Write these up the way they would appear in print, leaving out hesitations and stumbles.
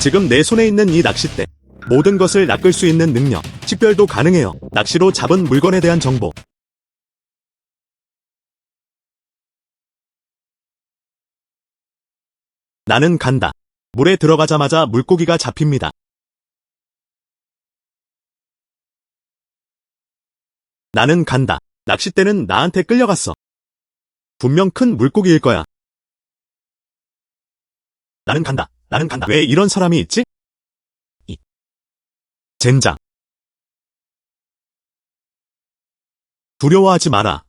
지금 내 손에 있는 이 낚싯대. 모든 것을 낚을 수 있는 능력. 식별도 가능해요. 낚시로 잡은 물건에 대한 정보. 나는 간다. 물에 들어가자마자 물고기가 잡힙니다. 나는 간다. 낚싯대는 나한테 끌려갔어. 분명 큰 물고기일 거야. 나는 간다. 나는 간다. 왜 이런 사람이 있지? 젠장. 두려워하지 마라.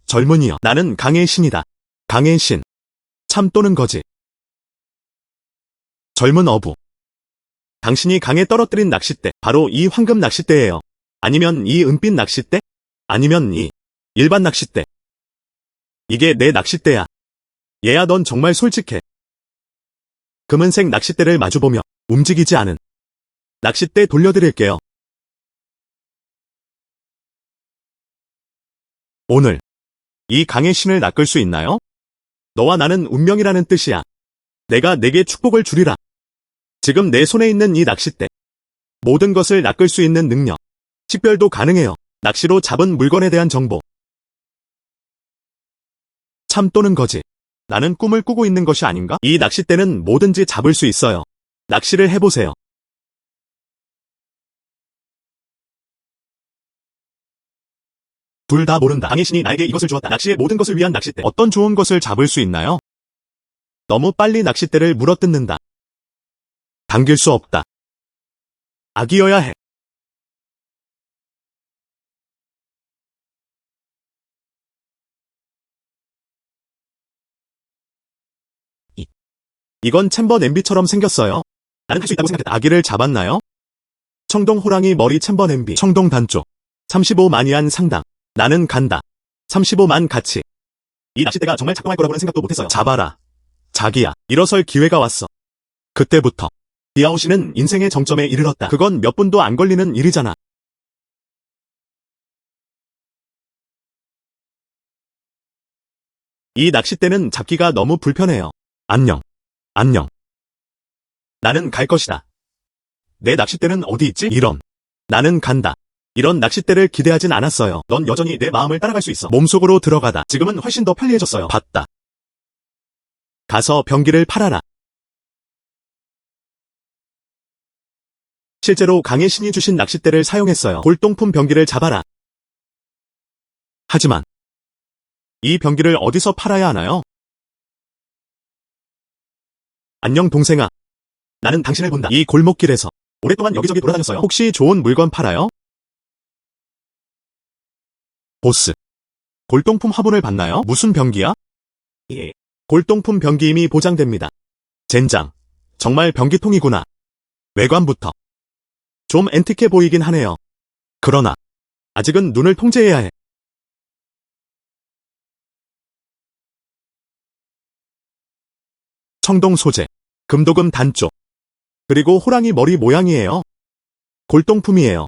젊은이여. 나는 강의 신이다. 강의 신. 참 또는 거짓. 젊은 어부. 당신이 강에 떨어뜨린 낚싯대. 바로 이 황금 낚싯대예요. 아니면 이 은빛 낚싯대? 아니면 이 일반 낚싯대. 이게 내 낚싯대야. 얘야, 넌 정말 솔직해. 금은색 낚싯대를 마주보며 움직이지 않은 낚싯대 돌려드릴게요. 오늘 이 강의 신을 낚을 수 있나요? 너와 나는 운명이라는 뜻이야. 내가 내게 축복을 주리라. 지금 내 손에 있는 이 낚싯대. 모든 것을 낚을 수 있는 능력. 식별도 가능해요. 낚시로 잡은 물건에 대한 정보. 참 또는 거짓. 나는 꿈을 꾸고 있는 것이 아닌가? 이 낚싯대는 뭐든지 잡을 수 있어요. 낚시를 해보세요. 둘 다 모른다. 강의 신이 나에게 이것을 주었다. 낚시의 모든 것을 위한 낚싯대. 어떤 좋은 것을 잡을 수 있나요? 너무 빨리 낚싯대를 물어뜯는다. 당길 수 없다. 악이어야 해. 이건 챔버 냄비처럼 생겼어요. 나는 할 수 있다고 생각했다. 아기를 잡았나요? 청동 호랑이 머리 챔버 냄비. 청동 단조. 35만이안 상당. 나는 간다. 35만 가치. 이 낚싯대가 정말 작동할 거라고는 생각도 못했어요. 잡아라. 자기야. 일어설 기회가 왔어. 그때부터 디아오시는 인생의 정점에 이르렀다. 그건 몇 분도 안 걸리는 일이잖아. 이 낚싯대는 잡기가 너무 불편해요. 안녕. 안녕. 나는 갈 것이다. 내 낚싯대는 어디 있지? 이런. 나는 간다. 이런 낚싯대를 기대하진 않았어요. 넌 여전히 내 마음을 따라갈 수 있어. 몸속으로 들어가다. 지금은 훨씬 더 편리해졌어요. 봤다. 가서 병기를 팔아라. 실제로 강의 신이 주신 낚싯대를 사용했어요. 골동품 병기를 잡아라. 하지만 이 병기를 어디서 팔아야 하나요? 안녕 동생아. 나는 당신을 본다. 이 골목길에서 오랫동안 여기저기 돌아다녔어요. 혹시 좋은 물건 팔아요? 보스. 골동품 화분을 봤나요? 무슨 병기야? 예. 골동품 병기임이 보장됩니다. 젠장. 정말 병기통이구나. 외관부터 좀 앤틱해 보이긴 하네요. 그러나 아직은 눈을 통제해야 해. 청동 소재. 금도금 단조. 그리고 호랑이 머리 모양이에요. 골동품이에요.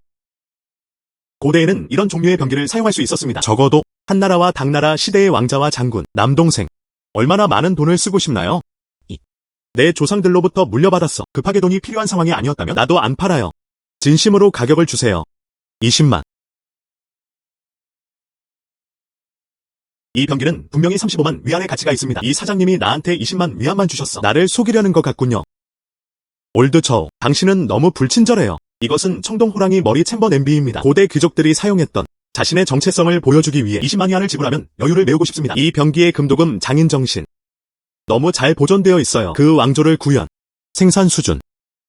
고대에는 이런 종류의 병기를 사용할 수 있었습니다. 적어도 한나라와 당나라 시대의 왕자와 장군, 남동생. 얼마나 많은 돈을 쓰고 싶나요? 내 조상들로부터 물려받았어. 급하게 돈이 필요한 상황이 아니었다면 나도 안 팔아요. 진심으로 가격을 주세요. 20만. 이 병기는 분명히 35만 위안의 가치가 있습니다. 이 사장님이 나한테 20만 위안만 주셨어. 나를 속이려는 것 같군요. 올드 저우, 당신은 너무 불친절해요. 이것은 청동 호랑이 머리 챔버 냄비입니다. 고대 귀족들이 사용했던 자신의 정체성을 보여주기 위해 20만 위안을 지불하면 여유를 메우고 싶습니다. 이 병기의 금도금 장인 정신. 너무 잘 보존되어 있어요. 그 왕조를 구현, 생산 수준.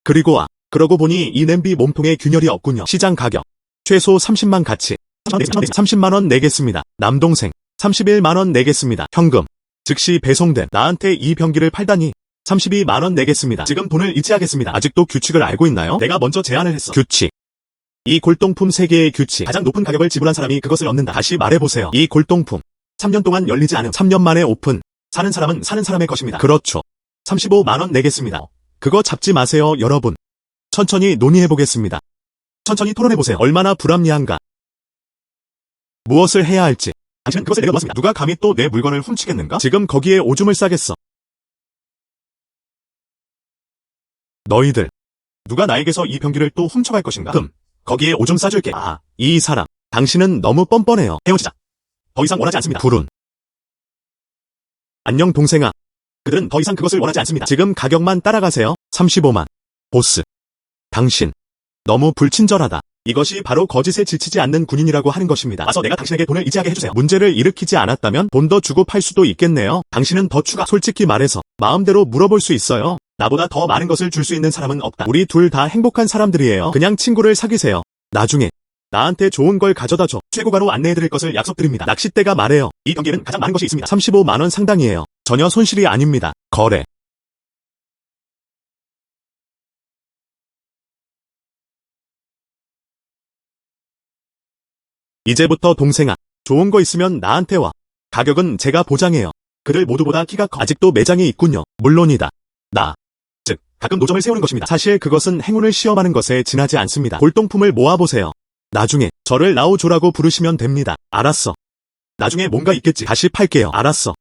그러고 보니 이 냄비 몸통에 균열이 없군요. 시장 가격. 최소 30만 가치. 30만원 내겠습니다. 남동생. 31만원 내겠습니다. 현금. 즉시 배송된 나한테 이 병기를 팔다니. 32만원 내겠습니다. 지금 돈을 이체하겠습니다. 아직도 규칙을 알고 있나요? 내가 먼저 제안을 했어. 규칙. 이 골동품 3개의 규칙. 가장 높은 가격을 지불한 사람이 그것을 얻는다. 다시 말해보세요. 이 골동품. 3년 동안 열리지 않음. 3년 만에 오픈. 사는 사람은 사는 사람의 것입니다. 그렇죠. 35만원 내겠습니다. 그거 잡지 마세요, 여러분. 천천히 논의해보겠습니다. 천천히 토론해보세요. 얼마나 불합리한가. 무엇을 해야 할지. 당신은 그것을 내가 놓았습니다. 누가 감히 또 내 물건을 훔치겠는가? 지금 거기에 오줌을 싸겠어. 너희들 누가 나에게서 이 병기를 또 훔쳐갈 것인가? 거기에 오줌 싸줄게. 아, 이 사람. 당신은 너무 뻔뻔해요. 헤어지자. 더 이상 원하지 않습니다. 불운. 안녕 동생아. 그들은 더 이상 그것을 원하지 않습니다. 지금 가격만 따라가세요. 35만. 보스. 당신. 너무 불친절하다. 이것이 바로 거짓에 지치지 않는 군인이라고 하는 것입니다. 와서 내가 당신에게 돈을 이체하게 해주세요. 문제를 일으키지 않았다면 돈 더 주고 팔 수도 있겠네요. 당신은 더 추가. 솔직히 말해서 마음대로 물어볼 수 있어요. 나보다 더 많은 것을 줄 수 있는 사람은 없다. 우리 둘 다 행복한 사람들이에요. 그냥 친구를 사귀세요. 나중에 나한테 좋은 걸 가져다 줘. 최고가로 안내해드릴 것을 약속드립니다. 낚싯대가 말해요. 이 병기는 가장 많은 것이 있습니다. 35만 원 상당이에요. 전혀 손실이 아닙니다. 거래. 이제부터 동생아, 좋은 거 있으면 나한테 와. 가격은 제가 보장해요. 그들 모두보다 키가 커. 아직도 매장이 있군요. 물론이다. 즉, 가끔 노점을 세우는 것입니다. 사실 그것은 행운을 시험하는 것에 지나지 않습니다. 골동품을 모아보세요. 나중에 저를 나오조라고 부르시면 됩니다. 알았어. 나중에 뭔가 있겠지. 다시 팔게요. 알았어.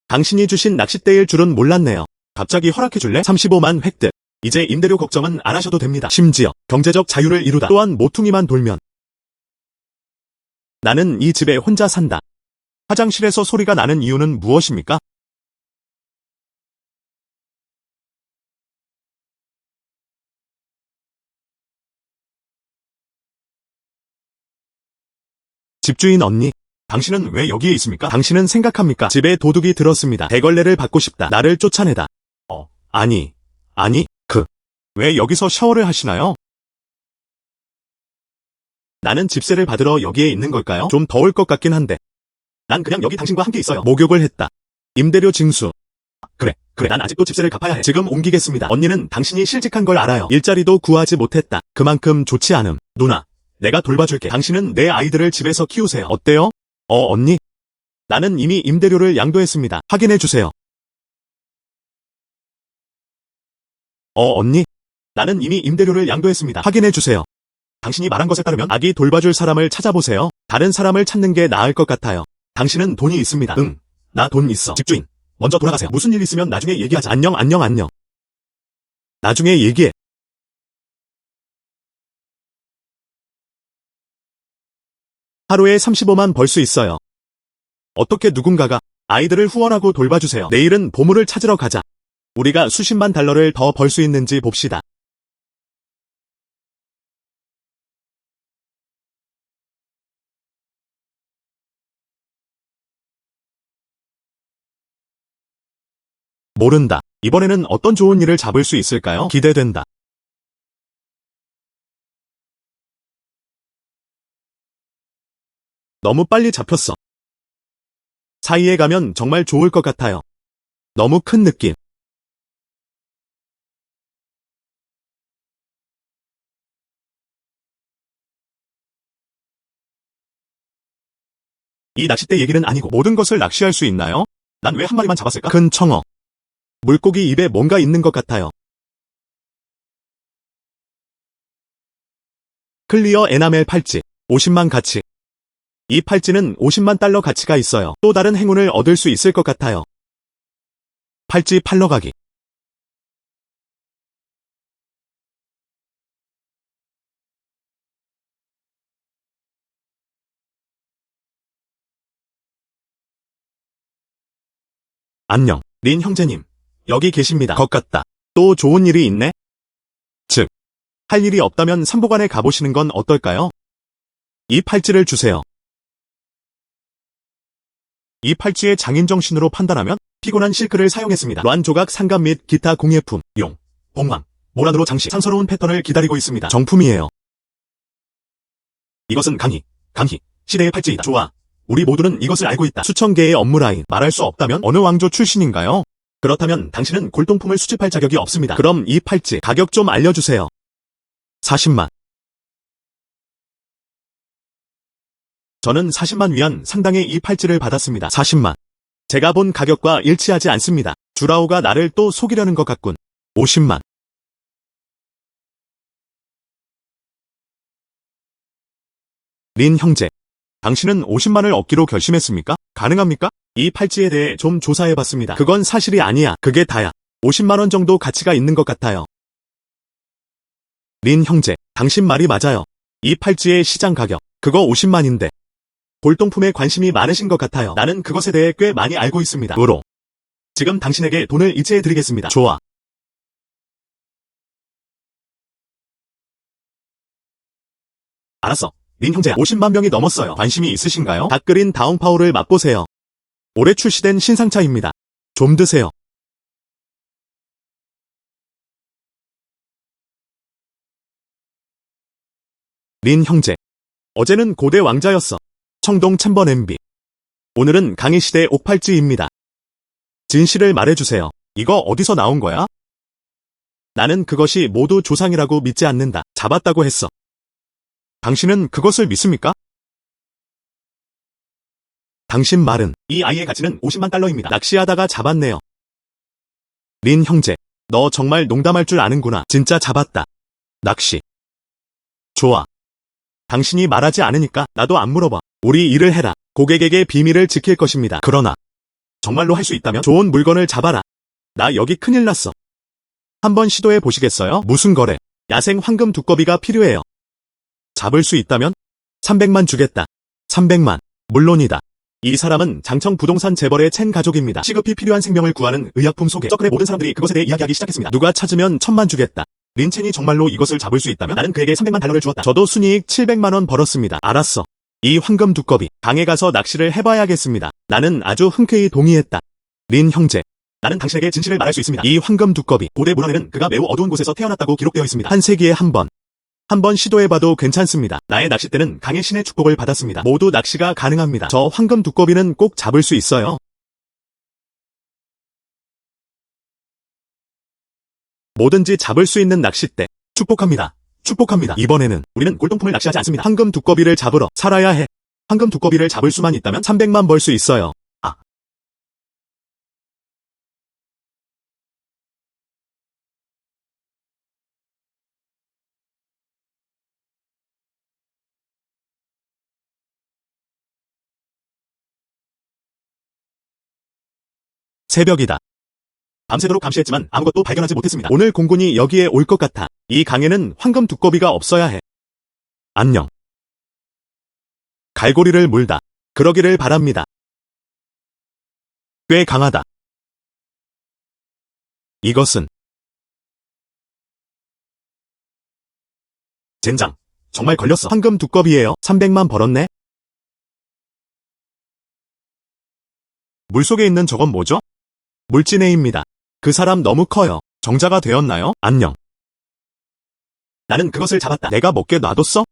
당신이 주신 낚싯대일 줄은 몰랐네요. 갑자기 허락해줄래? 35만 획득. 이제 임대료 걱정은 안 하셔도 됩니다. 심지어 경제적 자유를 이루다. 또한 모퉁이만 돌면 나는 이 집에 혼자 산다. 화장실에서 소리가 나는 이유는 무엇입니까? 집주인 언니, 당신은 왜 여기에 있습니까? 당신은 생각합니까? 집에 도둑이 들었습니다. 대걸레를 받고 싶다. 나를 쫓아내다. 아니, 왜 여기서 샤워를 하시나요? 나는 집세를 받으러 여기에 있는 걸까요? 좀 더울 것 같긴 한데. 난 그냥 여기 당신과 함께 있어요. 목욕을 했다. 임대료 징수. 그래, 난 아직도 집세를 갚아야 해. 지금 옮기겠습니다. 언니는 당신이 실직한 걸 알아요. 일자리도 구하지 못했다. 그만큼 좋지 않음. 누나, 내가 돌봐줄게. 당신은 내 아이들을 집에서 키우세요. 어때요? 언니? 나는 이미 임대료를 양도했습니다. 확인해주세요. 언니? 나는 이미 임대료를 양도했습니다. 확인해주세요. 당신이 말한 것에 따르면 아기 돌봐줄 사람을 찾아보세요. 다른 사람을 찾는 게 나을 것 같아요. 당신은 돈이 있습니다. 응, 나 돈 있어. 집주인, 먼저 돌아가세요. 무슨 일 있으면 나중에 얘기하자. 안녕. 나중에 얘기해. 하루에 35만 벌 수 있어요. 어떻게 누군가가 아이들을 후원하고 돌봐주세요. 내일은 보물을 찾으러 가자. 우리가 수십만 달러를 더 벌 수 있는지 봅시다. 모른다. 이번에는 어떤 좋은 일을 잡을 수 있을까요? 기대된다. 너무 빨리 잡혔어. 사이에 가면 정말 좋을 것 같아요. 너무 큰 느낌. 이 낚싯대 얘기는 아니고 모든 것을 낚시할 수 있나요? 난 왜 한 마리만 잡았을까? 큰 청어. 물고기 입에 뭔가 있는 것 같아요. 클리어 에나멜 팔찌. 50만 가치. 이 팔찌는 50만 달러 가치가 있어요. 또 다른 행운을 얻을 수 있을 것 같아요. 팔찌 팔러 가기. 안녕, 린 형제님. 여기 계십니다. 것 같다. 또 좋은 일이 있네? 즉, 할 일이 없다면 삼보관에 가보시는 건 어떨까요? 이 팔찌를 주세요. 이 팔찌의 장인 정신으로 판단하면 피곤한 실크를 사용했습니다. 란 조각 상감 및 기타 공예품, 용, 봉황, 모란으로 장식, 상서로운 패턴을 기다리고 있습니다. 정품이에요. 이것은 강희, 시대의 팔찌이다. 좋아. 우리 모두는 이것을 알고 있다. 수천 개의 업무 라인. 말할 수 없다면 어느 왕조 출신인가요? 그렇다면 당신은 골동품을 수집할 자격이 없습니다. 그럼 이 팔찌 가격 좀 알려주세요. 40만. 저는 40만 위안 상당의 이 팔찌를 받았습니다. 40만. 제가 본 가격과 일치하지 않습니다. 주라오가 나를 또 속이려는 것 같군. 50만. 린 형제, 당신은 50만을 얻기로 결심했습니까? 가능합니까? 이 팔찌에 대해 좀 조사해봤습니다. 그건 사실이 아니야. 그게 다야. 50만원 정도 가치가 있는 것 같아요. 린 형제, 당신 말이 맞아요. 이 팔찌의 시장 가격, 그거 50만인데. 골동품에 관심이 많으신 것 같아요. 나는 그것에 대해 꽤 많이 알고 있습니다. 으로. 지금 당신에게 돈을 이체해드리겠습니다. 좋아. 알았어. 린 형제, 50만 명이 넘었어요. 관심이 있으신가요? 닭 끓인 다운파오를 맛보세요. 올해 출시된 신상차입니다. 좀 드세요. 린 형제, 어제는 고대 왕자였어. 청동 챔버 냄비. 오늘은 강희시대 옥팔찌입니다. 진실을 말해주세요. 이거 어디서 나온 거야? 나는 그것이 모두 조상이라고 믿지 않는다. 잡았다고 했어. 당신은 그것을 믿습니까? 당신 말은 이 아이의 가치는 50만 달러입니다. 낚시하다가 잡았네요. 린 형제, 너 정말 농담할 줄 아는구나. 진짜 잡았다. 낚시. 좋아. 당신이 말하지 않으니까 나도 안 물어봐. 우리 일을 해라. 고객에게 비밀을 지킬 것입니다. 그러나 정말로 할 수 있다면 좋은 물건을 잡아라. 나 여기 큰일 났어. 한번 시도해 보시겠어요? 무슨 거래? 야생 황금 두꺼비가 필요해요. 잡을 수 있다면 300만 주겠다. 300만. 물론이다. 이 사람은 장청 부동산 재벌의 첸 가족입니다. 시급히 필요한 생명을 구하는 의약품 소개. 서클의 모든 사람들이 그것에 대해 이야기하기 시작했습니다. 누가 찾으면 1000만 주겠다. 린 첸이 정말로 이것을 잡을 수 있다면 나는 그에게 300만 달러를 주었다. 저도 순이익 700만 원 벌었습니다. 알았어. 이 황금 두꺼비, 강에 가서 낚시를 해봐야겠습니다. 나는 아주 흔쾌히 동의했다. 린 형제, 나는 당신에게 진실을 말할 수 있습니다. 이 황금 두꺼비, 고대 문헌에는 그가 매우 어두운 곳에서 태어났다고 기록되어 있습니다. 한 세기에 한 번 시도해봐도 괜찮습니다. 나의 낚싯대는 강의 신의 축복을 받았습니다. 모두 낚시가 가능합니다. 저 황금 두꺼비는 꼭 잡을 수 있어요. 뭐든지 잡을 수 있는 낚싯대. 축복합니다. 축복합니다. 이번에는 우리는 골동품을 낚시하지 않습니다. 황금 두꺼비를 잡으러 살아야 해. 황금 두꺼비를 잡을 수만 있다면 300만 벌 수 있어요. 아. 새벽이다. 밤새도록 감시했지만 아무것도 발견하지 못했습니다. 오늘 공군이 여기에 올 것 같아. 이 강에는 황금 두꺼비가 없어야 해. 안녕. 갈고리를 물다. 그러기를 바랍니다. 꽤 강하다. 이것은 젠장. 정말 걸렸어. 황금 두꺼비예요. 300만 벌었네. 물속에 있는 저건 뭐죠? 물진해입니다. 그 사람 너무 커요. 정자가 되었나요? 안녕. 나는 그것을 잡았다. 내가 먹게 놔뒀어?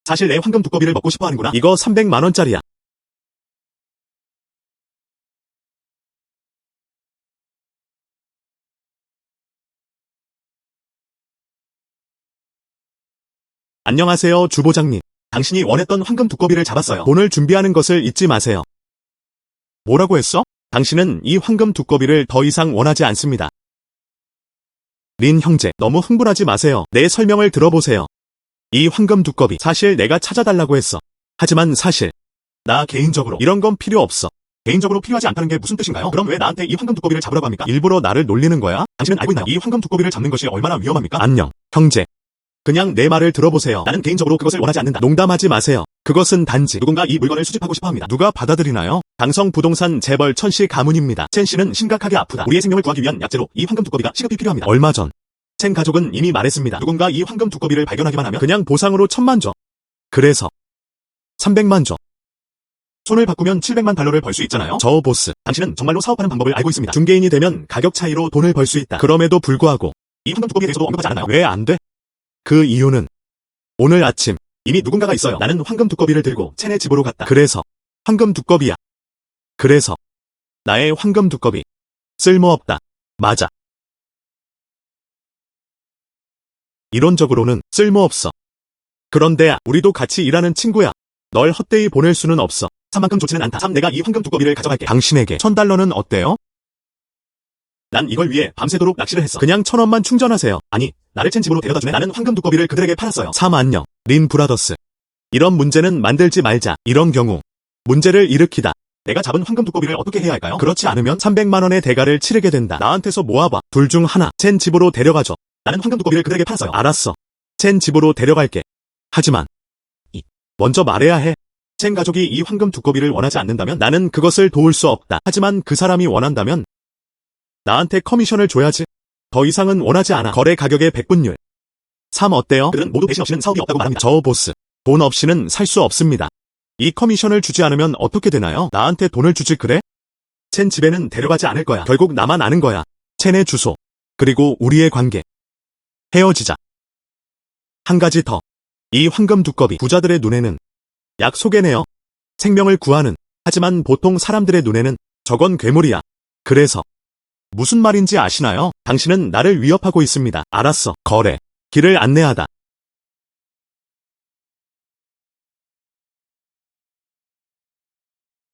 사실 내 황금 두꺼비를 먹고 싶어 하는구나. 이거 300만 원짜리야. 안녕하세요, 주보장님. 당신이 원했던 황금 두꺼비를 잡았어요. 돈을 준비하는 것을 잊지 마세요. 뭐라고 했어? 당신은 이 황금 두꺼비를 더 이상 원하지 않습니다. 린 형제, 너무 흥분하지 마세요. 내 설명을 들어보세요. 이 황금 두꺼비, 사실 내가 찾아달라고 했어. 하지만 사실 나 개인적으로 이런 건 필요 없어. 개인적으로 필요하지 않다는 게 무슨 뜻인가요? 그럼 왜 나한테 이 황금 두꺼비를 잡으라고 합니까? 일부러 나를 놀리는 거야? 당신은 알고 있나요? 이 황금 두꺼비를 잡는 것이 얼마나 위험합니까? 안녕, 형제. 그냥 내 말을 들어보세요. 나는 개인적으로 그것을 원하지 않는다. 농담하지 마세요. 그것은 단지 누군가 이 물건을 수집하고 싶어합니다. 누가 받아들이나요? 강성 부동산 재벌 천씨 가문입니다. 첸 씨는 심각하게 아프다. 우리의 생명을 구하기 위한 약재로 이 황금 두꺼비가 시급히 필요합니다. 얼마 전 첸 가족은 이미 말했습니다. 누군가 이 황금 두꺼비를 발견하기만 하면 그냥 보상으로 1000만 줘. 그래서 300만 줘. 손을 바꾸면 700만 달러를 벌 수 있잖아요. 저 보스, 당신은 정말로 사업하는 방법을 알고 있습니다. 중개인이 되면 가격 차이로 돈을 벌 수 있다. 그럼에도 불구하고 이 황금 두꺼비에 대해서도 언급하지 않았나요? 왜 안 돼? 그 이유는 오늘 아침 이미 누군가가 있어요. 나는 황금 두꺼비를 들고 첸의 집으로 갔다. 그래서 황금 두꺼비야. 그래서 나의 황금 두꺼비 쓸모없다. 맞아. 이론적으로는 쓸모없어. 그런데 우리도 같이 일하는 친구야. 널 헛되이 보낼 수는 없어. 3만큼 좋지는 않다. 3 내가 이 황금 두꺼비를 가져갈게. 당신에게 $1000는 어때요? 난 이걸 위해 밤새도록 낚시를 했어. 그냥 1,000원만 충전하세요. 아니, 나를 첸 집으로 데려다 주네. 나는 황금 두꺼비를 그들에게 팔았어요. 3안녕. 린 브라더스. 이런 문제는 만들지 말자. 이런 경우 문제를 일으키다. 내가 잡은 황금 두꺼비를 어떻게 해야 할까요? 그렇지 않으면 300만 원의 대가를 치르게 된다. 나한테서 모아봐. 둘 중 하나. 첸 집으로 데려가줘. 나는 황금 두꺼비를 그들에게 팔았어요. 알았어. 첸 집으로 데려갈게. 하지만 먼저 말해야 해. 첸 가족이 이 황금 두꺼비를 원하지 않는다면 나는 그것을 도울 수 없다. 하지만 그 사람이 원한다면 나한테 커미션을 줘야지. 더 이상은 원하지 않아. 거래 가격의 100분율. 3 어때요? 그들은 모두 배신 없이는 사업이 없다고 말합니다. 저 보스. 돈 없이는 살 수 없습니다. 이 커미션을 주지 않으면 어떻게 되나요? 나한테 돈을 주지 그래? 첸 집에는 데려가지 않을 거야. 결국 나만 아는 거야. 첸의 주소. 그리고 우리의 관계. 헤어지자. 한 가지 더. 이 황금 두꺼비 부자들의 눈에는 약속이네요. 생명을 구하는. 하지만 보통 사람들의 눈에는 저건 괴물이야. 그래서 무슨 말인지 아시나요? 당신은 나를 위협하고 있습니다. 알았어. 거래. 길을 안내하다.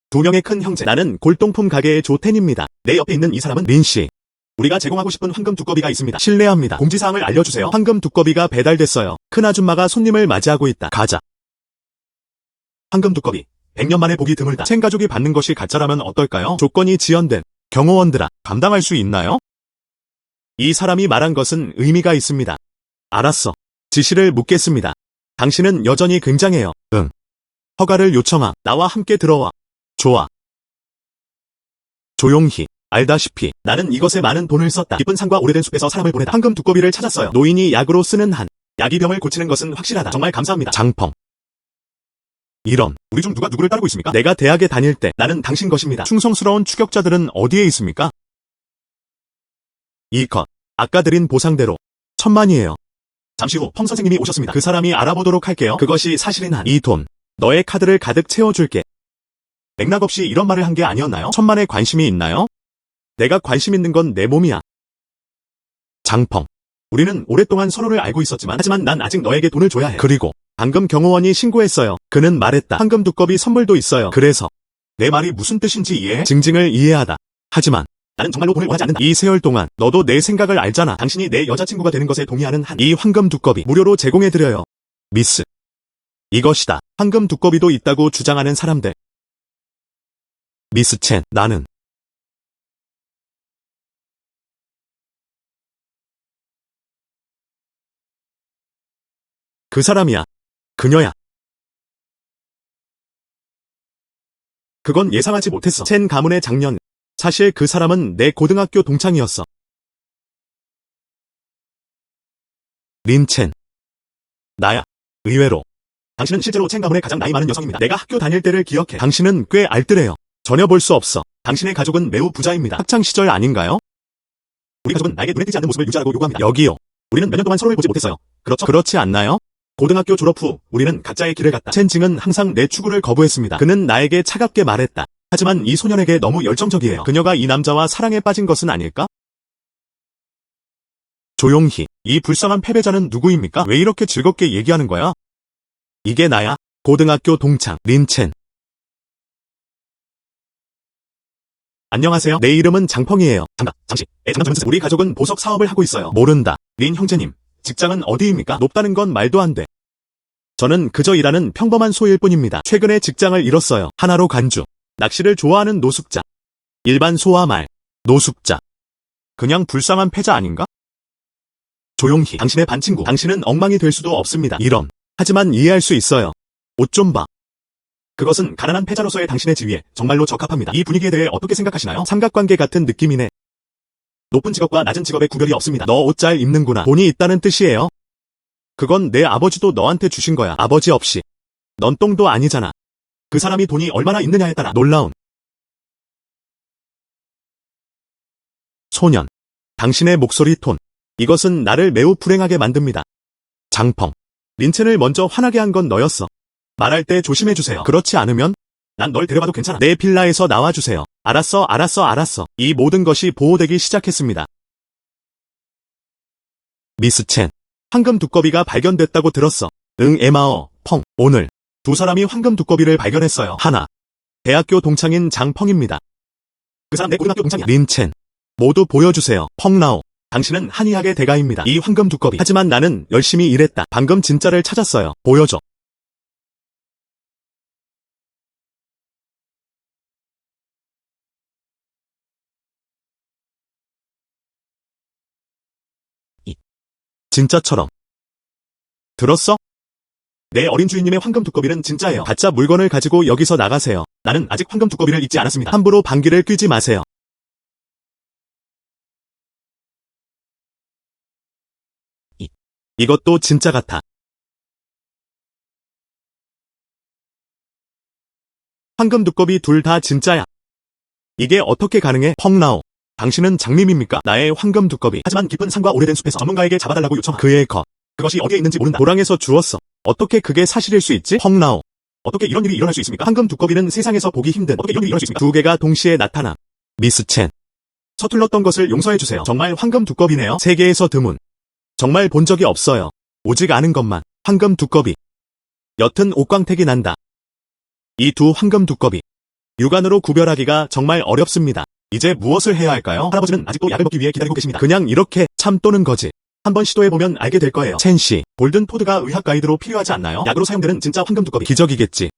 두 명의 큰 형제. 나는 골동품 가게의 조텐입니다. 내 옆에 있는 이 사람은 린 씨. 우리가 제공하고 싶은 황금 두꺼비가 있습니다. 실례합니다. 공지사항을 알려주세요. 황금 두꺼비가 배달됐어요. 큰 아줌마가 손님을 맞이하고 있다. 가자. 황금 두꺼비. 100년 만에 보기 드물다. 첸 가족이 받는 것이 가짜라면 어떨까요? 조건이 지연된 경호원들아. 감당할 수 있나요? 이 사람이 말한 것은 의미가 있습니다. 알았어. 지시를 묻겠습니다. 당신은 여전히 굉장해요. 응. 허가를 요청함. 나와 함께 들어와. 좋아. 조용히. 알다시피 나는 이것에 많은 돈을 썼다. 깊은 산과 오래된 숲에서 사람을 보내다 황금 두꺼비를 찾았어요. 노인이 약으로 쓰는 한. 약이 병을 고치는 것은 확실하다. 정말 감사합니다. 장펑. 이런. 우리 중 누가 누구를 따르고 있습니까? 내가 대학에 다닐 때 나는 당신 것입니다. 충성스러운 추격자들은 어디에 있습니까? 이 것. 아까 드린 보상대로 1,000만이에요. 잠시 후 펑 선생님이 오셨습니다. 그 사람이 알아보도록 할게요. 그것이 사실인 한 이 돈. 너의 카드를 가득 채워줄게. 맥락 없이 이런 말을 한 게 아니었나요? 1,000만에 관심이 있나요? 내가 관심 있는 건 내 몸이야. 장펑. 우리는 오랫동안 서로를 알고 있었지만 하지만 난 아직 너에게 돈을 줘야 해. 그리고 방금 경호원이 신고했어요. 그는 말했다. 황금 두꺼비 선물도 있어요. 그래서 내 말이 무슨 뜻인지 이해해? 징징을 이해하다. 하지만 나는 정말로 돈을 원하지 않는다. 이 세월 동안 너도 내 생각을 알잖아. 당신이 내 여자친구가 되는 것에 동의하는 한 이 황금 두꺼비 무료로 제공해드려요. 미스. 이것이다. 황금 두꺼비도 있다고 주장하는 사람들. 미스 첸. 나는 그 사람이야. 그녀야. 그건 예상하지 못했어. 첸 가문의 장년. 사실 그 사람은 내 고등학교 동창이었어. 린 첸. 나야. 의외로. 당신은 실제로 첸 가문의 가장 나이 많은 여성입니다. 내가 학교 다닐 때를 기억해. 당신은 꽤 알뜰해요. 전혀 볼 수 없어. 당신의 가족은 매우 부자입니다. 학창시절 아닌가요? 우리 가족은 나에게 눈에 띄지 않는 모습을 유지하라고 요구합니다. 여기요. 우리는 몇 년 동안 서로를 보지 못했어요. 그렇죠? 그렇지 않나요? 고등학교 졸업 후 우리는 각자의 길을 갔다. 첸 징은 항상 내 추구를 거부했습니다. 그는 나에게 차갑게 말했다. 하지만 이 소년에게 너무 열정적이에요. 그녀가 이 남자와 사랑에 빠진 것은 아닐까? 조용히. 이 불쌍한 패배자는 누구입니까? 왜 이렇게 즐겁게 얘기하는 거야? 이게 나야. 고등학교 동창 린 첸. 안녕하세요. 내 이름은 장펑이에요. 잠시. 장난 좀 해주세요. 우리 가족은 보석 사업을 하고 있어요. 모른다. 린 형제님. 직장은 어디입니까? 높다는 건 말도 안 돼. 저는 그저 일하는 평범한 소일 뿐입니다. 최근에 직장을 잃었어요. 하나로 간주. 낚시를 좋아하는 노숙자. 일반 소와 말. 노숙자. 그냥 불쌍한 패자 아닌가? 조용히. 당신의 반친구. 당신은 엉망이 될 수도 없습니다. 이런. 하지만 이해할 수 있어요. 옷 좀 봐. 그것은 가난한 패자로서의 당신의 지위에 정말로 적합합니다. 이 분위기에 대해 어떻게 생각하시나요? 삼각관계 같은 느낌이네. 높은 직업과 낮은 직업의 구별이 없습니다. 너 옷 잘 입는구나. 돈이 있다는 뜻이에요. 그건 내 아버지도 너한테 주신 거야. 아버지 없이. 넌 똥도 아니잖아. 그 사람이 돈이 얼마나 있느냐에 따라 놀라운. 소년. 당신의 목소리 톤. 이것은 나를 매우 불행하게 만듭니다. 장펑. 린첸을 먼저 화나게 한 건 너였어. 말할 때 조심해주세요. 그렇지 않으면 난 널 데려가도 괜찮아. 내 빌라에서 나와주세요. 알았어. 이 모든 것이 보호되기 시작했습니다. 미스 첸. 황금 두꺼비가 발견됐다고 들었어. 응 에마어. 펑. 오늘 두 사람이 황금 두꺼비를 발견했어요. 하나. 대학교 동창인 장펑입니다. 그 사람 내 고등학교 동창이야. 린 첸. 모두 보여주세요. 펑나오. 당신은 한의학의 대가입니다. 이 황금 두꺼비. 하지만 나는 열심히 일했다. 방금 진짜를 찾았어요. 보여줘. 진짜처럼. 들었어? 내 어린 주인님의 황금 두꺼비는 진짜예요. 가짜 물건을 가지고 여기서 나가세요. 나는 아직 황금 두꺼비를 잊지 않았습니다. 함부로 방귀를 뀌지 마세요. 이것도 진짜 같아. 황금 두꺼비 둘 다 진짜야. 이게 어떻게 가능해? 펑나오. 당신은 장님입니까? 나의 황금 두꺼비. 하지만 깊은 산과 오래된 숲에서 전문가에게 잡아달라고 요청. 그의 것. 그것이 어디에 있는지 모른다. 도랑에서 주웠어. 어떻게 그게 사실일 수 있지? 펑나오. 어떻게 이런 일이 일어날 수 있습니까? 황금 두꺼비는 세상에서 보기 힘든. 어떻게 이런 일이 일어날 수 있습니까? 두 개가 동시에 나타나. 미스 첸. 서툴렀던 것을 용서해주세요. 정말 황금 두꺼비네요. 세계에서 드문. 정말 본 적이 없어요. 오직 아는 것만. 황금 두꺼비. 옅은 옥광택이 난다. 이 두 황금 두꺼비. 육안으로 구별하기가 정말 어렵습니다. 이제 무엇을 해야 할까요? 할아버지는 아직도 약을 먹기 위해 기다리고 계십니다. 그냥 이렇게 참 또는 거짓. 한번 시도해보면 알게 될 거예요. 첸씨, 골든 포드가 의학 가이드로 필요하지 않나요? 약으로 사용되는 진짜 황금 두꺼비. 기적이겠지.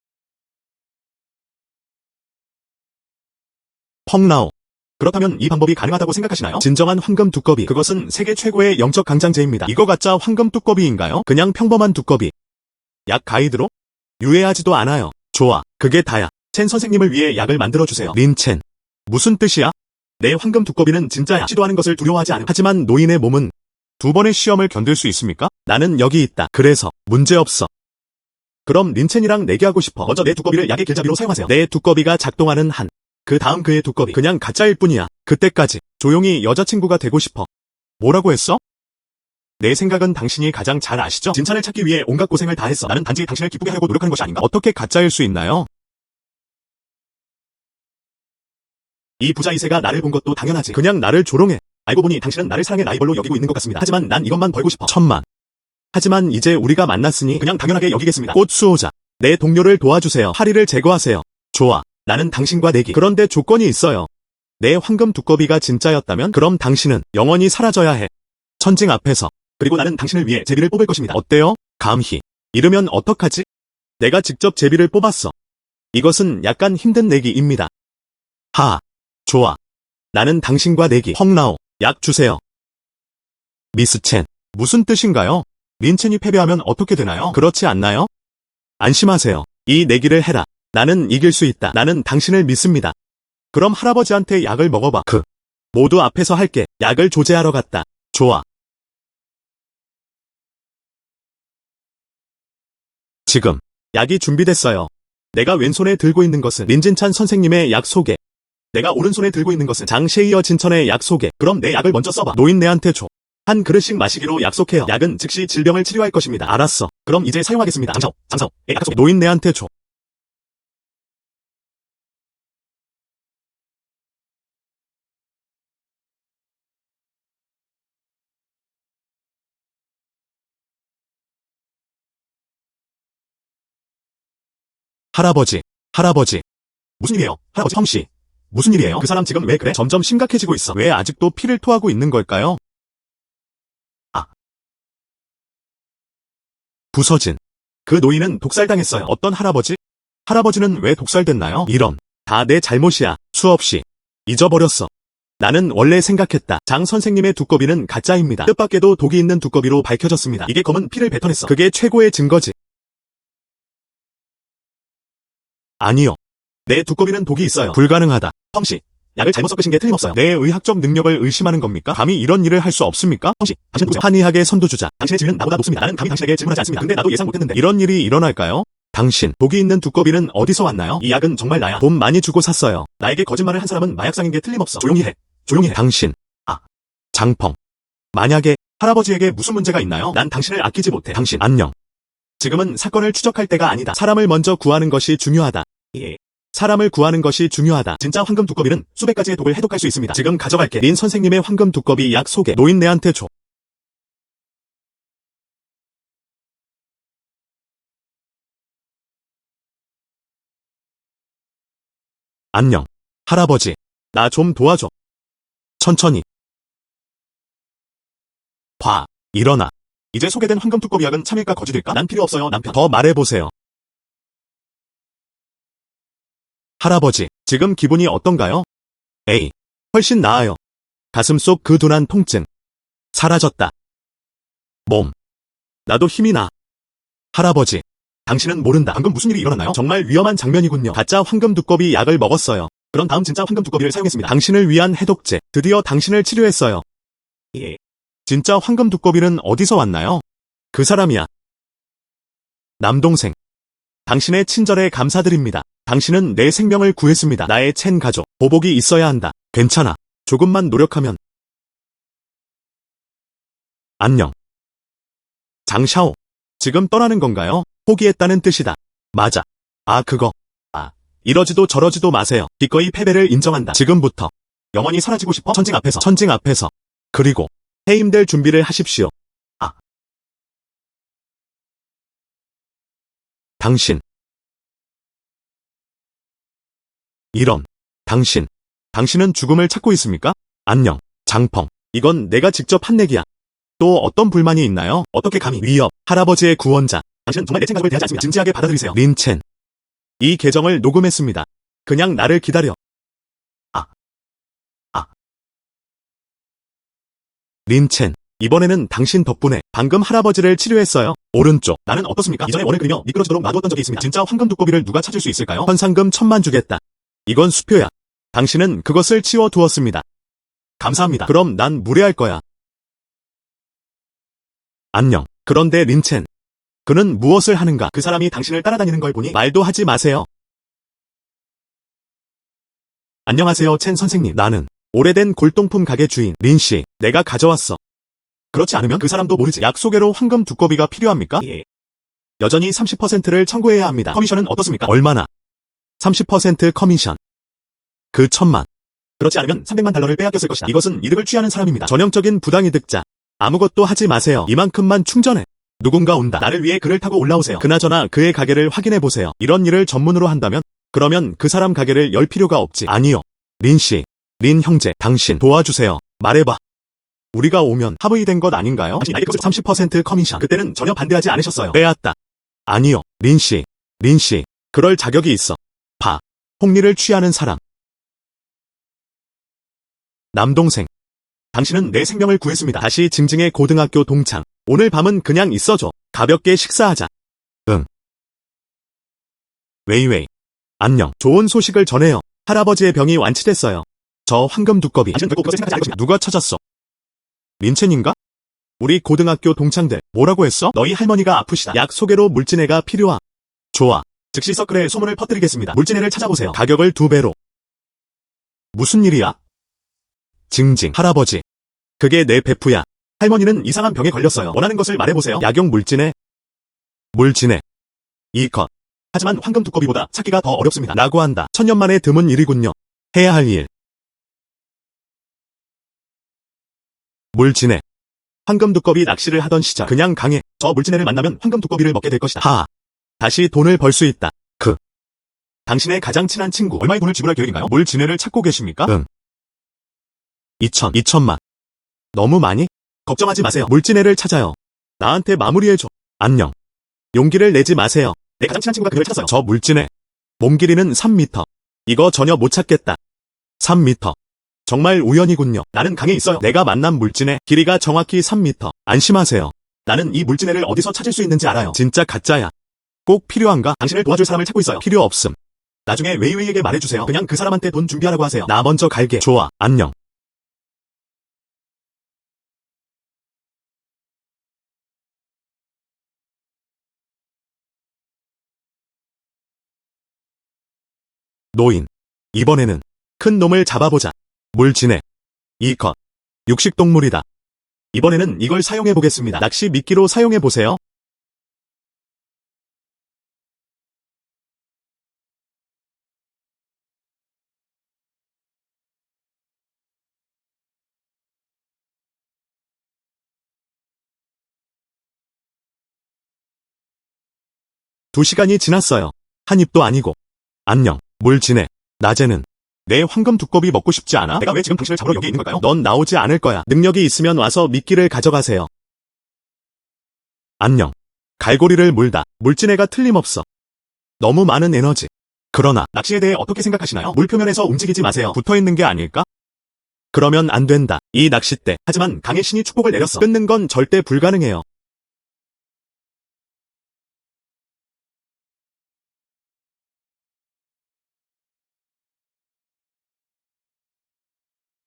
펑나오. 그렇다면 이 방법이 가능하다고 생각하시나요? 진정한 황금 두꺼비. 그것은 세계 최고의 영적 강장제입니다. 이거 가짜 황금 두꺼비인가요? 그냥 평범한 두꺼비. 약 가이드로? 유해하지도 않아요. 좋아. 그게 다야. 첸 선생님을 위해 약을 만들어주세요. 린첸. 무슨 뜻이야? 내 황금 두꺼비는 진짜야. 시도하는 것을 두려워하지 않음. 하지만 노인의 몸은 두 번의 시험을 견딜 수 있습니까? 나는 여기 있다. 그래서 문제없어. 그럼 린첸이랑 내기하고 싶어. 먼저 내 두꺼비를 약의 길잡이로 사용하세요. 내 두꺼비가 작동하는 한. 그 다음 그의 두꺼비. 그냥 가짜일 뿐이야. 그때까지 조용히 여자친구가 되고 싶어. 뭐라고 했어? 내 생각은 당신이 가장 잘 아시죠? 진찬을 찾기 위해 온갖 고생을 다 했어. 나는 단지 당신을 기쁘게 하려고 노력하는 것이 아닌가? 어떻게 가짜일 수 있나요? 이 부자 2세가 나를 본 것도 당연하지. 그냥 나를 조롱해. 알고 보니 당신은 나를 사랑의 라이벌로 여기고 있는 것 같습니다. 하지만 난 이것만 벌고 싶어. 1000만. 하지만 이제 우리가 만났으니 그냥 당연하게 여기겠습니다. 꽃 수호자. 내 동료를 도와주세요. 파리를 제거하세요. 좋아. 나는 당신과 내기. 그런데 조건이 있어요. 내 황금 두꺼비가 진짜였다면 그럼 당신은 영원히 사라져야 해. 천징 앞에서. 그리고 나는 당신을 위해 제비를 뽑을 것입니다. 어때요? 감히. 이러면 어떡하지? 내가 직접 제비를 뽑았어. 이것은 약간 힘든 내기입니다. 하. 좋아. 나는 당신과 내기. 펑나오. 약 주세요. 미스 첸. 무슨 뜻인가요? 린첸이 패배하면 어떻게 되나요? 그렇지 않나요? 안심하세요. 이 내기를 해라. 나는 이길 수 있다. 나는 당신을 믿습니다. 그럼 할아버지한테 약을 먹어봐. 모두 앞에서 할게. 약을 조제하러 갔다. 좋아. 지금 약이 준비됐어요. 내가 왼손에 들고 있는 것은 린진찬 선생님의 약 소개. 내가 오른손에 들고 있는 것은 장셰이어 진천의 약 소개. 그럼 내 약을 먼저 써봐. 노인네한테 줘. 한 그릇씩 마시기로 약속해요. 약은 즉시 질병을 치료할 것입니다. 알았어. 그럼 이제 사용하겠습니다. 장사오. 약 소개. 노인네한테 줘. 할아버지. 무슨 일이에요? 할아버지 형씨. 무슨 일이에요? 그 사람 지금 왜 그래? 점점 심각해지고 있어. 왜 아직도 피를 토하고 있는 걸까요? 아. 부서진. 그 노인은 독살당했어요. 어떤 할아버지? 할아버지는 왜 독살됐나요? 이런. 다 내 잘못이야. 수없이. 잊어버렸어. 나는 원래 생각했다. 장 선생님의 두꺼비는 가짜입니다. 뜻밖에도 독이 있는 두꺼비로 밝혀졌습니다. 이게 검은 피를 뱉어냈어. 그게 최고의 증거지. 아니요. 내 두꺼비는 독이 있어요. 불가능하다. 형씨, 약을 잘못 섞으신 게 틀림없어요. 내 의학적 능력을 의심하는 겁니까? 감히 이런 일을 할 수 없습니까? 형씨, 당신 누구세요? 한의학의 선두주자. 당신의 지위는 나보다 높습니다. 나는 감히 당신에게 질문하지 않습니다. 근데 나도 예상 못했는데. 이런 일이 일어날까요? 당신, 독이 있는 두꺼비는 어디서 왔나요? 이 약은 정말 나야. 돈 많이 주고 샀어요. 나에게 거짓말을 한 사람은 마약상인 게 틀림없어. 조용히 해. 당신. 장펑. 만약에 할아버지에게 무슨 문제가 있나요? 난 당신을 아끼지 못해. 당신, 안녕. 지금은 사건을 추적할 때가 아니다. 사람을 먼저 구하는 것이 중요하다. 예. 사람을 구하는 것이 중요하다. 진짜 황금 두꺼비는 수백 가지의 독을 해독할 수 있습니다. 지금 가져갈게. 린 선생님의 황금 두꺼비 약 소개. 노인네한테 줘. 안녕. 할아버지. 나 좀 도와줘. 천천히. 봐. 일어나. 이제 소개된 황금 두꺼비 약은 참일까 거짓일까? 난 필요 없어요, 남편. 더 말해보세요. 할아버지, 지금 기분이 어떤가요? 에이, 훨씬 나아요. 가슴속 그 둔한 통증. 사라졌다. 몸. 나도 힘이 나. 할아버지, 당신은 모른다. 방금 무슨 일이 일어났나요? 정말 위험한 장면이군요. 가짜 황금 두꺼비 약을 먹었어요. 그런 다음 진짜 황금 두꺼비를 사용했습니다. 당신을 위한 해독제. 드디어 당신을 치료했어요. 예. 진짜 황금 두꺼비는 어디서 왔나요? 그 사람이야. 남동생. 당신의 친절에 감사드립니다. 당신은 내 생명을 구했습니다. 나의 첸 가족. 보복이 있어야 한다. 괜찮아. 조금만 노력하면. 안녕. 장샤오. 지금 떠나는 건가요? 포기했다는 뜻이다. 맞아. 아, 그거. 이러지도 저러지도 마세요. 기꺼이 패배를 인정한다. 지금부터. 영원히 사라지고 싶어? 천징 앞에서. 천징 앞에서. 그리고 해임될 준비를 하십시오. 당신. 이런. 당신은 죽음을 찾고 있습니까? 안녕. 장펑. 이건 내가 직접 한 얘기야. 또 어떤 불만이 있나요? 어떻게 감히? 위협. 할아버지의 구원자. 당신은 정말 내 생각을 대하지 않습니다. 진지하게 받아들이세요. 린첸. 이 계정을 녹음했습니다. 그냥 나를 기다려. 린첸. 이번에는 당신 덕분에 방금 할아버지를 치료했어요. 오른쪽. 나는 어떻습니까? 이전에 원을 그리며 미끄러지도록 놔두었던 적이 있습니다. 진짜 황금 두꺼비를 누가 찾을 수 있을까요? 현상금 1000만 주겠다. 이건 수표야. 당신은 그것을 치워두었습니다. 감사합니다. 그럼 난 무례할 거야. 안녕. 그런데 린첸. 그는 무엇을 하는가? 그 사람이 당신을 따라다니는 걸 보니 말도 하지 마세요. 안녕하세요, 첸 선생님. 나는 오래된 골동품 가게 주인 린씨. 내가 가져왔어. 그렇지 않으면 그 사람도 모르지. 약 소개로 황금 두꺼비가 필요합니까? 예. 여전히 30%를 청구해야 합니다. 커미션은 어떻습니까? 얼마나? 30% 커미션. 그 1000만. 그렇지 않으면 300만 달러를 빼앗겼을 것이다. 이것은 이득을 취하는 사람입니다. 전형적인 부당이득자. 아무것도 하지 마세요. 이만큼만 충전해. 누군가 온다. 나를 위해 그를 타고 올라오세요. 그나저나 그의 가게를 확인해보세요. 이런 일을 전문으로 한다면? 그러면 그 사람 가게를 열 필요가 없지. 아니요. 린씨. 린 형제. 당신 도와주세요. 말해봐. 우리가 오면 합의된 것 아닌가요? 나에게 30% 커미션. 그때는 전혀 반대하지 않으셨어요. 빼앗다. 아니요. 린씨. 그럴 자격이 있어. 봐. 폭리를 취하는 사람. 남동생. 당신은 내 생명을 구했습니다. 다시 징징의 고등학교 동창. 오늘 밤은 그냥 있어줘. 가볍게 식사하자. 응. 웨이웨이. 안녕. 좋은 소식을 전해요. 할아버지의 병이 완치됐어요. 저 황금 두꺼비. 누가 찾았어? 린첸인가? 우리 고등학교 동창들. 뭐라고 했어? 너희 할머니가 아프시다. 약 소개로 물진애가 필요하. 좋아. 즉시 서클에 소문을 퍼뜨리겠습니다. 물진애를 찾아보세요. 가격을 2배로. 무슨 일이야? 징징. 할아버지. 그게 내 베프야. 할머니는 이상한 병에 걸렸어요. 원하는 것을 말해보세요. 약용 물진애. 이컷. 하지만 황금 두꺼비보다 찾기가 더 어렵습니다. 라고 한다. 천년 만에 드문 일이군요. 해야 할 일. 물진애. 황금 두꺼비 낚시를 하던 시절. 그냥 강해. 저 물진애를 만나면 황금 두꺼비를 먹게 될 것이다. 하하. 다시 돈을 벌 수 있다. 당신의 가장 친한 친구. 얼마의 돈을 지불할 계획인가요? 물진애를 찾고 계십니까? 응. 2천만. 너무 많이? 걱정하지 마세요. 물진애를 찾아요. 나한테 마무리해줘. 안녕. 용기를 내지 마세요. 내 가장 친한 친구가 그를 찾았어요. 저 물진애. 몸 길이는 3m. 이거 전혀 못 찾겠다. 3m. 정말 우연이군요. 나는 강에 있어요. 내가 만난 물진애. 길이가 정확히 3m. 안심하세요. 나는 이 물진애를 어디서 찾을 수 있는지 알아요. 진짜 가짜야. 꼭 필요한가? 당신을 도와줄 사람을 찾고 있어요. 필요 없음. 나중에 웨이웨이에게 말해주세요. 그냥 그 사람한테 돈 준비하라고 하세요. 나 먼저 갈게. 좋아. 안녕. 노인. 이번에는 큰 놈을 잡아보자. 물진애. 이컷. 육식동물이다. 이번에는 이걸 사용해보겠습니다. 낚시 미끼로 사용해보세요. 두 시간이 지났어요. 한 입도 아니고. 안녕. 물진애. 낮에는 내 황금 두꺼비 먹고 싶지 않아? 내가 왜 지금 당신을 잡으러 여기 있는 걸까요? 넌 나오지 않을 거야. 능력이 있으면 와서 미끼를 가져가세요. 안녕. 갈고리를 물다. 물진애가 틀림없어. 너무 많은 에너지. 그러나 낚시에 대해 어떻게 생각하시나요? 물 표면에서 움직이지 마세요. 붙어있는 게 아닐까? 그러면 안 된다. 이 낚싯대. 하지만 강의 신이 축복을 내렸어. 끊는 건 절대 불가능해요.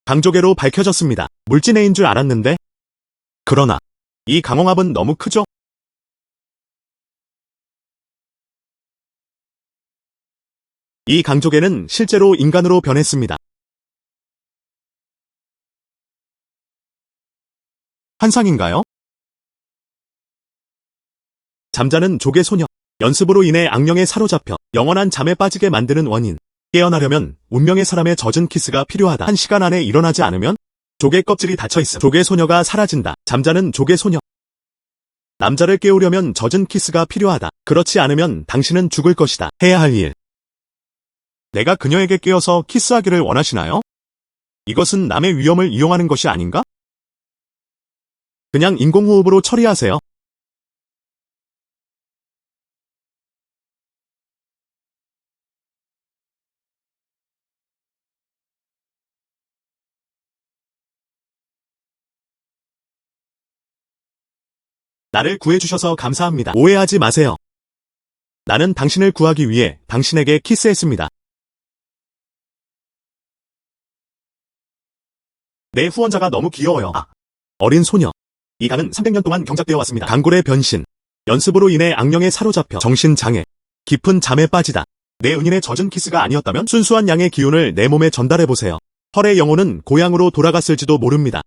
강조개로 밝혀졌습니다. 물진애인 줄 알았는데. 그러나 이 강홍합은 너무 크죠? 이 강조개는 실제로 인간으로 변했습니다. 환상인가요? 잠자는 조개 소녀. 연습으로 인해 악령에 사로잡혀 영원한 잠에 빠지게 만드는 원인. 깨어나려면 운명의 사람의 젖은 키스가 필요하다. 1시간 안에 일어나지 않으면 조개 껍질이 닫혀있음. 조개 소녀가 사라진다. 잠자는 조개 소녀. 남자를 깨우려면 젖은 키스가 필요하다. 그렇지 않으면 당신은 죽을 것이다. 해야 할 일. 내가 그녀에게 깨어서 키스하기를 원하시나요? 이것은 남의 위험을 이용하는 것이 아닌가? 그냥 인공호흡으로 처리하세요. 나를 구해주셔서 감사합니다. 오해하지 마세요. 나는 당신을 구하기 위해 당신에게 키스했습니다. 내 후원자가 너무 귀여워요. 어린 소녀. 이 강은 300년 동안 경작되어 왔습니다. 강골의 변신. 연습으로 인해 악령에 사로잡혀 정신장애. 깊은 잠에 빠지다. 내 은인의 젖은 키스가 아니었다면 순수한 양의 기운을 내 몸에 전달해보세요. 헐의 영혼은 고향으로 돌아갔을지도 모릅니다.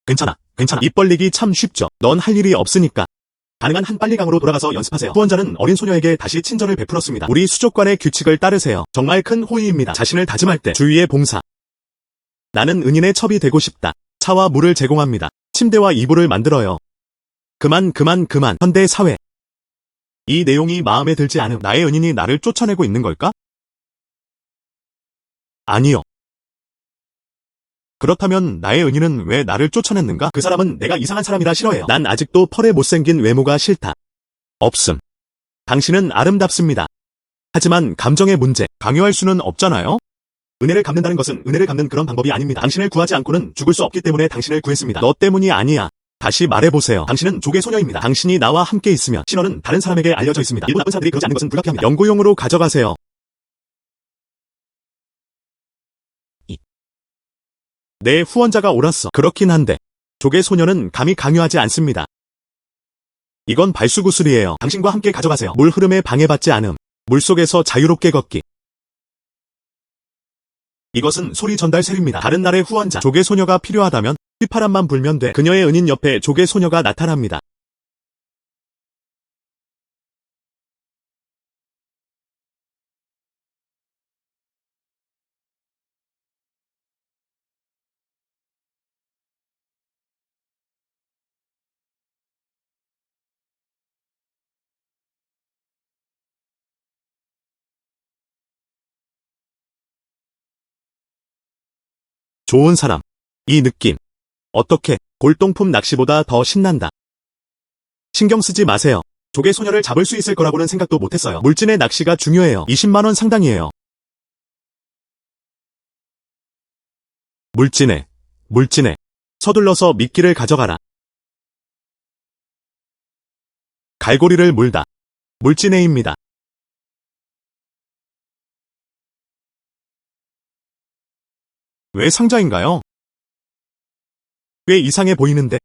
괜찮아. 입 벌리기 참 쉽죠. 넌 할 일이 없으니까. 가능한 한 빨리강으로 돌아가서 연습하세요. 후원자는 어린 소녀에게 다시 친절을 베풀었습니다. 우리 수족관의 규칙을 따르세요. 정말 큰 호의입니다. 자신을 다짐할 때 주위의 봉사. 나는 은인의 첩이 되고 싶다. 차와 물을 제공합니다. 침대와 이불을 만들어요. 그만. 현대 사회. 이 내용이 마음에 들지 않음. 나의 은인이 나를 쫓아내고 있는 걸까? 아니요. 그렇다면 나의 은인은 왜 나를 쫓아냈는가? 그 사람은 내가 이상한 사람이라 싫어해요. 난 아직도 펄의 못생긴 외모가 싫다. 없음. 당신은 아름답습니다. 하지만 감정의 문제, 강요할 수는 없잖아요? 은혜를 갚는다는 것은 은혜를 갚는 그런 방법이 아닙니다. 당신을 구하지 않고는 죽을 수 없기 때문에 당신을 구했습니다. 너 때문이 아니야. 다시 말해보세요. 당신은 조개 소녀입니다. 당신이 나와 함께 있으면 신원은 다른 사람에게 알려져 있습니다. 일부 나쁜 사람들이 그러지 않는 것은 불가피합니다. 연구용으로 가져가세요. 내 후원자가 옳았어. 그렇긴 한데 조개 소녀는 감히 강요하지 않습니다. 이건 발수구슬이에요. 당신과 함께 가져가세요. 물 흐름에 방해받지 않음. 물속에서 자유롭게 걷기. 이것은 소리 전달 셀입니다. 다른 날의 후원자 조개 소녀가 필요하다면 휘파람만 불면 돼. 그녀의 은인 옆에 조개 소녀가 나타납니다. 좋은 사람. 이 느낌. 어떻게 골동품 낚시보다 더 신난다. 신경 쓰지 마세요. 조개 소녀를 잡을 수 있을 거라고는 생각도 못했어요. 물진의 낚시가 중요해요. 20만원 상당이에요. 물진애. 서둘러서 미끼를 가져가라. 갈고리를 물다. 물진애입니다. 왜 상자인가요? 꽤 이상해 보이는데.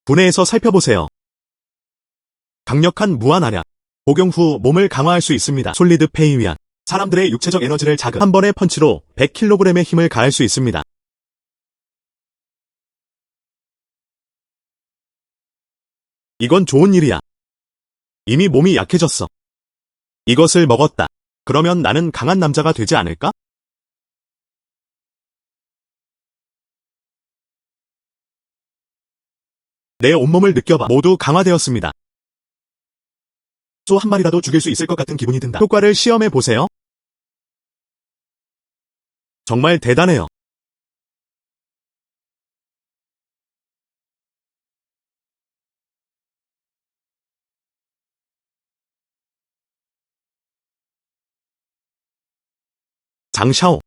분해해서 살펴보세요. 강력한 무한활약. 복용 후 몸을 강화할 수 있습니다. 솔리드 페이위안. 사람들의 육체적 에너지를 자극. 한 번의 펀치로 100kg의 힘을 가할 수 있습니다. 이건 좋은 일이야. 이미 몸이 약해졌어. 이것을 먹었다. 그러면 나는 강한 남자가 되지 않을까? 내 온몸을 느껴봐. 모두 강화되었습니다. 소 한 마리라도 죽일 수 있을 것 같은 기분이 든다. 효과를 시험해 보세요. 정말 대단해요. 장샤오.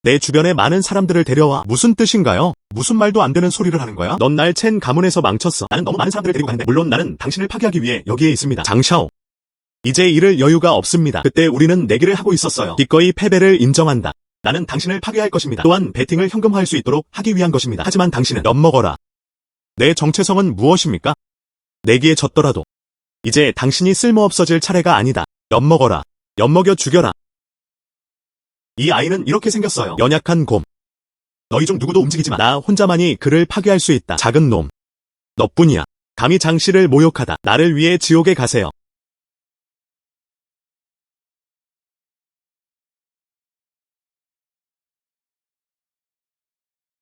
내 주변에 많은 사람들을 데려와. 무슨 뜻인가요? 무슨 말도 안 되는 소리를 하는 거야? 넌 날 첸 가문에서 망쳤어. 나는 너무 많은 사람들을 데리고 가는데 물론 나는 당신을 파괴하기 위해 여기에 있습니다. 장샤오. 이제 잃을 여유가 없습니다. 그때 우리는 내기를 하고 있었어요. 기꺼이 패배를 인정한다. 나는 당신을 파괴할 것입니다. 또한 베팅을 현금화할 수 있도록 하기 위한 것입니다. 하지만 당신은 엿먹어라. 내 정체성은 무엇입니까? 내기에 졌더라도 이제 당신이 쓸모없어질 차례가 아니다. 엿먹어라. 엿먹여 죽여라. 이 아이는 이렇게 생겼어요. 연약한 곰. 너희 중 누구도 움직이지 마. 나 혼자만이 그를 파괴할 수 있다. 작은 놈. 너뿐이야. 감히 장씨를 모욕하다. 나를 위해 지옥에 가세요.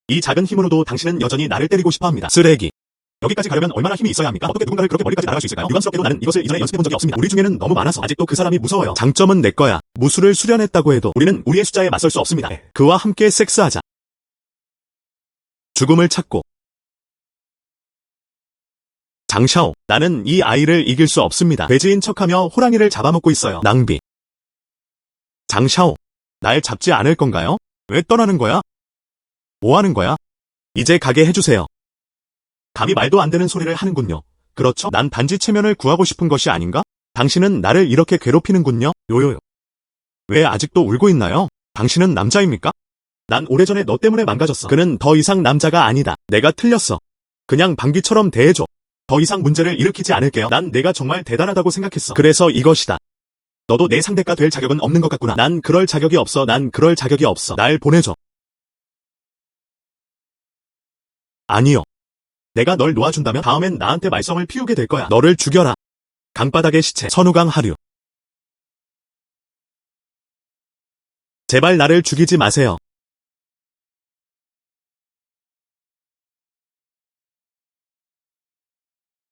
이 작은 힘으로도 당신은 여전히 나를 때리고 싶어합니다. 쓰레기. 여기까지 가려면 얼마나 힘이 있어야 합니까? 어떻게 누군가를 그렇게 멀리까지 날아갈 수 있을까요? 유감스럽게도 나는 이것을 이전에 연습해본 적이 없습니다. 우리 중에는 너무 많아서 아직도 그 사람이 무서워요. 장점은 내 거야. 무술을 수련했다고 해도 우리는 우리의 숫자에 맞설 수 없습니다. 그와 함께 섹스하자. 죽음을 찾고. 장샤오, 나는 이 아이를 이길 수 없습니다. 돼지인 척하며 호랑이를 잡아먹고 있어요. 낭비. 장샤오, 날 잡지 않을 건가요? 왜 떠나는 거야? 뭐 하는 거야? 이제 가게 해주세요. 감히 말도 안 되는 소리를 하는군요. 그렇죠? 난 단지 체면을 구하고 싶은 것이 아닌가? 당신은 나를 이렇게 괴롭히는군요. 요요요. 왜 아직도 울고 있나요? 당신은 남자입니까? 난 오래전에 너 때문에 망가졌어. 그는 더 이상 남자가 아니다. 내가 틀렸어. 그냥 방귀처럼 대해줘. 더 이상 문제를 일으키지 않을게요. 난 내가 정말 대단하다고 생각했어. 그래서 이것이다. 너도 내 상대가 될 자격은 없는 것 같구나. 난 그럴 자격이 없어. 난 그럴 자격이 없어. 날 보내줘. 아니요. 내가 널 놓아준다면 다음엔 나한테 말썽을 피우게 될 거야. 너를 죽여라. 강바닥의 시체. 선우강 하류. 제발 나를 죽이지 마세요.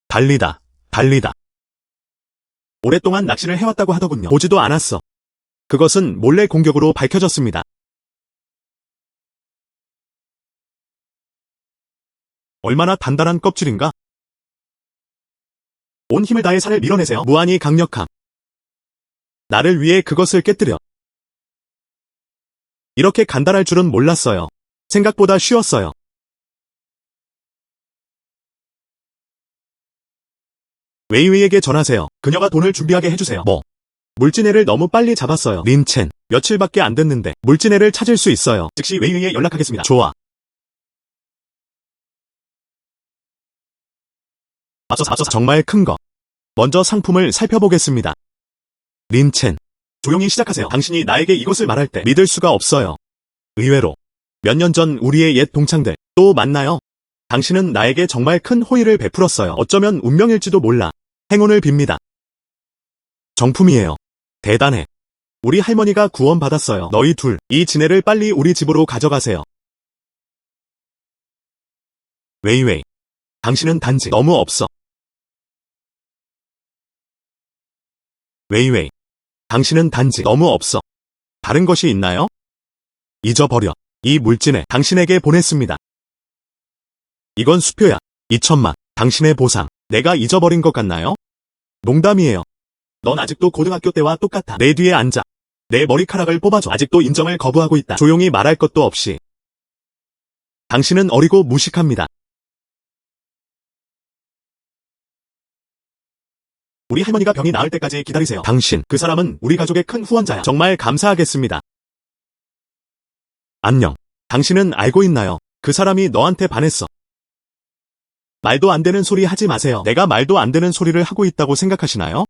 달리다. 달리다. 오랫동안 낚시를 해왔다고 하더군요. 보지도 않았어. 그것은 몰래 공격으로 밝혀졌습니다. 얼마나 단단한 껍질인가? 온 힘을 다해 살을 밀어내세요. 무한히 강력함. 나를 위해 그것을 깨뜨려. 이렇게 간단할 줄은 몰랐어요. 생각보다 쉬웠어요. 웨이웨이에게 전하세요. 그녀가 돈을 준비하게 해주세요. 뭐? 물진애를 너무 빨리 잡았어요. 린첸. 며칠밖에 안 됐는데 물진애를 찾을 수 있어요. 즉시 웨이웨이에 연락하겠습니다. 좋아. 앞서서 정말 큰 거. 먼저 상품을 살펴보겠습니다. 린첸. 조용히 시작하세요. 당신이 나에게 이것을 말할 때 믿을 수가 없어요. 의외로 몇 년 전 우리의 옛 동창들 또 만나요. 당신은 나에게 정말 큰 호의를 베풀었어요. 어쩌면 운명일지도 몰라. 행운을 빕니다. 정품이에요. 대단해. 우리 할머니가 구원받았어요. 너희 둘, 이 지네를 빨리 우리 집으로 가져가세요. 웨이웨이. 당신은 단지 너무 없어. 웨이웨이. 당신은 단지 너무 없어. 다른 것이 있나요? 잊어버려. 이 물진에 당신에게 보냈습니다. 이건 수표야. 2천만. 당신의 보상. 내가 잊어버린 것 같나요? 농담이에요. 넌 아직도 고등학교 때와 똑같아. 내 뒤에 앉아. 내 머리카락을 뽑아줘. 아직도 인정을 거부하고 있다. 조용히 말할 것도 없이. 당신은 어리고 무식합니다. 우리 할머니가 병이 나을 때까지 기다리세요. 당신, 그 사람은 우리 가족의 큰 후원자야. 정말 감사하겠습니다. 안녕. 당신은 알고 있나요? 그 사람이 너한테 반했어. 말도 안 되는 소리 하지 마세요. 내가 말도 안 되는 소리를 하고 있다고 생각하시나요?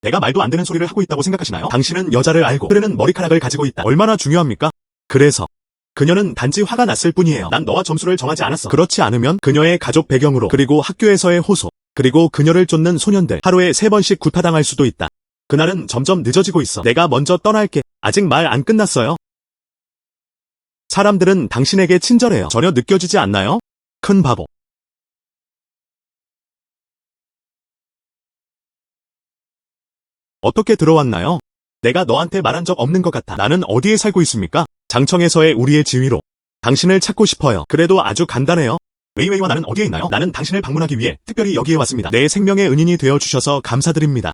내가 말도 안 되는 소리를 하고 있다고 생각하시나요? 당신은 여자를 알고 흐르는 머리카락을 가지고 있다. 얼마나 중요합니까? 그래서 그녀는 단지 화가 났을 뿐이에요. 난 너와 점수를 정하지 않았어. 그렇지 않으면 그녀의 가족 배경으로 그리고 학교에서의 호소 그리고 그녀를 쫓는 소년들 하루에 3번씩 구타당할 수도 있다. 그날은 점점 늦어지고 있어. 내가 먼저 떠날게. 아직 말 안 끝났어요. 사람들은 당신에게 친절해요. 전혀 느껴지지 않나요? 큰 바보. 어떻게 들어왔나요? 내가 너한테 말한 적 없는 것 같아. 나는 어디에 살고 있습니까? 장청에서의 우리의 지위로 당신을 찾고 싶어요. 그래도 아주 간단해요. 웨이웨이와 나는 어디에 있나요? 나는 당신을 방문하기 위해 특별히 여기에 왔습니다. 내 생명의 은인이 되어주셔서 감사드립니다.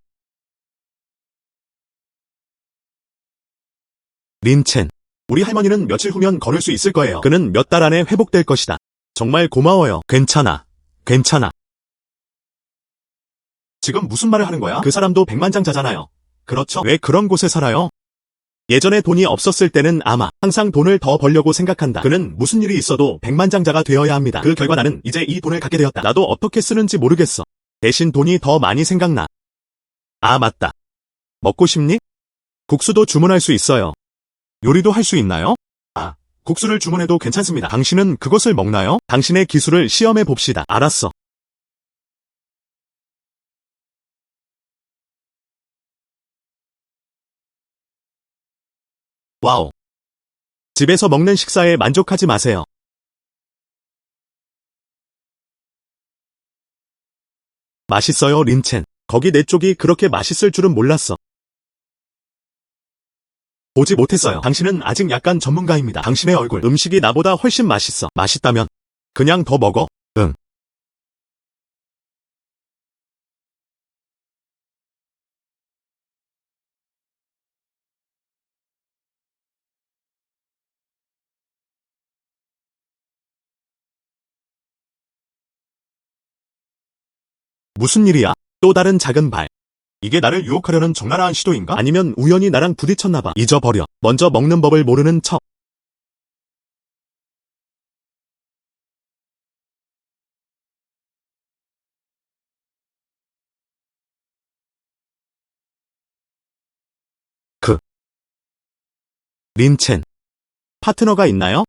린첸. 우리 할머니는 며칠 후면 걸을 수 있을 거예요. 그는 몇 달 안에 회복될 것이다. 정말 고마워요. 괜찮아. 괜찮아. 지금 무슨 말을 하는 거야? 그 사람도 백만장자잖아요. 그렇죠? 왜 그런 곳에 살아요? 예전에 돈이 없었을 때는 아마 항상 돈을 더 벌려고 생각한다. 그는 무슨 일이 있어도 백만장자가 되어야 합니다. 그 결과 나는 이제 이 돈을 갖게 되었다. 나도 어떻게 쓰는지 모르겠어. 대신 돈이 더 많이 생각나. 아, 맞다. 먹고 싶니? 국수도 주문할 수 있어요. 요리도 할 수 있나요? 아, 국수를 주문해도 괜찮습니다. 당신은 그것을 먹나요? 당신의 기술을 시험해 봅시다. 알았어. 와우. 집에서 먹는 식사에 만족하지 마세요. 맛있어요, 린첸. 거기 내 쪽이 그렇게 맛있을 줄은 몰랐어. 보지 못했어요. 당신은 아직 약간 전문가입니다. 당신의 얼굴, 음식이 나보다 훨씬 맛있어. 맛있다면 그냥 더 먹어. 응. 무슨 일이야? 또 다른 작은 발. 이게 나를 유혹하려는 적나라한 시도인가? 아니면 우연히 나랑 부딪혔나봐. 잊어버려. 먼저 먹는 법을 모르는 척. 그. 린첸. 파트너가 있나요?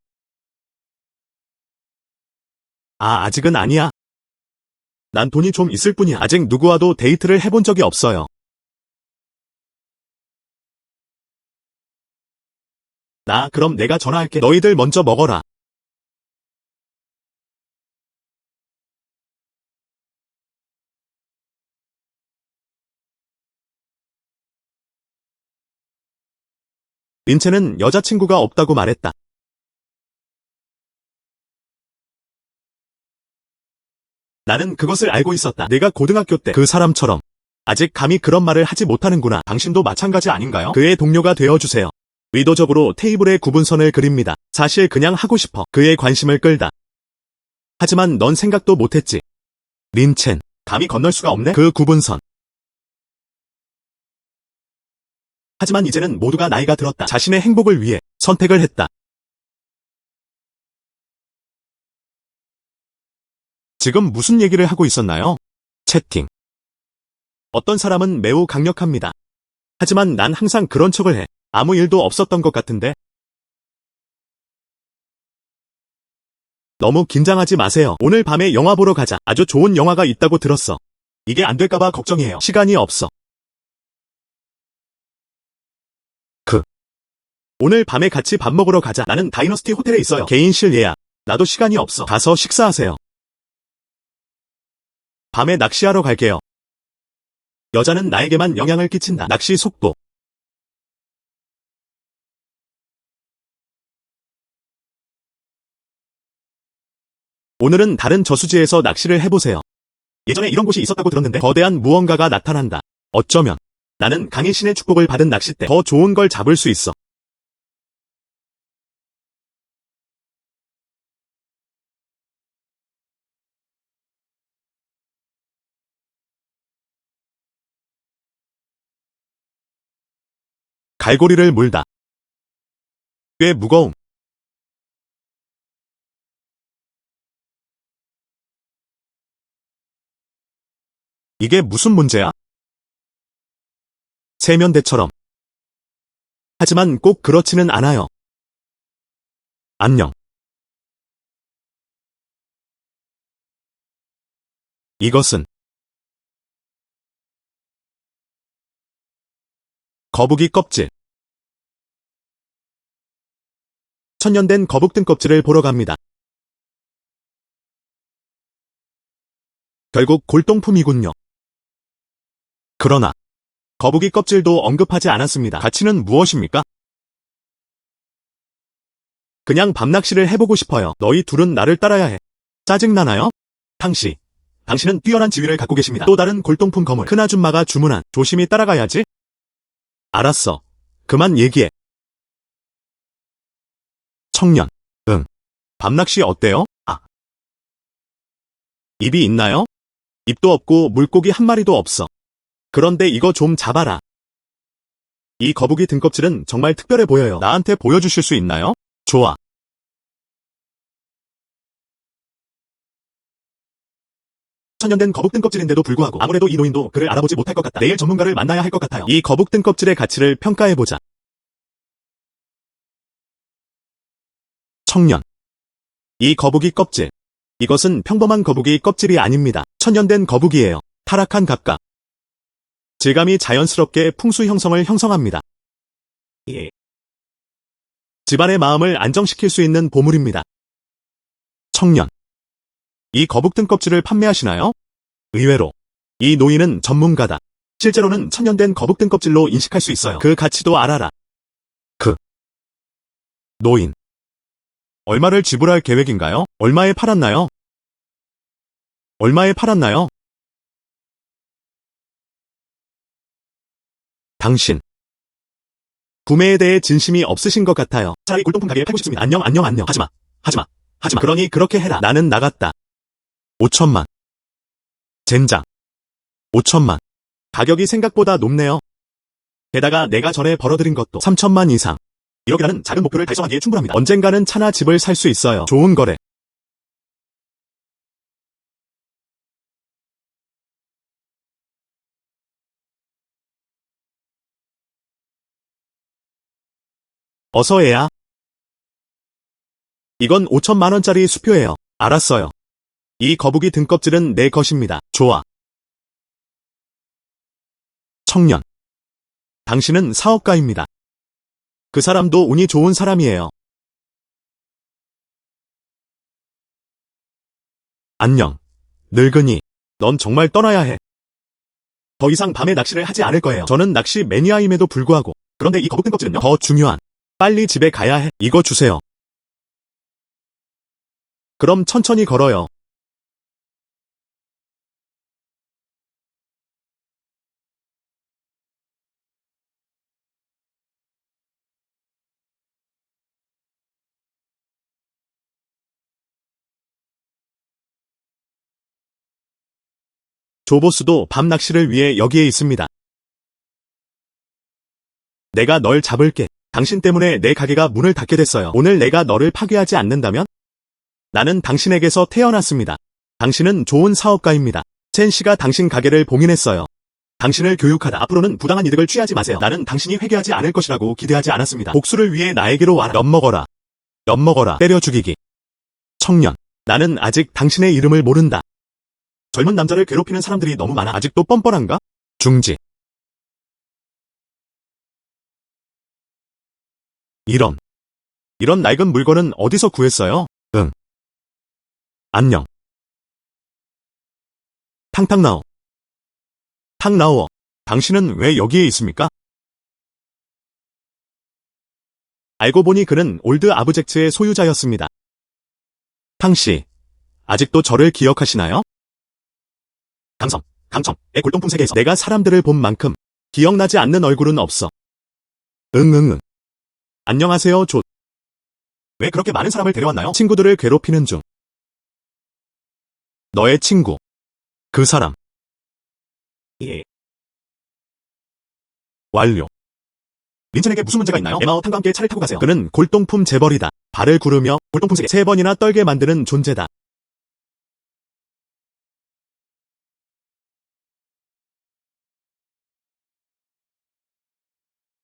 아, 아직은 아니야. 난 돈이 좀 있을 뿐이야. 아직 누구와도 데이트를 해본 적이 없어요. 그럼 내가 전화할게. 너희들 먼저 먹어라. 린첸은 여자친구가 없다고 말했다. 나는 그것을 알고 있었다. 내가 고등학교 때 그 사람처럼 아직 감히 그런 말을 하지 못하는구나. 당신도 마찬가지 아닌가요? 그의 동료가 되어주세요. 의도적으로 테이블에 구분선을 그립니다. 사실 그냥 하고 싶어. 그의 관심을 끌다. 하지만 넌 생각도 못했지. 린첸, 감히 건널 수가 없네? 그 구분선. 하지만 이제는 모두가 나이가 들었다. 자신의 행복을 위해 선택을 했다. 지금 무슨 얘기를 하고 있었나요? 채팅. 어떤 사람은 매우 강력합니다. 하지만 난 항상 그런 척을 해. 아무 일도 없었던 것 같은데. 너무 긴장하지 마세요. 오늘 밤에 영화 보러 가자. 아주 좋은 영화가 있다고 들었어. 이게 안 될까봐 걱정이에요. 시간이 없어. 그. 오늘 밤에 같이 밥 먹으러 가자. 나는 다이너스티 호텔에 있어요. 개인실 예약. 나도 시간이 없어. 가서 식사하세요. 밤에 낚시하러 갈게요. 여자는 나에게만 영향을 끼친다. 낚시 속도. 오늘은 다른 저수지에서 낚시를 해보세요. 예전에 이런 곳이 있었다고 들었는데 거대한 무언가가 나타난다. 어쩌면 나는 강의 신의 축복을 받은 낚싯대 더 좋은 걸 잡을 수 있어. 갈고리를 물다. 꽤 무거움. 이게 무슨 문제야? 세면대처럼. 하지만 꼭 그렇지는 않아요. 안녕. 이것은 거북이 껍질. 천년된 거북 등껍질을 보러 갑니다. 결국 골동품이군요. 그러나 거북이 껍질도 언급하지 않았습니다. 가치는 무엇입니까? 그냥 밤낚시를 해보고 싶어요. 너희 둘은 나를 따라야 해. 짜증나나요? 당신은 뛰어난 지위를 갖고 계십니다. 또 다른 골동품 거물. 큰아줌마가 주문한. 조심히 따라가야지. 알았어. 그만 얘기해. 청년. 응. 밤낚시 어때요? 입이 있나요? 입도 없고 물고기 한 마리도 없어. 그런데 이거 좀 잡아라. 이 거북이 등껍질은 정말 특별해 보여요. 나한테 보여주실 수 있나요? 좋아. 천년된 거북 등껍질인데도 불구하고 아무래도 이 노인도 그를 알아보지 못할 것 같다. 내일 전문가를 만나야 할 것 같아요. 이 거북 등껍질의 가치를 평가해보자. 청년. 이 거북이 껍질. 이것은 평범한 거북이 껍질이 아닙니다. 천년된 거북이에요. 타락한 각각. 질감이 자연스럽게 풍수 형성을 형성합니다. 집안의 마음을 안정시킬 수 있는 보물입니다. 청년. 이 거북 등껍질을 판매하시나요? 의외로. 이 노인은 전문가다. 실제로는 천년된 거북 등껍질로 인식할 수 있어요. 그 가치도 알아라. 노인. 얼마를 지불할 계획인가요? 얼마에 팔았나요? 당신. 구매에 대해 진심이 없으신 것 같아요. 차라리 골동품 가게에 팔고 싶습니다. 안녕. 하지마. 그러니 그렇게 해라. 나는 나갔다. 5천만. 젠장. 5천만. 가격이 생각보다 높네요. 게다가 내가 전에 벌어들인 것도 3천만 이상. 1억이라는 작은 목표를 달성하기에 충분합니다. 언젠가는 차나 집을 살 수 있어요. 좋은 거래. 어서 해야. 이건 5천만 원짜리 수표예요. 알았어요. 이 거북이 등껍질은 내 것입니다. 좋아. 청년. 당신은 사업가입니다. 그 사람도 운이 좋은 사람이에요. 안녕. 늙은이. 넌 정말 떠나야 해. 더 이상 밤에 낚시를 하지 않을 거예요. 저는 낚시 매니아임에도 불구하고. 그런데 이 거북 등껍질은요? 더 중요한. 빨리 집에 가야 해. 이거 주세요. 그럼 천천히 걸어요. 조보스도 밤 낚시를 위해 여기에 있습니다. 내가 널 잡을게. 당신 때문에 내 가게가 문을 닫게 됐어요. 오늘 내가 너를 파괴하지 않는다면? 나는 당신에게서 태어났습니다. 당신은 좋은 사업가입니다. 첸 씨가 당신 가게를 봉인했어요. 당신을 교육하다. 앞으로는 부당한 이득을 취하지 마세요. 나는 당신이 회개하지 않을 것이라고 기대하지 않았습니다. 복수를 위해 나에게로 와라. 엿먹어라. 때려 죽이기. 청년. 나는 아직 당신의 이름을 모른다. 젊은 남자를 괴롭히는 사람들이 너무 많아. 아직도 뻔뻔한가? 중지. 이런 낡은 물건은 어디서 구했어요? 응. 안녕. 탕탕나오. 탕나오. 당신은 왜 여기에 있습니까? 알고 보니 그는 올드 아브젝트의 소유자였습니다. 탕씨, 아직도 저를 기억하시나요? 강청의 골동품 세계에서 내가 사람들을 본 만큼 기억나지 않는 얼굴은 없어. 응. 안녕하세요, 조. 왜 그렇게 많은 사람을 데려왔나요? 친구들을 괴롭히는 중. 너의 친구. 그 사람. 예. 완료. 린첸에게 무슨 문제가 있나요? 에마오 탕과 함께 차를 타고 가세요. 그는 골동품 재벌이다. 발을 구르며 골동품 세계 3번이나 떨게 만드는 존재다.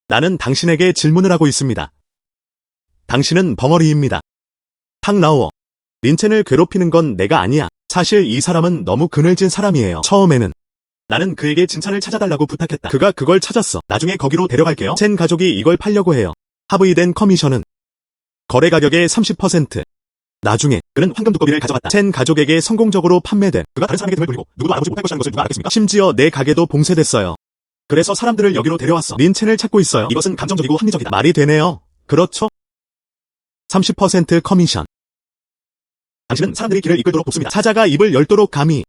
나는 당신에게 질문을 하고 있습니다. 당신은 벙어리입니다. 탕나오. 린첸을 괴롭히는 건 내가 아니야. 사실 이 사람은 너무 그늘진 사람이에요. 처음에는 나는 그에게 진찰을 찾아달라고 부탁했다. 그가 그걸 찾았어. 나중에 거기로 데려갈게요. 첸 가족이 이걸 팔려고 해요. 합의된 커미션은 거래 가격의 30%. 나중에 그는 황금 두꺼비를 가져갔다. 첸 가족에게 성공적으로 판매된 그가 다른 사람에게 등을 돌리고 누구도 알아보지 못할 것이라는 것을 누가 알았겠습니까? 심지어 내 가게도 봉쇄됐어요. 그래서 사람들을 여기로 데려왔어. 린첸을 찾고 있어요. 이것은 감정적이고 합리적이다. 말이 되네요. 그렇죠? 30% 커미션. 당신은 사람들이 길을 이끌도록 돕습니다. 사자가 입을 열도록 감히.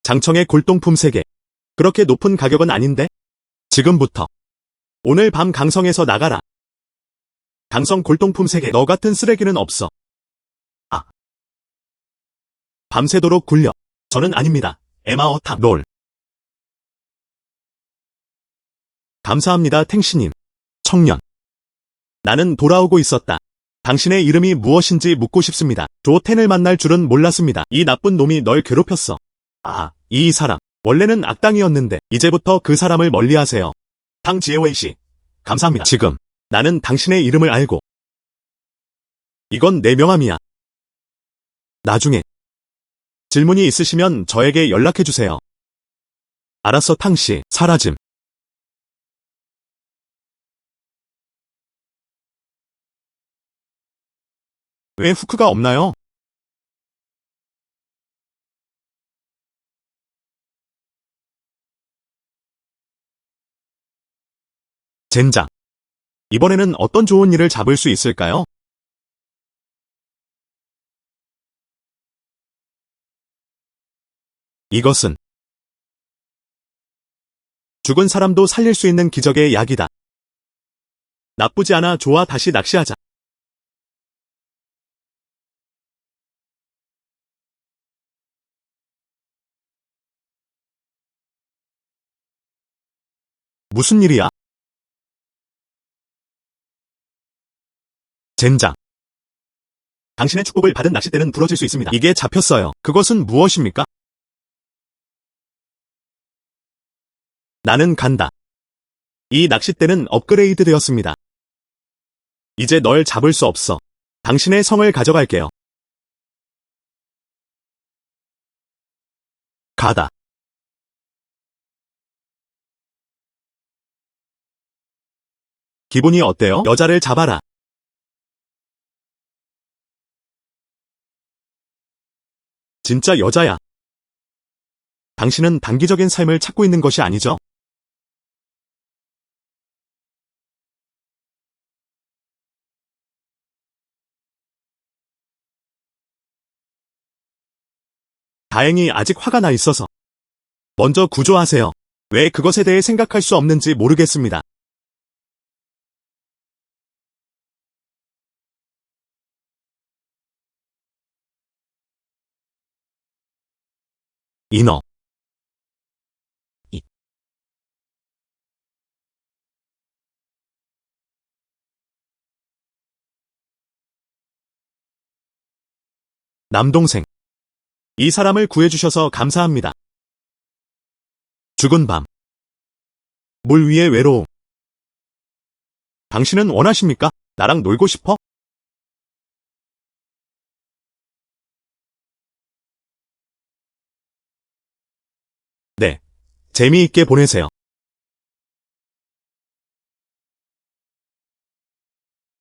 장청의 골동품 3개. 그렇게 높은 가격은 아닌데? 지금부터. 오늘 밤 강성에서 나가라. 강성 골동품 3개. 너 같은 쓰레기는 없어. 아. 밤새도록 굴려. 저는 아닙니다. 에마 어탕. 롤. 감사합니다, 탱시님. 청년. 나는 돌아오고 있었다. 당신의 이름이 무엇인지 묻고 싶습니다. 조텐을 만날 줄은 몰랐습니다. 이 나쁜 놈이 널 괴롭혔어. 아, 이 사람. 원래는 악당이었는데 이제부터 그 사람을 멀리하세요. 탕지에웨이 씨. 감사합니다. 지금 나는 당신의 이름을 알고. 이건 내 명함이야. 나중에 질문이 있으시면 저에게 연락해주세요. 알았어, 탕씨. 사라짐. 왜 후크가 없나요? 젠장. 이번에는 어떤 좋은 일을 잡을 수 있을까요? 이것은 죽은 사람도 살릴 수 있는 기적의 약이다. 나쁘지 않아. 좋아, 다시 낚시하자. 무슨 일이야? 젠장. 당신의 축복을 받은 낚싯대는 부러질 수 있습니다. 이게 잡혔어요. 그것은 무엇입니까? 나는 간다. 이 낚싯대는 업그레이드 되었습니다. 이제 널 잡을 수 없어. 당신의 성을 가져갈게요. 가다. 기분이 어때요? 여자를 잡아라. 진짜 여자야. 당신은 단기적인 삶을 찾고 있는 것이 아니죠? 다행히 아직 화가 나 있어서. 먼저 구조하세요. 왜 그것에 대해 생각할 수 없는지 모르겠습니다. 인어. 남동생. 이 사람을 구해주셔서 감사합니다. 죽은 밤. 물 위의 외로움. 당신은 원하십니까? 나랑 놀고 싶어? 네. 재미있게 보내세요.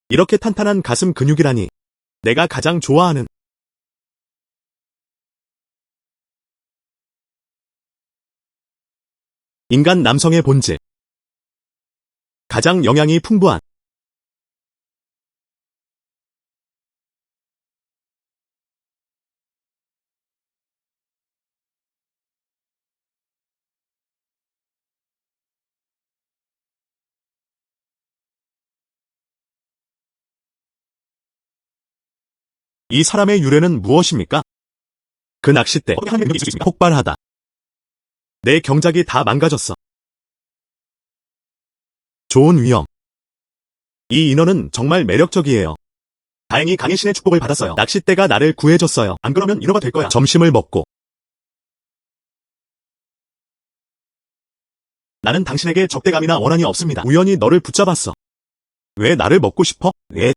이렇게 탄탄한 가슴 근육이라니. 내가 가장 좋아하는. 인간 남성의 본질. 가장 영양이 풍부한. 이 사람의 유래는 무엇입니까? 그 낚싯대. 폭발하다. 내 경작이 다 망가졌어. 좋은 위험. 이 인어는 정말 매력적이에요. 다행히 강의 신의 축복을 받았어요. 낚싯대가 나를 구해줬어요. 안 그러면 인어가 될 거야. 점심을 먹고. 나는 당신에게 적대감이나 원한이 없습니다. 우연히 너를 붙잡았어. 왜 나를 먹고 싶어? 왜?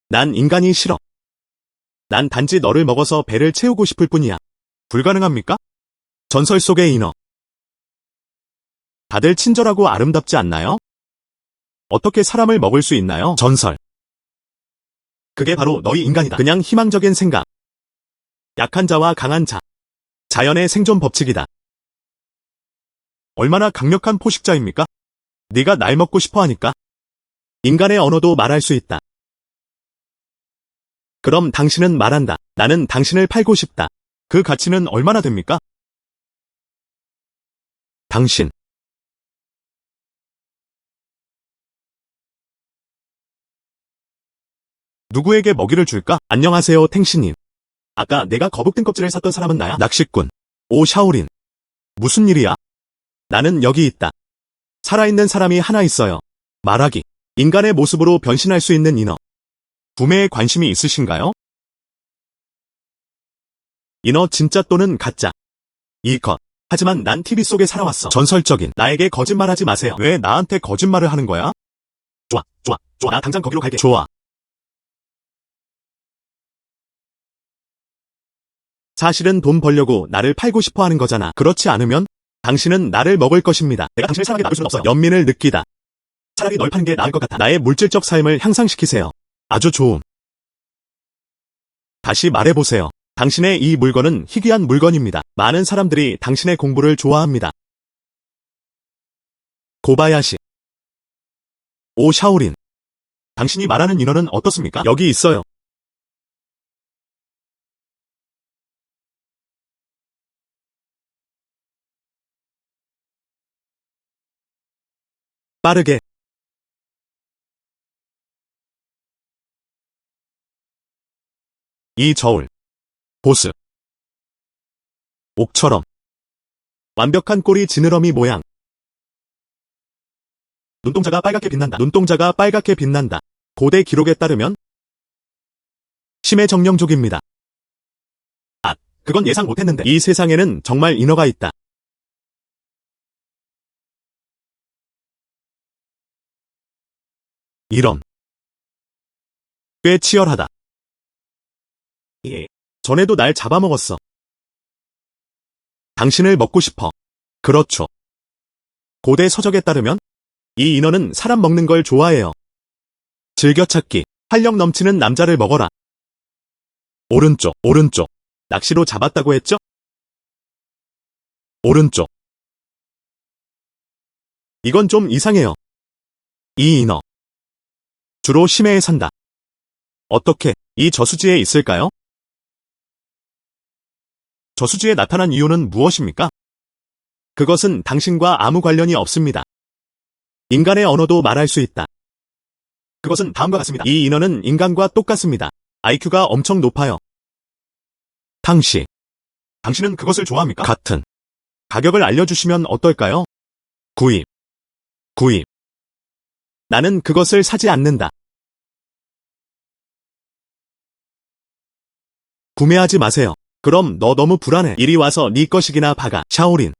난 인간이 싫어. 난 단지 너를 먹어서 배를 채우고 싶을 뿐이야. 불가능합니까? 전설 속의 인어. 다들 친절하고 아름답지 않나요? 어떻게 사람을 먹을 수 있나요? 전설. 그게 바로 너희 인간이다. 그냥 희망적인 생각. 약한 자와 강한 자. 자연의 생존 법칙이다. 얼마나 강력한 포식자입니까? 네가 날 먹고 싶어 하니까. 인간의 언어도 말할 수 있다. 그럼 당신은 말한다. 나는 당신을 팔고 싶다. 그 가치는 얼마나 됩니까? 당신. 누구에게 먹이를 줄까? 안녕하세요, 탱시님. 아까 내가 거북 등껍질을 샀던 사람은 나야? 낚시꾼. 오, 샤오린. 무슨 일이야? 나는 여기 있다. 살아있는 사람이 하나 있어요. 말하기. 인간의 모습으로 변신할 수 있는 인어. 구매에 관심이 있으신가요? 인어 진짜 또는 가짜? 이컷. 하지만 난 TV 속에 살아왔어. 전설적인. 나에게 거짓말하지 마세요. 왜 나한테 거짓말을 하는 거야? 좋아, 좋아, 좋아. 나 당장 거기로 갈게. 좋아. 사실은 돈 벌려고 나를 팔고 싶어 하는 거잖아. 그렇지 않으면 당신은 나를 먹을 것입니다. 내가 당신을 사랑하게 놔둘 수는 없어요. 연민을 느끼다. 차라리 널 파는 게 나을 것 같아. 나의 물질적 삶을 향상시키세요. 아주 좋음. 다시 말해보세요. 당신의 이 물건은 희귀한 물건입니다. 많은 사람들이 당신의 공부를 좋아합니다. 고바야시. 오, 샤오린. 당신이 말하는 인어는 어떻습니까? 여기 있어요. 빠르게. 이 저울. 보스. 옥처럼. 완벽한 꼬리 지느러미 모양. 눈동자가 빨갛게 빛난다. 눈동자가 빨갛게 빛난다. 고대 기록에 따르면 심해 정령족입니다. 아, 그건 예상 못했는데. 이 세상에는 정말 인어가 있다. 이런. 꽤 치열하다. 예. 전에도 날 잡아먹었어. 당신을 먹고 싶어. 그렇죠. 고대 서적에 따르면 이 인어는 사람 먹는 걸 좋아해요. 즐겨찾기. 활력 넘치는 남자를 먹어라. 오른쪽, 오른쪽. 낚시로 잡았다고 했죠? 오른쪽. 이건 좀 이상해요. 이 인어. 주로 심해에 산다. 어떻게 이 저수지에 있을까요? 저수지에 나타난 이유는 무엇입니까? 그것은 당신과 아무 관련이 없습니다. 인간의 언어도 말할 수 있다. 그것은 다음과 같습니다. 이 인어는 인간과 똑같습니다. IQ가 엄청 높아요. 당시. 당신은 그것을 좋아합니까? 같은. 가격을 알려주시면 어떨까요? 구입. 구입. 나는 그것을 사지 않는다. 구매하지 마세요. 그럼 너 너무 불안해. 이리 와서 네 것이기나 박아. 샤오린.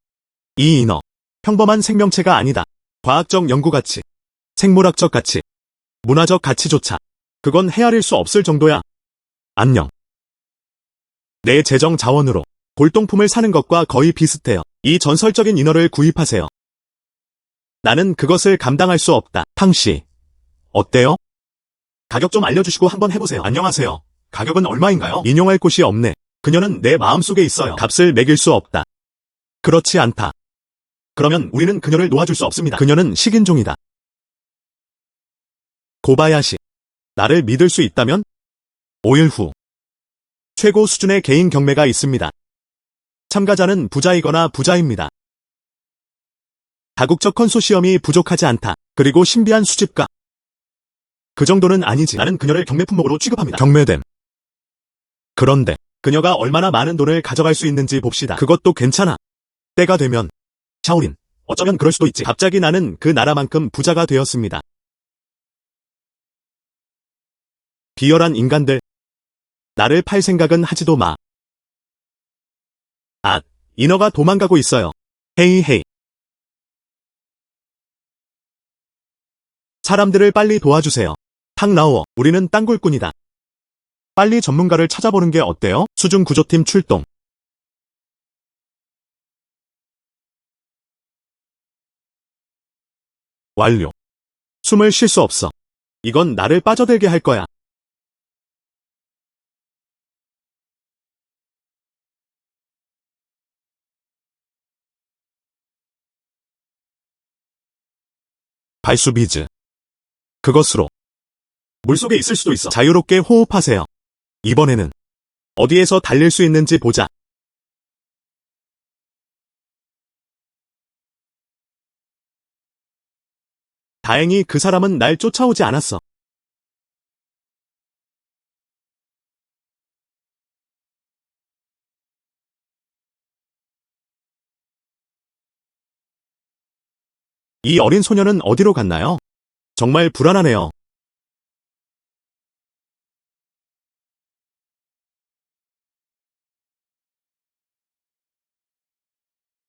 이 인어. 평범한 생명체가 아니다. 과학적 연구 가치, 생물학적 가치, 문화적 가치조차. 그건 헤아릴 수 없을 정도야. 안녕. 내 재정 자원으로 골동품을 사는 것과 거의 비슷해요. 이 전설적인 인어를 구입하세요. 나는 그것을 감당할 수 없다. 탕씨. 어때요? 가격 좀 알려주시고 한번 해보세요. 안녕하세요. 가격은 얼마인가요? 인용할 곳이 없네. 그녀는 내 마음속에 있어요. 값을 매길 수 없다. 그렇지 않다. 그러면 우리는 그녀를 놓아줄 수 없습니다. 그녀는 식인종이다. 고바야시. 나를 믿을 수 있다면? 5일 후. 최고 수준의 개인 경매가 있습니다. 참가자는 부자이거나 부자입니다. 다국적 컨소시엄이 부족하지 않다. 그리고 신비한 수집가. 그 정도는 아니지. 나는 그녀를 경매 품목으로 취급합니다. 경매됨. 그런데 그녀가 얼마나 많은 돈을 가져갈 수 있는지 봅시다. 그것도 괜찮아. 때가 되면. 샤오린. 어쩌면 그럴 수도 있지. 갑자기 나는 그 나라만큼 부자가 되었습니다. 비열한 인간들. 나를 팔 생각은 하지도 마. 아, 인어가 도망가고 있어요. 헤이 헤이. 사람들을 빨리 도와주세요. 탕라오, 우리는 땅굴꾼이다. 빨리 전문가를 찾아보는 게 어때요? 수중 구조팀 출동. 완료. 숨을 쉴 수 없어. 이건 나를 빠져들게 할 거야. 발수비즈. 그것으로 물속에 있을 수도 있어. 자유롭게 호흡하세요. 이번에는 어디에서 달릴 수 있는지 보자. 다행히 그 사람은 날 쫓아오지 않았어. 이 어린 소녀는 어디로 갔나요? 정말 불안하네요.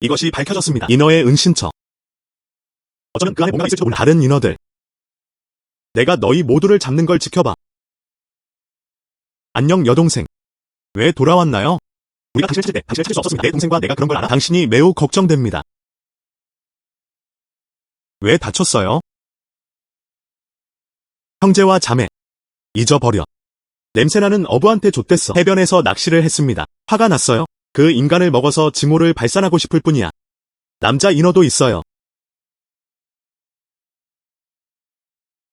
이것이 밝혀졌습니다. 인어의 은신처. 어쩌면 그 안에 뭔가 있을지도 몰라. 다른 인어들. 내가 너희 모두를 잡는 걸 지켜봐. 안녕 여동생. 왜 돌아왔나요? 우리가 당신을 찾을 때 당신을 찾을 수 없었습니다. 내 동생과 내가 그런 걸 알아. 당신이 매우 걱정됩니다. 왜 다쳤어요? 형제와 자매. 잊어버려. 냄새나는 어부한테 좆됐어. 해변에서 낚시를 했습니다. 화가 났어요. 그 인간을 먹어서 증오를 발산하고 싶을 뿐이야. 남자 인어도 있어요.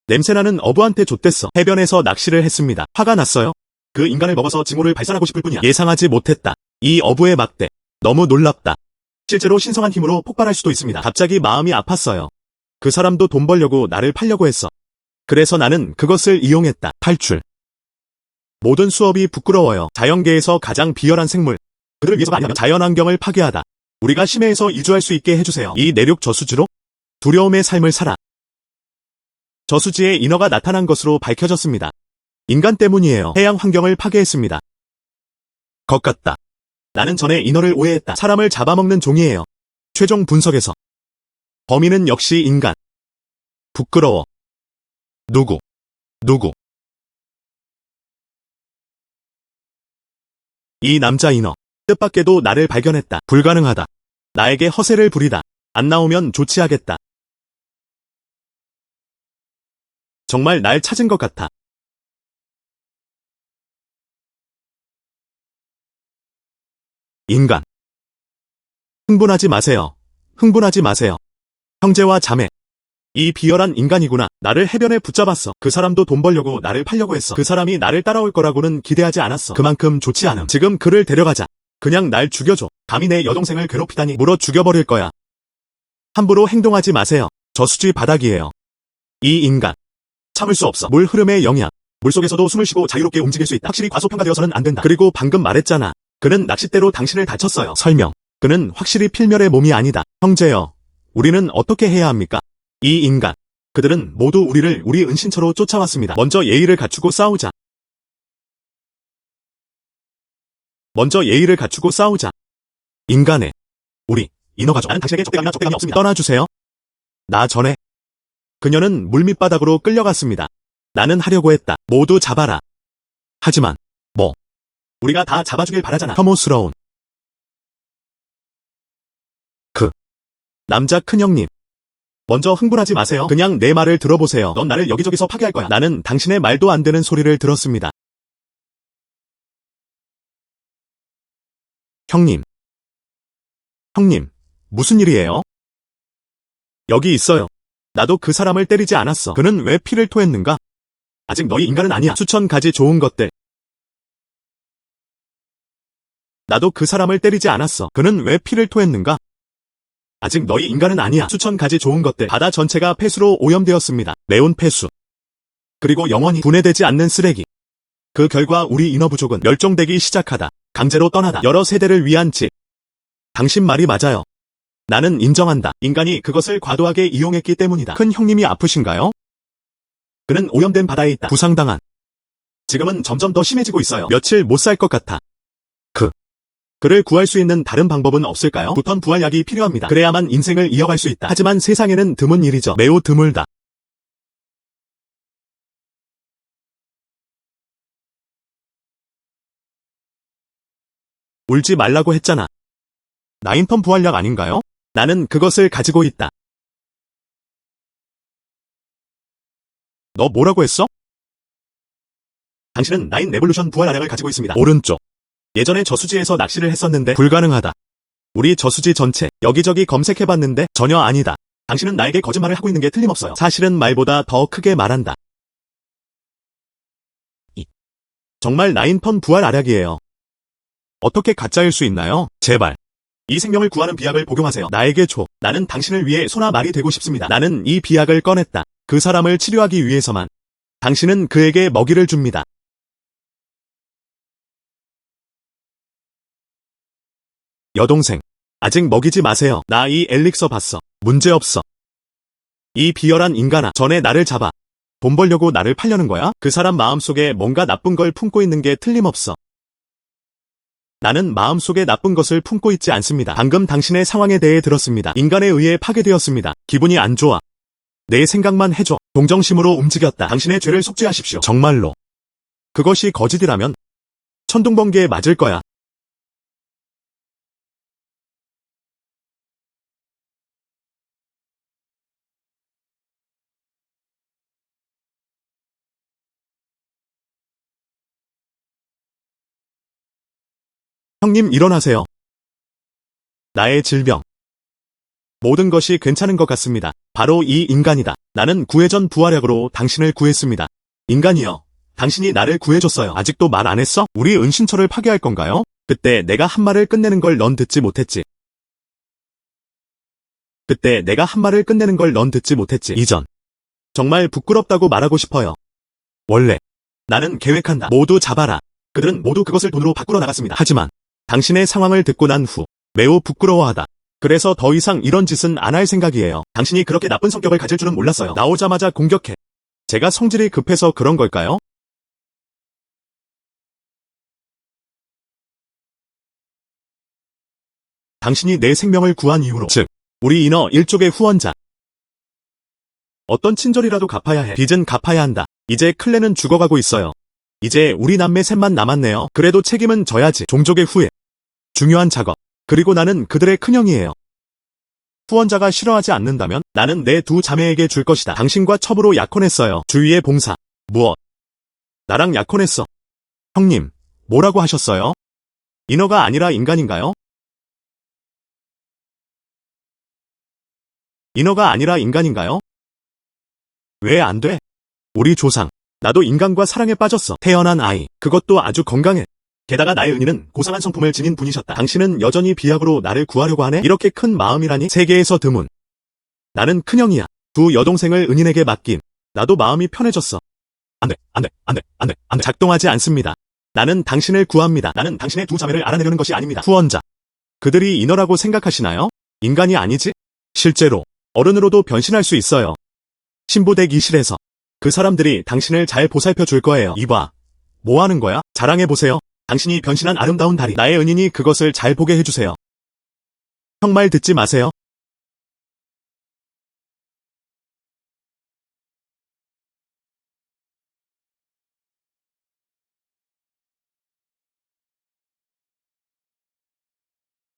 냄새나는 어부한테 좆됐어. 해변에서 낚시를 했습니다. 화가 났어요. 그 인간을 먹어서 증오를 발산하고 싶을 뿐이야. 예상하지 못했다. 이 어부의 막대. 너무 놀랍다. 실제로 신성한 힘으로 폭발할 수도 있습니다. 갑자기 마음이 아팠어요. 그 사람도 돈 벌려고 나를 팔려고 했어. 그래서 나는 그것을 이용했다. 탈출. 모든 수업이 부끄러워요. 자연계에서 가장 비열한 생물. 그들을 위해서가 아니라면 자연환경을 파괴하다. 우리가 심해에서 이주할 수 있게 해주세요. 이 내륙 저수지로 두려움의 삶을 살아. 저수지에 인어가 나타난 것으로 밝혀졌습니다. 인간 때문이에요. 해양 환경을 파괴했습니다. 것 같다. 나는 전에 인어를 오해했다. 사람을 잡아먹는 종이에요. 최종 분석에서 범인은 역시 인간. 부끄러워. 누구? 이 남자 인어. 뜻밖에도 나를 발견했다. 불가능하다. 나에게 허세를 부리다. 안 나오면 조치하겠다. 정말 날 찾은 것 같아. 인간. 흥분하지 마세요. 흥분하지 마세요. 형제와 자매. 이 비열한 인간이구나. 나를 해변에 붙잡았어. 그 사람도 돈 벌려고 나를 팔려고 했어. 그 사람이 나를 따라올 거라고는 기대하지 않았어. 그만큼 좋지 않음. 지금 그를 데려가자. 그냥 날 죽여줘. 감히 내 여동생을 괴롭히다니. 물어 죽여버릴 거야. 함부로 행동하지 마세요. 저수지 바닥이에요. 이 인간. 참을 수 없어. 물 흐름의 영향. 물속에서도 숨을 쉬고 자유롭게 움직일 수 있다. 확실히 과소평가되어서는 안 된다. 그리고 방금 말했잖아. 그는 낚싯대로 당신을 다쳤어요. 설명. 그는 확실히 필멸의 몸이 아니다. 형제여. 우리는 어떻게 해야 합니까? 이 인간. 그들은 모두 우리를 우리 은신처로 쫓아왔습니다. 먼저 예의를 갖추고 싸우자. 인간의. 우리. 인어가족. 나는 당신에게 적대감이 없습니다. 떠나주세요. 나 전에. 그녀는 물밑바닥으로 끌려갔습니다. 나는 하려고 했다. 모두 잡아라. 하지만. 뭐. 우리가 다 잡아주길 바라잖아. 혐오스러운. 남자 큰형님. 먼저 흥분하지 마세요. 그냥 내 말을 들어보세요. 넌 나를 여기저기서 파괴할 거야. 나는 당신의 말도 안 되는 소리를 들었습니다. 형님. 무슨 일이에요? 여기 있어요. 나도 그 사람을 때리지 않았어. 그는 왜 피를 토했는가? 아직 너희 인간은 아니야. 수천 가지 좋은 것들. 나도 그 사람을 때리지 않았어. 그는 왜 피를 토했는가? 아직 너희 인간은 아니야. 수천 가지 좋은 것들. 바다 전체가 폐수로 오염되었습니다. 매운 폐수. 그리고 영원히 분해되지 않는 쓰레기. 그 결과 우리 인어 부족은 멸종되기 시작하다. 강제로 떠나다. 여러 세대를 위한 집. 당신 말이 맞아요. 나는 인정한다. 인간이 그것을 과도하게 이용했기 때문이다. 큰 형님이 아프신가요? 그는 오염된 바다에 있다. 부상당한. 지금은 점점 더 심해지고 있어요. 며칠 못 살 것 같아. 그를 구할 수 있는 다른 방법은 없을까요? 부턴 부활약이 필요합니다. 그래야만 인생을 이어갈 수 있다. 하지만 세상에는 드문 일이죠. 매우 드물다. 울지 말라고 했잖아. 나인턴 부활약 아닌가요? 나는 그것을 가지고 있다. 너 뭐라고 했어? 당신은 나인 레볼루션 부활약을 가지고 있습니다. 오른쪽. 예전에 저수지에서 낚시를 했었는데 불가능하다. 우리 저수지 전체 여기저기 검색해봤는데 전혀 아니다. 당신은 나에게 거짓말을 하고 있는 게 틀림없어요. 사실은 말보다 더 크게 말한다. 정말 나인펀 부활 알약이에요. 어떻게 가짜일 수 있나요? 제발. 이 생명을 구하는 비약을 복용하세요. 나에게 줘. 나는 당신을 위해 소나 말이 되고 싶습니다. 나는 이 비약을 꺼냈다. 그 사람을 치료하기 위해서만. 당신은 그에게 먹이를 줍니다. 여동생. 아직 먹이지 마세요. 나 이 엘릭서 봤어. 문제없어. 이 비열한 인간아. 전에 나를 잡아. 돈 벌려고 나를 팔려는 거야? 그 사람 마음속에 뭔가 나쁜 걸 품고 있는 게 틀림없어. 나는 마음속에 나쁜 것을 품고 있지 않습니다. 방금 당신의 상황에 대해 들었습니다. 인간에 의해 파괴되었습니다. 기분이 안 좋아. 내 생각만 해줘. 동정심으로 움직였다. 당신의 죄를 속죄하십시오. 정말로. 그것이 거짓이라면 천둥번개에 맞을 거야. 형님 일어나세요. 나의 질병. 모든 것이 괜찮은 것 같습니다. 바로 이 인간이다. 나는 구해전 부활약으로 당신을 구했습니다. 인간이여. 당신이 나를 구해줬어요. 아직도 말 안 했어? 우리 은신처를 파괴할 건가요? 그때 내가 한 말을 끝내는 걸 넌 듣지 못했지. 이전. 정말 부끄럽다고 말하고 싶어요. 원래. 나는 계획한다. 모두 잡아라. 그들은 모두 그것을 돈으로 바꾸러 나갔습니다. 하지만 당신의 상황을 듣고 난 후 매우 부끄러워하다. 그래서 더 이상 이런 짓은 안 할 생각이에요. 당신이 그렇게 나쁜 성격을 가질 줄은 몰랐어요. 나오자마자 공격해. 제가 성질이 급해서 그런 걸까요? 당신이 내 생명을 구한 이후로, 즉, 우리 인어 일족의 후원자. 어떤 친절이라도 갚아야 해. 빚은 갚아야 한다. 이제 클레는 죽어가고 있어요. 이제 우리 남매 셋만 남았네요. 그래도 책임은 져야지. 종족의 후예. 중요한 작업. 그리고 나는 그들의 큰형이에요. 후원자가 싫어하지 않는다면 나는 내 두 자매에게 줄 것이다. 당신과 첩으로 약혼했어요. 주위의 봉사. 무엇? 나랑 약혼했어. 형님, 뭐라고 하셨어요? 인어가 아니라 인간인가요? 인어가 아니라 인간인가요? 왜 안 돼? 우리 조상. 나도 인간과 사랑에 빠졌어. 태어난 아이. 그것도 아주 건강해. 게다가 나의 은희는 고상한 성품을 지닌 분이셨다. 당신은 여전히 비약으로 나를 구하려고 하네? 이렇게 큰 마음이라니? 세계에서 드문. 나는 큰형이야. 두 여동생을 은인에게 맡김. 나도 마음이 편해졌어. 안 돼. 작동하지 않습니다. 나는 당신을 구합니다. 나는 당신의 두 자매를 알아내려는 것이 아닙니다. 후원자. 그들이 인어라고 생각하시나요? 인간이 아니지? 실제로 어른으로도 변신할 수 있어요. 신부 대기실에서 그 사람들이 당신을 잘 보살펴 줄 거예요. 이봐. 뭐 하는 거야? 자랑해보세요. 당신이 변신한 아름다운 다리. 나의 은인이 그것을 잘 보게 해주세요. 형 말 듣지 마세요.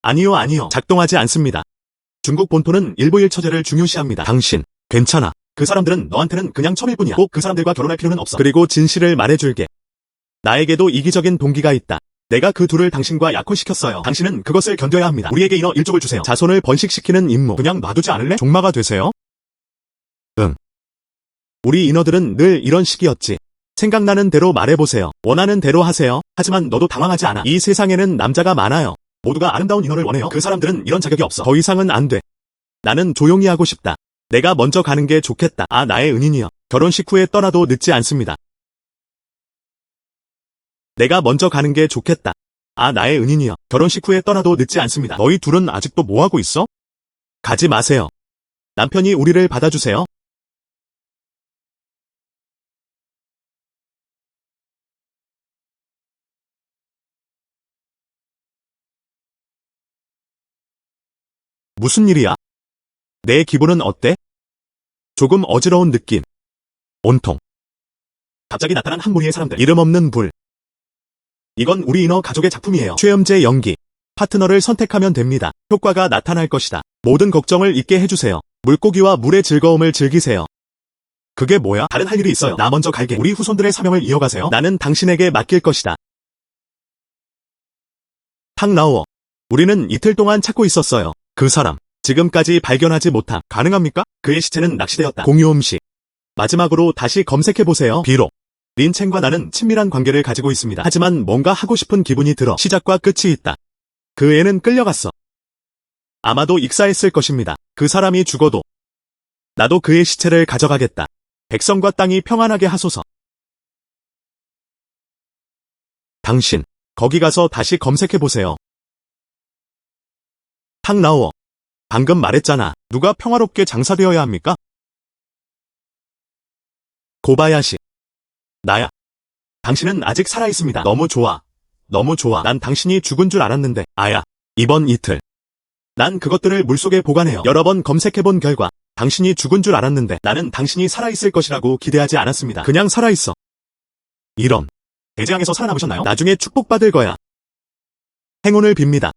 아니요. 작동하지 않습니다. 중국 본토는 일부 일처제를 중요시합니다. 당신, 괜찮아. 그 사람들은 너한테는 그냥 첩일 뿐이야. 꼭 그 사람들과 결혼할 필요는 없어. 그리고 진실을 말해줄게. 나에게도 이기적인 동기가 있다. 내가 그 둘을 당신과 약혼시켰어요. 당신은 그것을 견뎌야 합니다. 우리에게 인어 일족을 주세요. 자손을 번식시키는 임무. 그냥 놔두지 않을래? 종마가 되세요? 응. 우리 인어들은 늘 이런 식이었지. 생각나는 대로 말해보세요. 원하는 대로 하세요. 하지만 너도 당황하지 않아. 이 세상에는 남자가 많아요. 모두가 아름다운 인어를 원해요. 그 사람들은 이런 자격이 없어. 더 이상은 안 돼. 나는 조용히 하고 싶다. 내가 먼저 가는 게 좋겠다. 아, 나의 은인이여. 결혼식 후에 떠나도 늦지 않습니다. 내가 먼저 가는 게 좋겠다. 아, 나의 은인이여. 결혼식 후에 떠나도 늦지 않습니다. 너희 둘은 아직도 뭐하고 있어? 가지 마세요. 남편이 우리를 받아주세요. 무슨 일이야? 내 기분은 어때? 조금 어지러운 느낌. 온통. 갑자기 나타난 한 무리의 사람들. 이름 없는 불. 이건 우리 인어 가족의 작품이에요. 최음제 연기. 파트너를 선택하면 됩니다. 효과가 나타날 것이다. 모든 걱정을 잊게 해주세요. 물고기와 물의 즐거움을 즐기세요. 그게 뭐야? 다른 할 일이 있어요. 나 먼저 갈게. 우리 후손들의 사명을 이어가세요. 나는 당신에게 맡길 것이다. 탁 나오. 우리는 이틀 동안 찾고 있었어요. 그 사람. 지금까지 발견하지 못함. 가능합니까? 그의 시체는 낚시되었다. 공유음식. 마지막으로 다시 검색해보세요. 비록 린첸과 나는 친밀한 관계를 가지고 있습니다. 하지만 뭔가 하고 싶은 기분이 들어 시작과 끝이 있다. 그 애는 끌려갔어. 아마도 익사했을 것입니다. 그 사람이 죽어도 나도 그의 시체를 가져가겠다. 백성과 땅이 평안하게 하소서. 당신, 거기 가서 다시 검색해보세요. 탁 나오어. 방금 말했잖아. 누가 평화롭게 장사되어야 합니까? 고바야시. 나야. 당신은 아직 살아있습니다. 너무 좋아. 너무 좋아. 난 당신이 죽은 줄 알았는데. 아야. 이번 이틀. 난 그것들을 물속에 보관해요. 여러 번 검색해본 결과 당신이 죽은 줄 알았는데 나는 당신이 살아있을 것이라고 기대하지 않았습니다. 그냥 살아있어. 이런. 대재앙에서 살아남으셨나요? 나중에 축복받을 거야. 행운을 빕니다.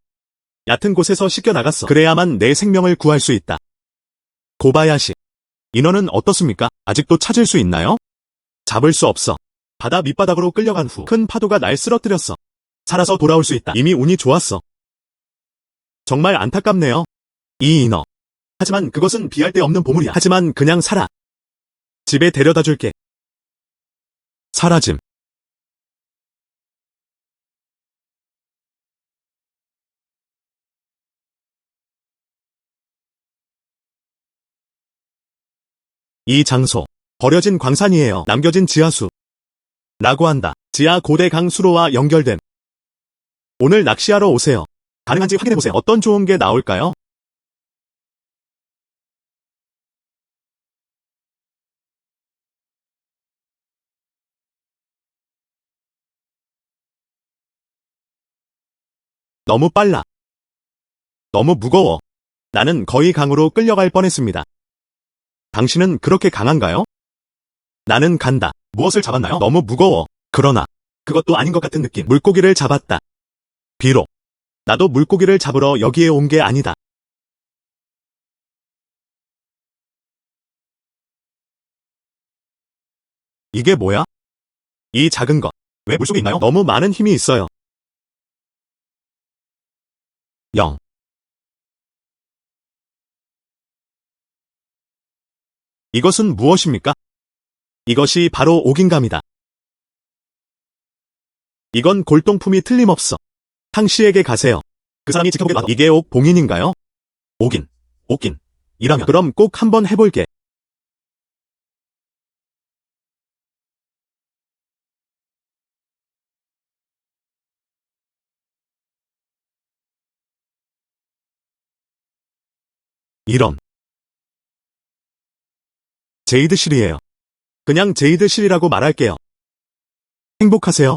얕은 곳에서 씻겨나갔어. 그래야만 내 생명을 구할 수 있다. 고바야시. 인원은 어떻습니까? 아직도 찾을 수 있나요? 잡을 수 없어. 바다 밑바닥으로 끌려간 후 큰 파도가 날 쓰러뜨렸어. 살아서 돌아올 수 있다. 이미 운이 좋았어. 정말 안타깝네요. 이 인어. 하지만 그것은 비할 데 없는 보물이야. 하지만 그냥 살아. 집에 데려다 줄게. 사라짐. 이 장소. 버려진 광산이에요. 남겨진 지하수. 라고 한다. 지하 고대 강 수로와 연결됨. 오늘 낚시하러 오세요. 가능한지 확인해보세요. 어떤 좋은 게 나올까요? 너무 빨라. 너무 무거워. 나는 거의 강으로 끌려갈 뻔했습니다. 당신은 그렇게 강한가요? 나는 간다. 무엇을 잡았나요? 너무 무거워. 그러나 그것도 아닌 것 같은 느낌. 물고기를 잡았다. 비록 나도 물고기를 잡으러 여기에 온 게 아니다. 이게 뭐야? 이 작은 것. 왜 물속에 있나요? 너무 많은 힘이 있어요. 0. 이것은 무엇입니까? 이것이 바로 옥인감이다. 이건 골동품이 틀림없어. 탕씨에게 가세요. 그 사람이 지켜보게 놔둬. 이게 옥 봉인인가요? 옥긴. 이라면 그럼 꼭 한번 해볼게. 이런. 제이드실이에요. 그냥 제이드실이라고 말할게요. 행복하세요.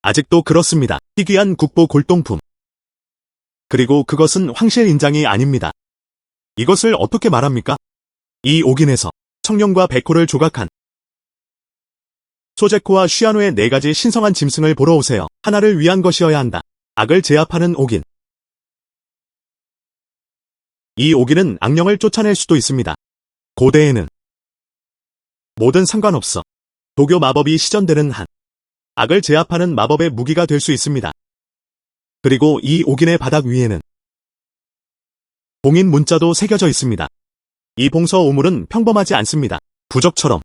아직도 그렇습니다. 희귀한 국보 골동품. 그리고 그것은 황실 인장이 아닙니다. 이것을 어떻게 말합니까? 이 옥인에서 청룡과 백호를 조각한 소제코와 쉬아노의 4가지 신성한 짐승을 보러 오세요. 하나를 위한 것이어야 한다. 악을 제압하는 옥인. 이 옥인은 악령을 쫓아낼 수도 있습니다. 고대에는 뭐든 상관없어. 도교 마법이 시전되는 한 악을 제압하는 마법의 무기가 될 수 있습니다. 그리고 이 옥인의 바닥 위에는 봉인 문자도 새겨져 있습니다. 이 봉서 오물은 평범하지 않습니다. 부적처럼.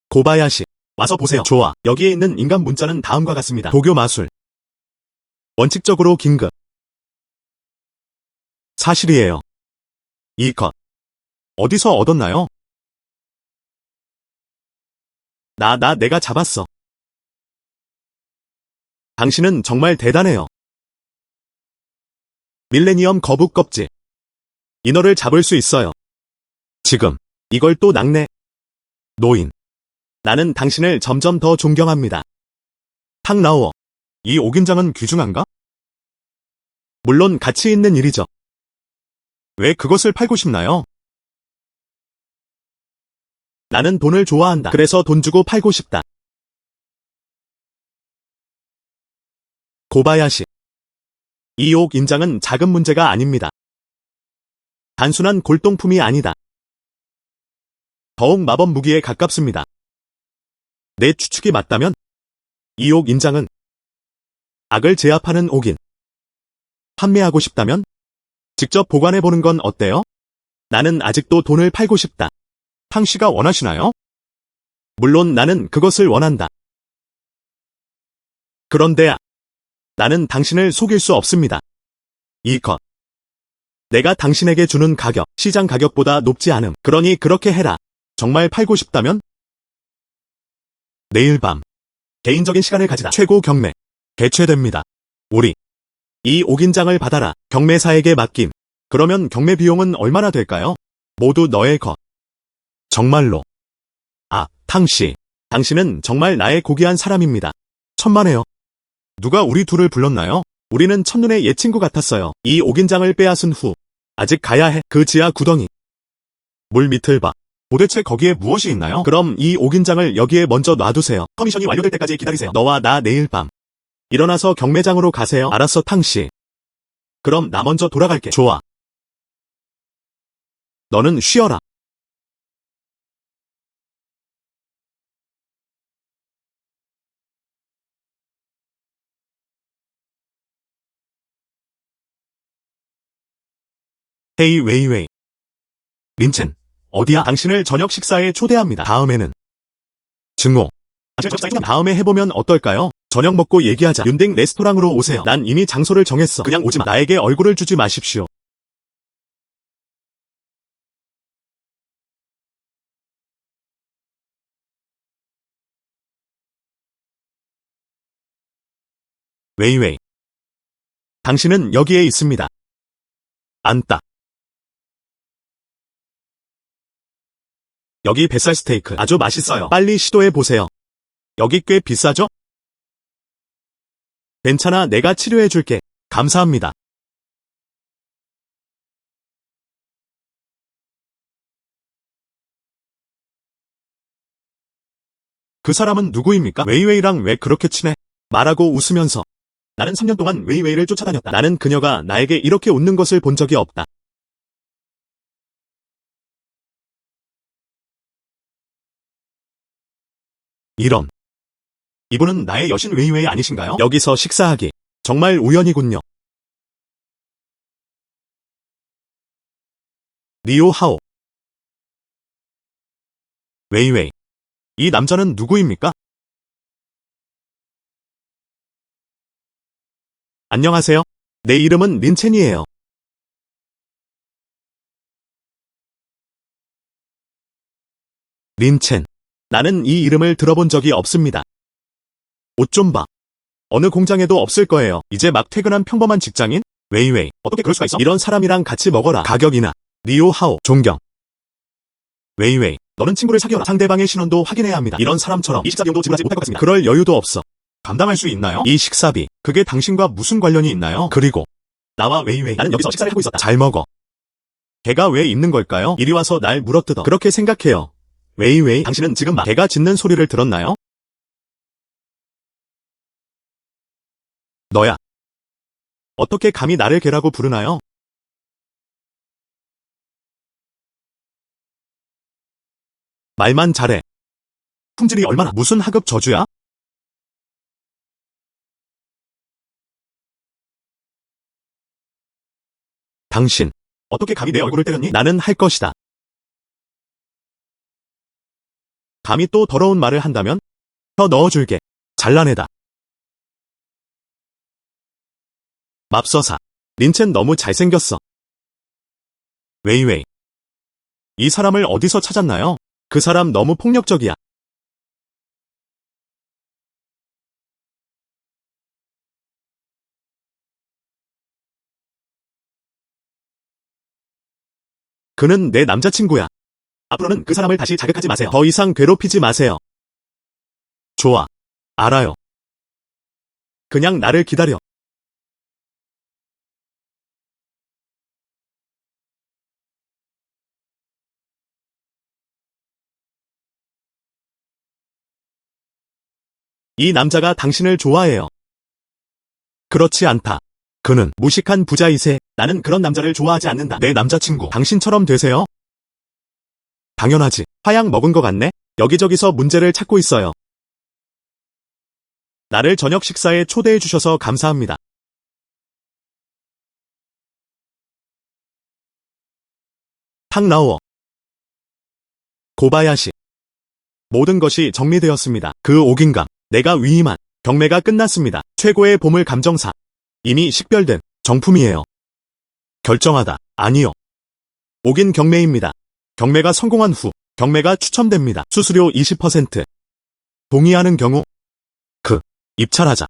고바야시. 와서 보세요. 좋아. 여기에 있는 인간 문자는 다음과 같습니다. 도교 마술. 원칙적으로 긴급. 사실이에요. 이 것. 어디서 얻었나요? 내가 잡았어. 당신은 정말 대단해요. 밀레니엄 거북 껍질. 인어를 잡을 수 있어요. 지금. 이걸 또 낚네. 노인. 나는 당신을 점점 더 존경합니다. 탁나오어. 이 옥인장은 귀중한가? 물론 가치 있는 일이죠. 왜 그것을 팔고 싶나요? 나는 돈을 좋아한다. 그래서 돈 주고 팔고 싶다. 고바야시. 이 옥 인장은 작은 문제가 아닙니다. 단순한 골동품이 아니다. 더욱 마법 무기에 가깝습니다. 내 추측이 맞다면 이 옥 인장은 악을 제압하는 옥인. 판매하고 싶다면 직접 보관해보는 건 어때요? 나는 아직도 돈을 팔고 싶다. 탕씨가 원하시나요? 물론 나는 그것을 원한다. 그런데 나는 당신을 속일 수 없습니다. 이것. 내가 당신에게 주는 가격, 시장 가격보다 높지 않음. 그러니 그렇게 해라. 정말 팔고 싶다면? 내일 밤. 개인적인 시간을 가지다. 최고 경매. 개최됩니다. 우리. 이 옥인장을 받아라. 경매사에게 맡김. 그러면 경매 비용은 얼마나 될까요? 모두 너의 것. 정말로. 아, 탕씨. 당신은 정말 나의 고귀한 사람입니다. 천만에요. 누가 우리 둘을 불렀나요? 우리는 첫눈에 옛 친구 같았어요. 이 옥인장을 빼앗은 후 아직 가야 해. 그 지하 구덩이. 물 밑을 봐. 도대체 거기에 무엇이 있나요? 그럼 이 옥인장을 여기에 먼저 놔두세요. 커미션이 완료될 때까지 기다리세요. 너와 나 내일 밤. 일어나서 경매장으로 가세요. 알았어, 탕씨. 그럼 나 먼저 돌아갈게. 좋아. 너는 쉬어라. 헤이 웨이웨이. 린첸, 어디야? 당신을 저녁 식사에 초대합니다. 다음에는 증오. 다음에 해보면 어떨까요? 저녁 먹고 얘기하자. 윤댕 레스토랑으로 오세요. 난 이미 장소를 정했어. 그냥 오지마. 나에게 얼굴을 주지 마십시오. 웨이웨이. 당신은 여기에 있습니다. 앉다. 여기 뱃살 스테이크 아주 맛있어요. 빨리 시도해보세요. 여기 꽤 비싸죠? 괜찮아, 내가 치료해줄게. 감사합니다. 그 사람은 누구입니까? 웨이웨이랑 왜 그렇게 친해? 말하고 웃으면서. 나는 3년 동안 웨이웨이를 쫓아다녔다. 나는 그녀가 나에게 이렇게 웃는 것을 본 적이 없다. 이런. 이분은 나의 여신 웨이웨이 아니신가요? 여기서 식사하기. 정말 우연이군요. 리오 하오. 웨이웨이. 이 남자는 누구입니까? 안녕하세요. 내 이름은 린첸이에요. 린첸. 나는 이 이름을 들어본 적이 없습니다. 옷 좀 봐. 어느 공장에도 없을 거예요. 이제 막 퇴근한 평범한 직장인? 웨이웨이. 어떻게 그럴 수가 있어? 이런 사람이랑 같이 먹어라. 가격이나. 리오 하오. 존경. 웨이웨이. 너는 친구를 사귀어라. 상대방의 신원도 확인해야 합니다. 이런 사람처럼 이 식사 비용도 지불하지 못할 것 같습니다. 그럴 여유도 없어. 감당할 수 있나요? 이 식사비. 그게 당신과 무슨 관련이 있나요? 그리고 나와 웨이웨이. 나는 여기서 식사를 하고 있었다. 잘 먹어. 걔가 왜 있는 걸까요? 이리 와서 날 물어뜯어. 그렇게 생각해요. 웨이웨이. 당신은 지금 걔가 짖는 소리를 들었나요? 너야. 어떻게 감히 나를 걔라고 부르나요? 말만 잘해. 품질이 얼마나 무슨 하급 저주야? 당신. 어떻게 감히 내 얼굴을 때렸니? 나는 할 것이다. 감히 또 더러운 말을 한다면? 더 넣어줄게. 잘라내다. 맙서사. 린첸 너무 잘생겼어. 웨이웨이. 이 사람을 어디서 찾았나요? 그 사람 너무 폭력적이야. 그는 내 남자친구야. 앞으로는 그 사람을 다시 자극하지 마세요. 더 이상 괴롭히지 마세요. 좋아. 알아요. 그냥 나를 기다려. 이 남자가 당신을 좋아해요. 그렇지 않다. 그는 무식한 부자이세. 나는 그런 남자를 좋아하지 않는다. 내 남자친구. 당신처럼 되세요? 당연하지. 화약 먹은 것 같네? 여기저기서 문제를 찾고 있어요. 나를 저녁 식사에 초대해 주셔서 감사합니다. 탁나오. 고바야시. 모든 것이 정리되었습니다. 그 옥인감. 내가 위임한 경매가 끝났습니다. 최고의 보물 감정사. 이미 식별된 정품이에요. 결정하다. 아니요. 옥인 경매입니다. 경매가 성공한 후 경매가 추첨됩니다. 수수료 20%. 동의하는 경우 입찰하자.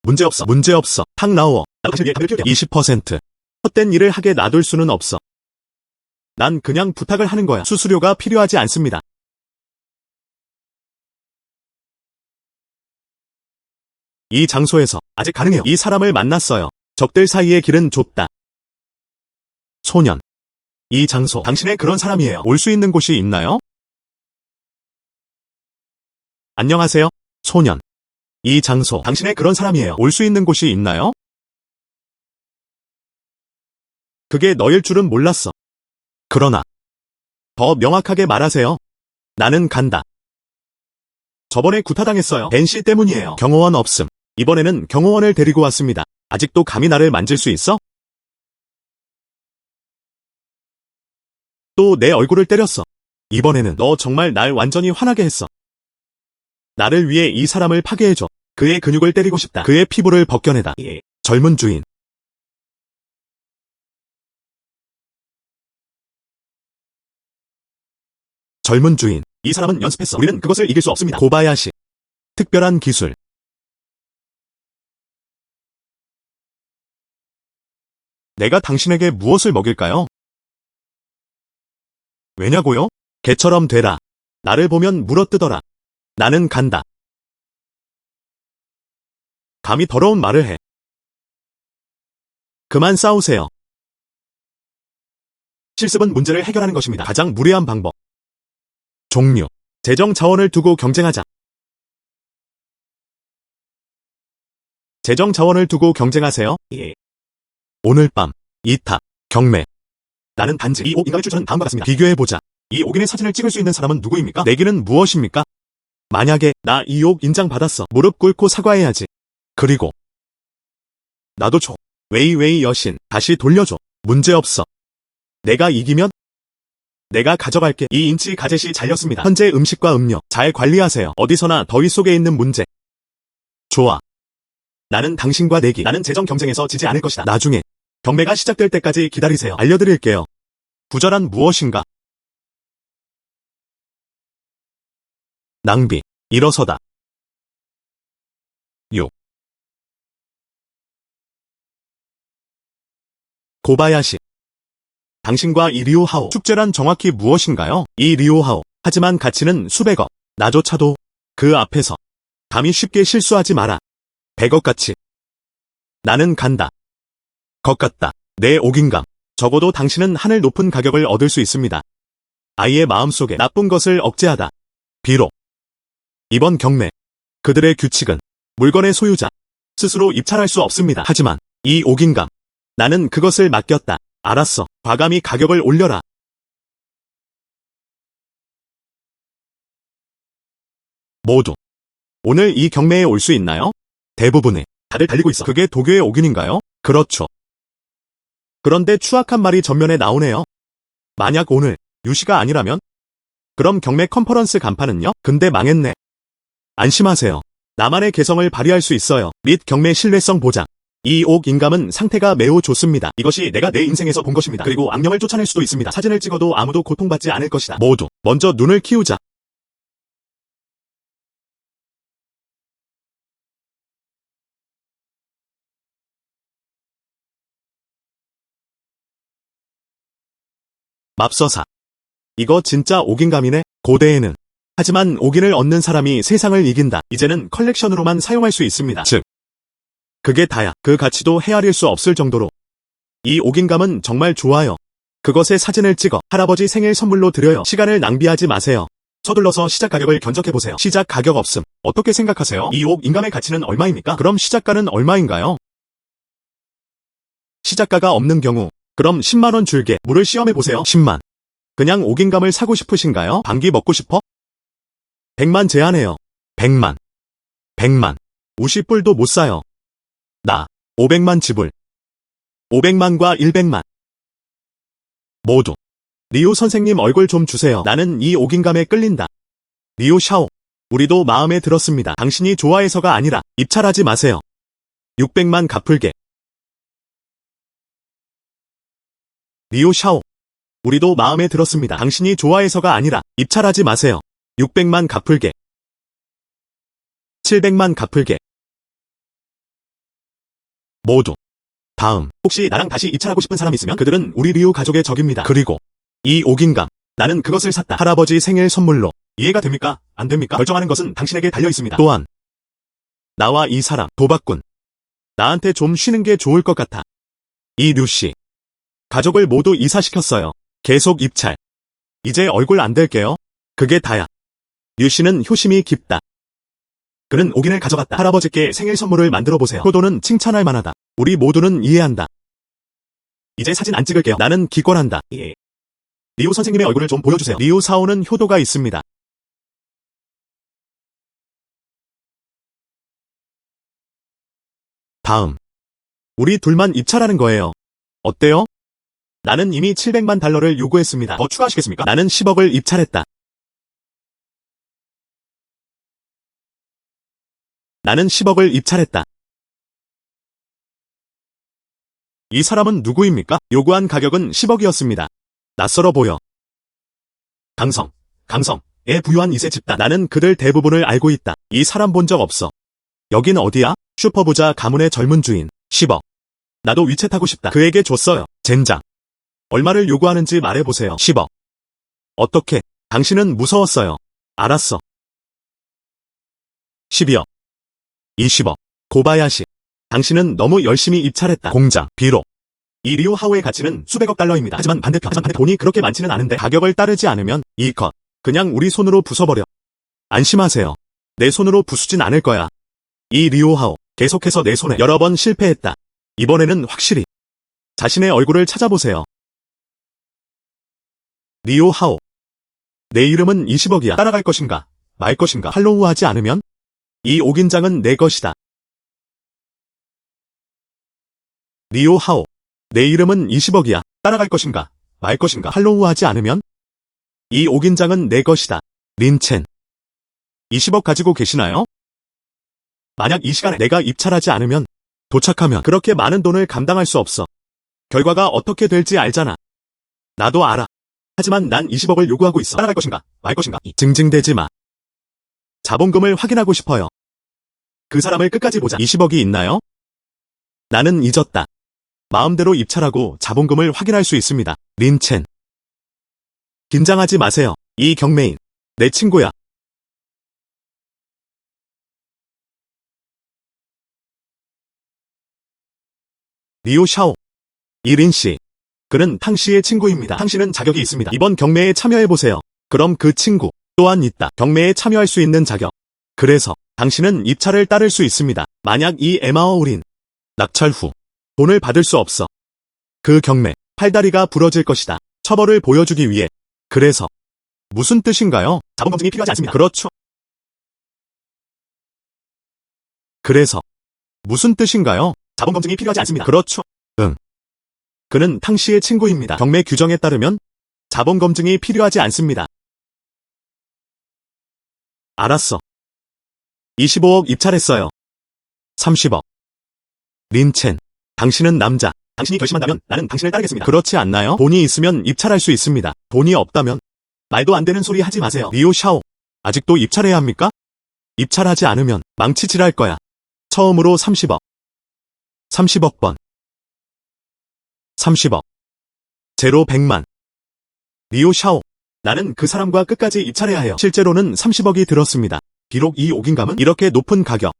문제없어. 문제없어. 탁나오. 20%. 헛된 일을 하게 놔둘 수는 없어. 난 그냥 부탁을 하는 거야. 수수료가 필요하지 않습니다. 이 장소에서 아직 가능해요. 이 사람을 만났어요. 적들 사이의 길은 좁다. 소년. 이 장소 당신의 그런 사람이에요. 올 수 있는 곳이 있나요? 안녕하세요. 소년. 이 장소 당신의 그런 사람이에요. 올 수 있는 곳이 있나요? 그게 너일 줄은 몰랐어. 그러나 더 명확하게 말하세요. 나는 간다. 저번에 구타당했어요. 벤씨 때문이에요. 경호원 없음. 이번에는 경호원을 데리고 왔습니다. 아직도 감히 나를 만질 수 있어? 또 내 얼굴을 때렸어. 이번에는 너 정말 날 완전히 화나게 했어. 나를 위해 이 사람을 파괴해줘. 그의 근육을 때리고 싶다. 그의 피부를 벗겨내다. 젊은 주인. 젊은 주인. 이 사람은 연습했어. 우리는 그것을 이길 수 없습니다. 고바야시. 특별한 기술. 내가 당신에게 무엇을 먹일까요? 왜냐고요? 개처럼 되라. 나를 보면 물어뜯어라. 나는 간다. 감히 더러운 말을 해. 그만 싸우세요. 실습은 문제를 해결하는 것입니다. 가장 무례한 방법. 종류. 재정 자원을 두고 경쟁하자. 재정 자원을 두고 경쟁하세요. 오늘 밤 이탑 경매. 나는 단지 이 옥인감의 출처는 다음과 같습니다. 비교해보자. 이 옥인의 사진을 찍을 수 있는 사람은 누구입니까? 내기는 무엇입니까? 만약에 나 이 옥 인장 받았어. 무릎 꿇고 사과해야지. 그리고 나도 줘. 웨이웨이 여신 다시 돌려줘. 문제없어. 내가 이기면 내가 가져갈게. 2인치 가젯이 잘렸습니다. 현재 음식과 음료 잘 관리하세요. 어디서나 더위 속에 있는 문제. 좋아. 나는 당신과 내기. 나는 재정 경쟁에서 지지 않을 것이다. 나중에 경매가 시작될 때까지 기다리세요. 알려드릴게요. 부자란 무엇인가? 낭비. 일어서다. 6. 고바야시. 당신과 이 리오하오. 축제란 정확히 무엇인가요? 이 리오하오. 하지만 가치는 수백억. 나조차도 그 앞에서 감히 쉽게 실수하지 마라. 100억 가치. 나는 간다. 것 같다. 내 옥인감. 적어도 당신은 하늘 높은 가격을 얻을 수 있습니다. 아이의 마음속에 나쁜 것을 억제하다. 비록 이번 경매 그들의 규칙은 물건의 소유자 스스로 입찰할 수 없습니다. 하지만 이 옥인감 나는 그것을 맡겼다. 알았어. 과감히 가격을 올려라. 모두 오늘 이 경매에 올 수 있나요? 대부분의 다들 달리고 있어. 그게 도교의 옥인인가요? 그렇죠. 그런데 추악한 말이 전면에 나오네요. 만약 오늘 유시가 아니라면? 그럼 경매 컨퍼런스 간판은요? 근데 망했네. 안심하세요. 나만의 개성을 발휘할 수 있어요. 및 경매 신뢰성 보장. 이 옥 인감은 상태가 매우 좋습니다. 이것이 내가 내 인생에서 본 것입니다. 그리고 악령을 쫓아낼 수도 있습니다. 사진을 찍어도 아무도 고통받지 않을 것이다. 모두 먼저 눈을 키우자. 맙서사. 이거 진짜 옥인감이네. 고대에는 하지만 옥인을 얻는 사람이 세상을 이긴다. 이제는 컬렉션으로만 사용할 수 있습니다. 즉 그게 다야. 그 가치도 헤아릴 수 없을 정도로. 이 옥인감은 정말 좋아요. 그것의 사진을 찍어 할아버지 생일 선물로 드려요. 시간을 낭비하지 마세요. 서둘러서 시작 가격을 견적해보세요. 시작 가격 없음. 어떻게 생각하세요? 이 옥인감의 가치는 얼마입니까? 그럼 시작가는 얼마인가요? 시작가가 없는 경우 그럼 10만원 줄게. 물을 시험해보세요. 10만. 그냥 옥인감을 사고 싶으신가요? 방귀 먹고 싶어? 100만 제안해요. 100만. 100만. 50불도 못 사요. 나 500만 지불. 500만과 100만. 모두. 리오 선생님 얼굴 좀 주세요. 나는 이 옥인감에 끌린다. 리오 샤오. 우리도 마음에 들었습니다. 당신이 좋아해서가 아니라 입찰하지 마세요. 600만 갚을게. 리오 샤오. 우리도 마음에 들었습니다. 당신이 좋아해서가 아니라 입찰하지 마세요. 600만 갚을게. 700만 갚을게. 모두. 다음. 혹시 나랑 다시 입찰하고 싶은 사람 있으면 그들은 우리 리오 가족의 적입니다. 그리고 이 옥인감. 나는 그것을 샀다. 할아버지 생일 선물로. 이해가 됩니까? 안 됩니까? 결정하는 것은 당신에게 달려 있습니다. 또한 나와 이 사람 도박꾼. 나한테 좀 쉬는 게 좋을 것 같아. 이 류씨. 가족을 모두 이사시켰어요. 계속 입찰. 이제 얼굴 안 댈게요. 그게 다야. 류씨는 효심이 깊다. 그는 옥인을 가져갔다. 할아버지께 생일 선물을 만들어 보세요. 효도는 칭찬할 만하다. 우리 모두는 이해한다. 이제 사진 안 찍을게요. 나는 기권한다. 예. 리오 선생님의 얼굴을 좀 보여주세요. 리오 사오는 효도가 있습니다. 다음. 우리 둘만 입찰하는 거예요. 어때요? 나는 이미 700만 달러를 요구했습니다. 더 추가하시겠습니까? 나는 10억을 입찰했다. 나는 10억을 입찰했다. 이 사람은 누구입니까? 요구한 가격은 10억이었습니다. 낯설어 보여. 강성에 부유한 이세 집단. 나는 그들 대부분을 알고 있다. 이 사람 본 적 없어. 여긴 어디야? 슈퍼부자 가문의 젊은 주인. 10억. 나도 위챗하고 싶다. 그에게 줬어요. 젠장. 얼마를 요구하는지 말해보세요. 10억. 어떻게? 당신은 무서웠어요. 알았어. 12억. 20억. 고바야시. 당신은 너무 열심히 입찰했다. 공장. 비록. 이 리오 하우의 가치는 수백억 달러입니다. 하지만 반대편 돈이 그렇게 많지는 않은데 가격을 따르지 않으면 이 컷. 그냥 우리 손으로 부숴버려. 안심하세요. 내 손으로 부수진 않을 거야. 이 리오 하우. 계속해서 내 손에 여러 번 실패했다. 이번에는 확실히. 자신의 얼굴을 찾아보세요. 리오 하우. 내 이름은 20억이야. 따라갈 것인가? 말 것인가? 팔로우하지 않으면? 이 옥인장은 내 것이다. 리오 하우. 내 이름은 20억이야. 따라갈 것인가? 말 것인가? 팔로우하지 않으면? 이 옥인장은 내 것이다. 린첸. 20억 가지고 계시나요? 만약 이 시간에 내가 입찰하지 않으면, 도착하면 그렇게 많은 돈을 감당할 수 없어. 결과가 어떻게 될지 알잖아. 나도 알아. 하지만 난 20억을 요구하고 있어. 따라갈 것인가? 말 것인가? 징징대지 마. 자본금을 확인하고 싶어요. 그 사람을 끝까지 보자. 20억이 있나요? 나는 잊었다. 마음대로 입찰하고 자본금을 확인할 수 있습니다. 린첸. 긴장하지 마세요. 이 경매인. 내 친구야. 리오 샤오. 이린씨. 그는 탕씨의 친구입니다. 탕씨는 자격이 있습니다. 이번 경매에 참여해보세요. 그럼 그 친구 또한 있다. 경매에 참여할 수 있는 자격. 그래서 당신은 입찰을 따를 수 있습니다. 만약 이 에마어 우린 낙찰 후 돈을 받을 수 없어. 그 경매 팔다리가 부러질 것이다. 처벌을 보여주기 위해. 그래서 무슨 뜻인가요? 자본검증이 필요하지 않습니다. 그렇죠. 그래서 무슨 뜻인가요? 자본검증이 필요하지 않습니다. 그렇죠. 응. 그는 탕씨의 친구입니다. 경매 규정에 따르면 자본검증이 필요하지 않습니다. 알았어. 25억 입찰했어요. 30억. 린첸. 당신은 남자. 당신이 결심한다면 나는 당신을 따르겠습니다. 그렇지 않나요? 돈이 있으면 입찰할 수 있습니다. 돈이 없다면 말도 안 되는 소리 하지 마세요. 리오 샤오. 아직도 입찰해야 합니까? 입찰하지 않으면 망치질할 거야. 처음으로 30억. 30억 번. 30억. 제로 100만. 리오 샤오. 나는 그 사람과 끝까지 입찰해야 해요. 실제로는 30억이 들었습니다. 비록 이 옥인감은 이렇게 높은 가격.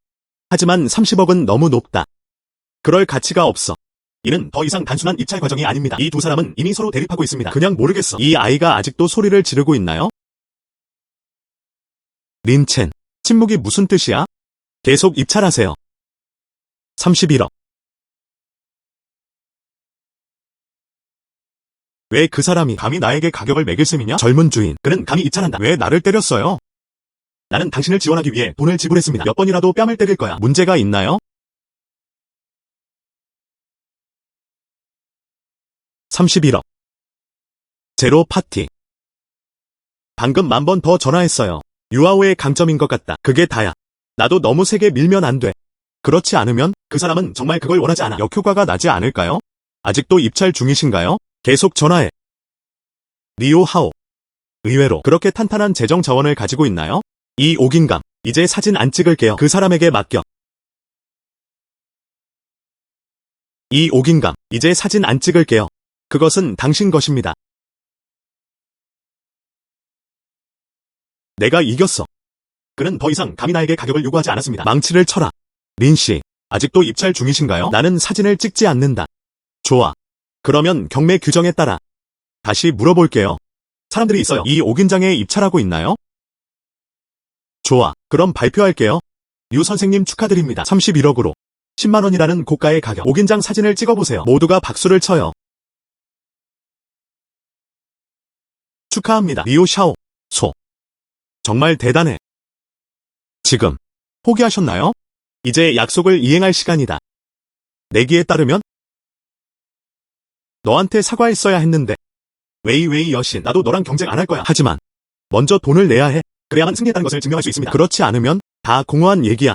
하지만 30억은 너무 높다. 그럴 가치가 없어. 이는 더 이상 단순한 입찰 과정이 아닙니다. 이 두 사람은 이미 서로 대립하고 있습니다. 그냥 모르겠어. 이 아이가 아직도 소리를 지르고 있나요? 린첸. 침묵이 무슨 뜻이야? 계속 입찰하세요. 31억. 왜 그 사람이 감히 나에게 가격을 매길 셈이냐? 젊은 주인. 그는 감히 입찰한다. 왜 나를 때렸어요? 나는 당신을 지원하기 위해 돈을 지불했습니다. 몇 번이라도 뺨을 때릴 거야. 문제가 있나요? 31억. 제로 파티. 방금 10,000번 더 전화했어요. 유아오의 강점인 것 같다. 그게 다야. 나도 너무 세게 밀면 안 돼. 그렇지 않으면 그 사람은 정말 그걸 원하지 않아. 역효과가 나지 않을까요? 아직도 입찰 중이신가요? 계속 전화해. 리오 하오. 의외로 그렇게 탄탄한 재정 자원을 가지고 있나요? 이 옥인감. 이제 사진 안 찍을게요. 그 사람에게 맡겨. 이 옥인감. 이제 사진 안 찍을게요. 그것은 당신 것입니다. 내가 이겼어. 그는 더 이상 감히 나에게 가격을 요구하지 않았습니다. 망치를 쳐라. 린씨, 아직도 입찰 중이신가요? 나는 사진을 찍지 않는다. 좋아. 그러면 경매 규정에 따라 다시 물어볼게요. 사람들이 있어요. 이 옥인장에 입찰하고 있나요? 좋아. 그럼 발표할게요. 유 선생님 축하드립니다. 31억으로 10만 원이라는 고가의 가격. 옥인장 사진을 찍어보세요. 모두가 박수를 쳐요. 축하합니다. 리오 샤오. 소. 정말 대단해. 지금 포기하셨나요? 이제 약속을 이행할 시간이다. 내기에 따르면 너한테 사과했어야 했는데. 웨이웨이 여신, 나도 너랑 경쟁 안 할 거야. 하지만 먼저 돈을 내야 해. 그래야만 승리했다는 것을 증명할 수 있습니다. 그렇지 않으면 다 공허한 얘기야.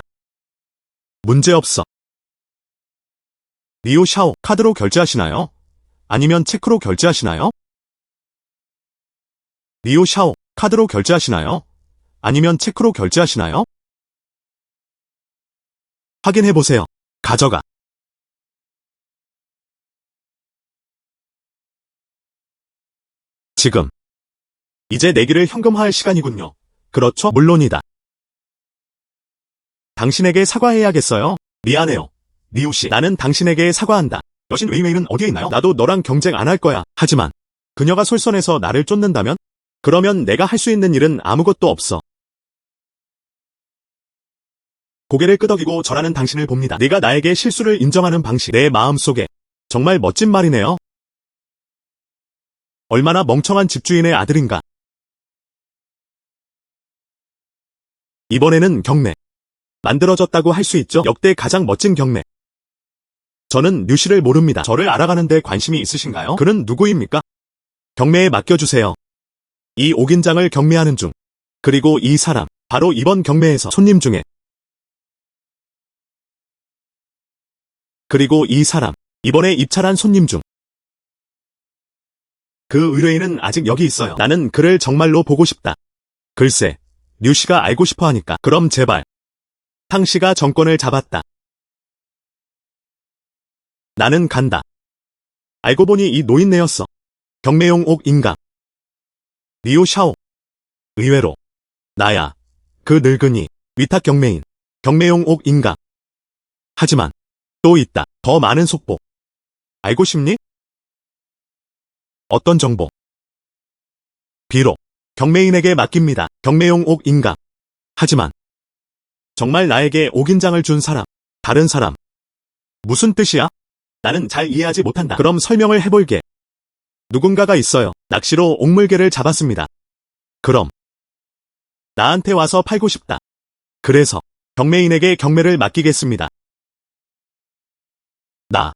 문제없어. 리오 샤오, 카드로 결제하시나요? 아니면 체크로 결제하시나요? 리오 샤오, 카드로 결제하시나요? 아니면 체크로 결제하시나요? 확인해보세요. 가져가. 지금. 이제 내기를 현금화할 시간이군요. 그렇죠? 물론이다. 당신에게 사과해야겠어요? 미안해요. 리우씨, 나는 당신에게 사과한다. 여신 웨이웨이는 어디에 있나요? 나도 너랑 경쟁 안 할 거야. 하지만 그녀가 솔선해서 나를 쫓는다면? 그러면 내가 할 수 있는 일은 아무것도 없어. 고개를 끄덕이고 절하는 당신을 봅니다. 네가 나에게 실수를 인정하는 방식. 내 마음속에 정말 멋진 말이네요. 얼마나 멍청한 집주인의 아들인가. 이번에는 경매. 만들어졌다고 할 수 있죠. 역대 가장 멋진 경매. 저는 류씨를 모릅니다. 저를 알아가는데 관심이 있으신가요? 그는 누구입니까? 경매에 맡겨주세요. 이 옥인장을 경매하는 중. 그리고 이 사람, 바로 이번 경매에서 손님 중에. 그리고 이 사람, 이번에 입찰한 손님 중. 그 의뢰인은 아직 여기 있어요. 나는 그를 정말로 보고 싶다. 글쎄, 류씨가 알고 싶어 하니까. 그럼 제발. 탕씨가 정권을 잡았다. 나는 간다. 알고 보니 이 노인네였어. 경매용 옥인감. 리오 샤오. 의외로. 나야. 그 늙은이. 위탁 경매인. 경매용 옥인감. 하지만 또 있다. 더 많은 속보. 알고 싶니? 어떤 정보? 비록 경매인에게 맡깁니다. 경매용 옥인감. 하지만 정말 나에게 옥인장을 준 사람. 다른 사람. 무슨 뜻이야? 나는 잘 이해하지 못한다. 그럼 설명을 해볼게. 누군가가 있어요. 낚시로 옥물개를 잡았습니다. 그럼 나한테 와서 팔고 싶다. 그래서 경매인에게 경매를 맡기겠습니다. 나.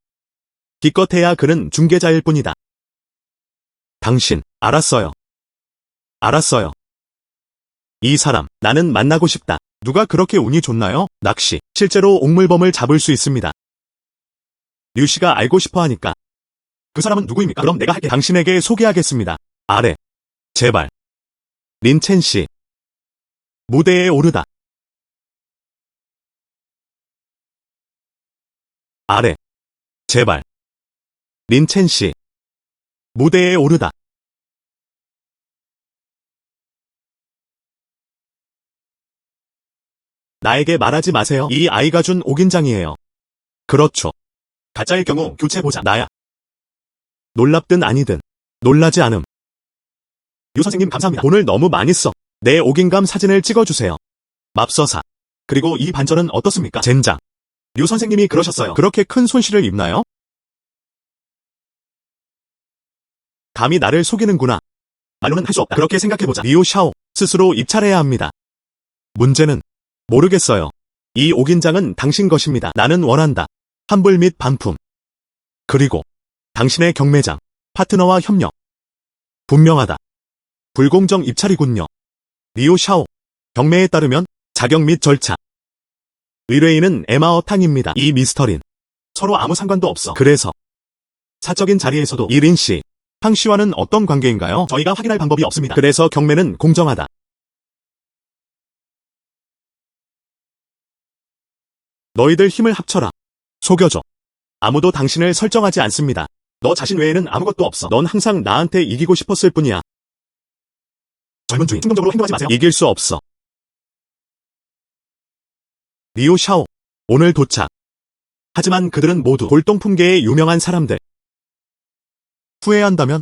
기껏해야 그는 중개자일 뿐이다. 당신, 알았어요. 알았어요. 이 사람, 나는 만나고 싶다. 누가 그렇게 운이 좋나요? 낚시. 실제로 옥물범을 잡을 수 있습니다. 류씨가 알고 싶어 하니까. 그 사람은 누구입니까? 그럼 내가 할게. 당신에게 소개하겠습니다. 아래. 제발. 린첸씨. 무대에 오르다. 아래. 제발. 린첸씨. 무대에 오르다. 나에게 말하지 마세요. 이 아이가 준 옥인장이에요. 그렇죠. 가짜일 경우 교체보자. 나야. 놀랍든 아니든 놀라지 않음. 유 선생님 감사합니다. 돈을 너무 많이 써. 내 옥인감 사진을 찍어주세요. 맙서사. 그리고 이 반전은 어떻습니까? 젠장. 류 선생님이 그러셨어요. 그렇게 큰 손실을 입나요? 감히 나를 속이는구나. 말로는 할 수 없다. 그렇게 생각해보자. 리오 샤오. 스스로 입찰해야 합니다. 문제는 모르겠어요. 이 옥인장은 당신 것입니다. 나는 원한다. 환불 및 반품. 그리고 당신의 경매장, 파트너와 협력. 분명하다. 불공정 입찰이군요. 리오 샤오. 경매에 따르면 자격 및 절차. 의뢰인은 에마어 탕입니다. 이 미스터린. 서로 아무 상관도 없어. 그래서 사적인 자리에서도 이린 씨, 탕 씨와는 어떤 관계인가요? 저희가 확인할 방법이 없습니다. 그래서 경매는 공정하다. 너희들 힘을 합쳐라. 속여줘. 아무도 당신을 설정하지 않습니다. 너 자신 외에는 아무것도 없어. 넌 항상 나한테 이기고 싶었을 뿐이야. 젊은 주인, 충동적으로 행동하지 마세요. 이길 수 없어. 리오 샤오, 오늘 도착. 하지만 그들은 모두 골동품계의 유명한 사람들. 후회한다면?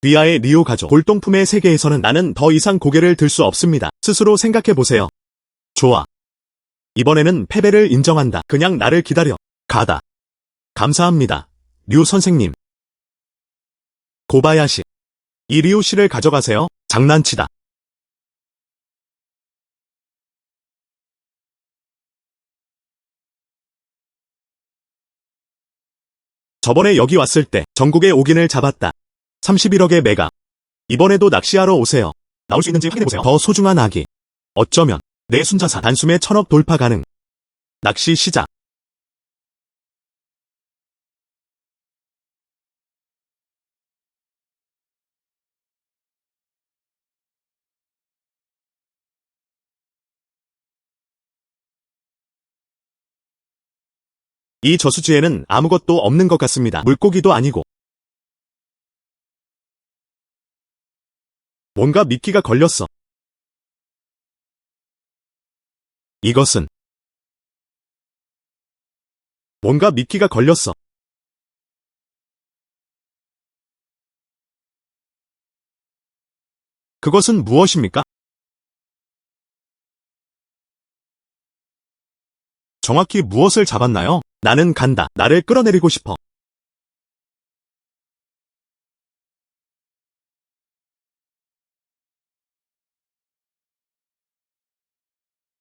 위아의 리오 가족, 골동품의 세계에서는 나는 더 이상 고개를 들 수 없습니다. 스스로 생각해보세요. 좋아. 이번에는 패배를 인정한다. 그냥 나를 기다려. 가다. 감사합니다. 류 선생님. 고바야시. 이 리오 씨를 가져가세요. 장난치다. 저번에 여기 왔을 때 전국의 옥인을 잡았다. 31억의 매각. 이번에도 낚시하러 오세요. 나올 수 있는지 확인해보세요. 더 소중한 아기. 어쩌면 내 순자산 단숨에 1000억 돌파 가능. 낚시 시작. 이 저수지에는 아무것도 없는 것 같습니다. 물고기도 아니고. 뭔가 미끼가 걸렸어. 이것은 뭔가 미끼가 걸렸어. 그것은 무엇입니까? 정확히 무엇을 잡았나요? 나는 간다. 나를 끌어내리고 싶어.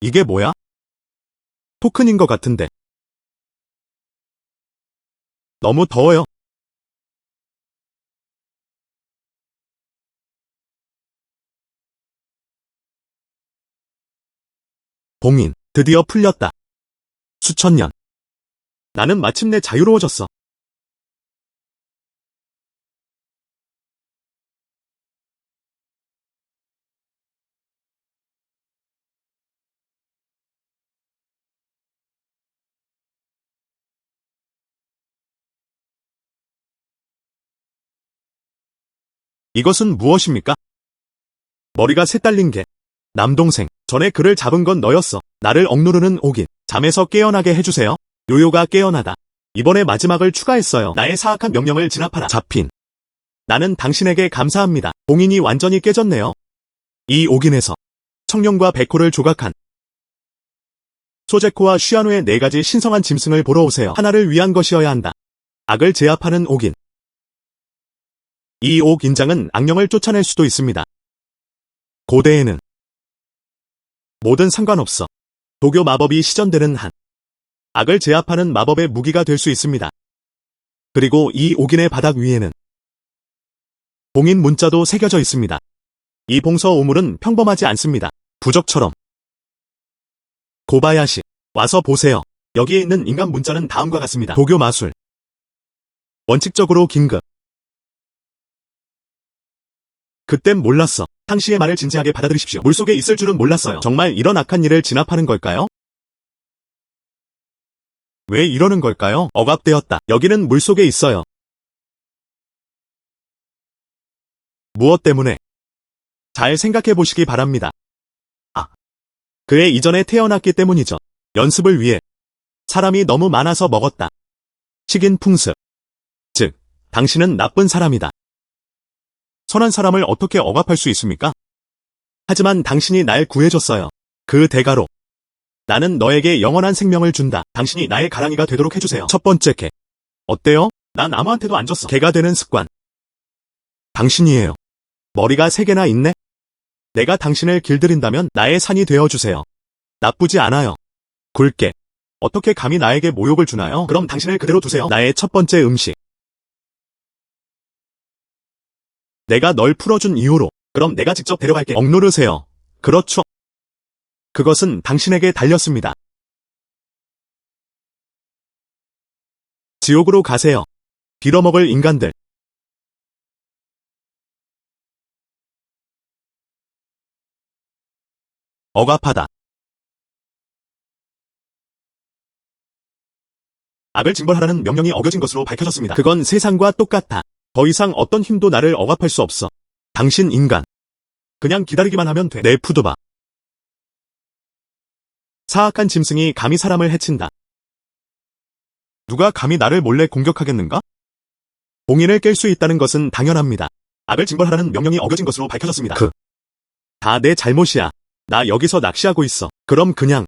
이게 뭐야? 토큰인 것 같은데. 너무 더워요. 봉인. 드디어 풀렸다. 수천 년. 나는 마침내 자유로워졌어. 이것은 무엇입니까? 머리가 새딸린 개. 남동생. 전에 그를 잡은 건 너였어. 나를 억누르는 옥인. 잠에서 깨어나게 해주세요. 요요가 깨어나다. 이번에 마지막을 추가했어요. 나의 사악한 명령을 진압하라. 잡힌. 나는 당신에게 감사합니다. 봉인이 완전히 깨졌네요. 이 옥인에서 청룡과 백호를 조각한 소제코와 쉬아노의 4가지 신성한 짐승을 보러 오세요. 하나를 위한 것이어야 한다. 악을 제압하는 옥인. 이 옥인장은 악령을 쫓아낼 수도 있습니다. 고대에는 뭐든 상관없어. 도교 마법이 시전되는 한 악을 제압하는 마법의 무기가 될 수 있습니다. 그리고 이 옥인의 바닥 위에는 봉인 문자도 새겨져 있습니다. 이 봉서 오물은 평범하지 않습니다. 부적처럼. 고바야시, 와서 보세요. 여기에 있는 인간 문자는 다음과 같습니다. 도교 마술. 원칙적으로 긴급. 그땐 몰랐어. 당시의 말을 진지하게 받아들이십시오. 물속에 있을 줄은 몰랐어요. 정말 이런 악한 일을 진압하는 걸까요? 왜 이러는 걸까요? 억압되었다. 여기는 물속에 있어요. 무엇 때문에? 잘 생각해 보시기 바랍니다. 아, 그의 이전에 태어났기 때문이죠. 연습을 위해 사람이 너무 많아서 먹었다. 식인 풍습. 즉, 당신은 나쁜 사람이다. 선한 사람을 어떻게 억압할 수 있습니까? 하지만 당신이 날 구해줬어요. 그 대가로 나는 너에게 영원한 생명을 준다. 당신이 나의 가랑이가 되도록 해주세요. 첫 번째 개. 어때요? 난 아무한테도 안 줬어. 개가 되는 습관. 당신이에요. 머리가 3개나 있네? 내가 당신을 길들인다면 나의 산이 되어주세요. 나쁘지 않아요. 굴게. 어떻게 감히 나에게 모욕을 주나요? 그럼 당신을 그대로 두세요. 나의 첫 번째 음식. 내가 널 풀어준 이후로. 그럼 내가 직접 데려갈게. 억누르세요. 그렇죠. 그것은 당신에게 달렸습니다. 지옥으로 가세요. 빌어먹을 인간들. 억압하다. 악을 징벌하라는 명령이 어겨진 것으로 밝혀졌습니다. 그건 세상과 똑같아. 더 이상 어떤 힘도 나를 억압할 수 없어. 당신 인간. 그냥 기다리기만 하면 돼. 내 푸드바. 사악한 짐승이 감히 사람을 해친다. 누가 감히 나를 몰래 공격하겠는가? 봉인을 깰 수 있다는 것은 당연합니다. 악을 징벌하라는 명령이 어겨진 것으로 밝혀졌습니다. 다 내 잘못이야. 나 여기서 낚시하고 있어. 그럼 그냥.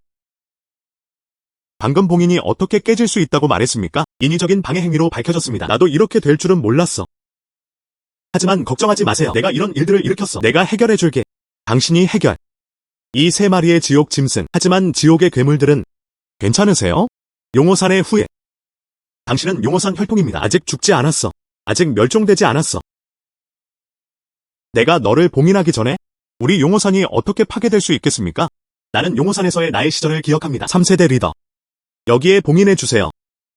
방금 봉인이 어떻게 깨질 수 있다고 말했습니까? 인위적인 방해 행위로 밝혀졌습니다. 나도 이렇게 될 줄은 몰랐어. 하지만 걱정하지 마세요. 내가 이런 일들을 일으켰어. 내가 해결해줄게. 당신이 해결. 이 세 마리의 지옥 짐승. 하지만 지옥의 괴물들은 괜찮으세요? 용호산의 후예. 당신은 용호산 혈통입니다. 아직 죽지 않았어. 아직 멸종되지 않았어. 내가 너를 봉인하기 전에 우리 용호산이 어떻게 파괴될 수 있겠습니까? 나는 용호산에서의 나의 시절을 기억합니다. 3세대 리더. 여기에 봉인해주세요.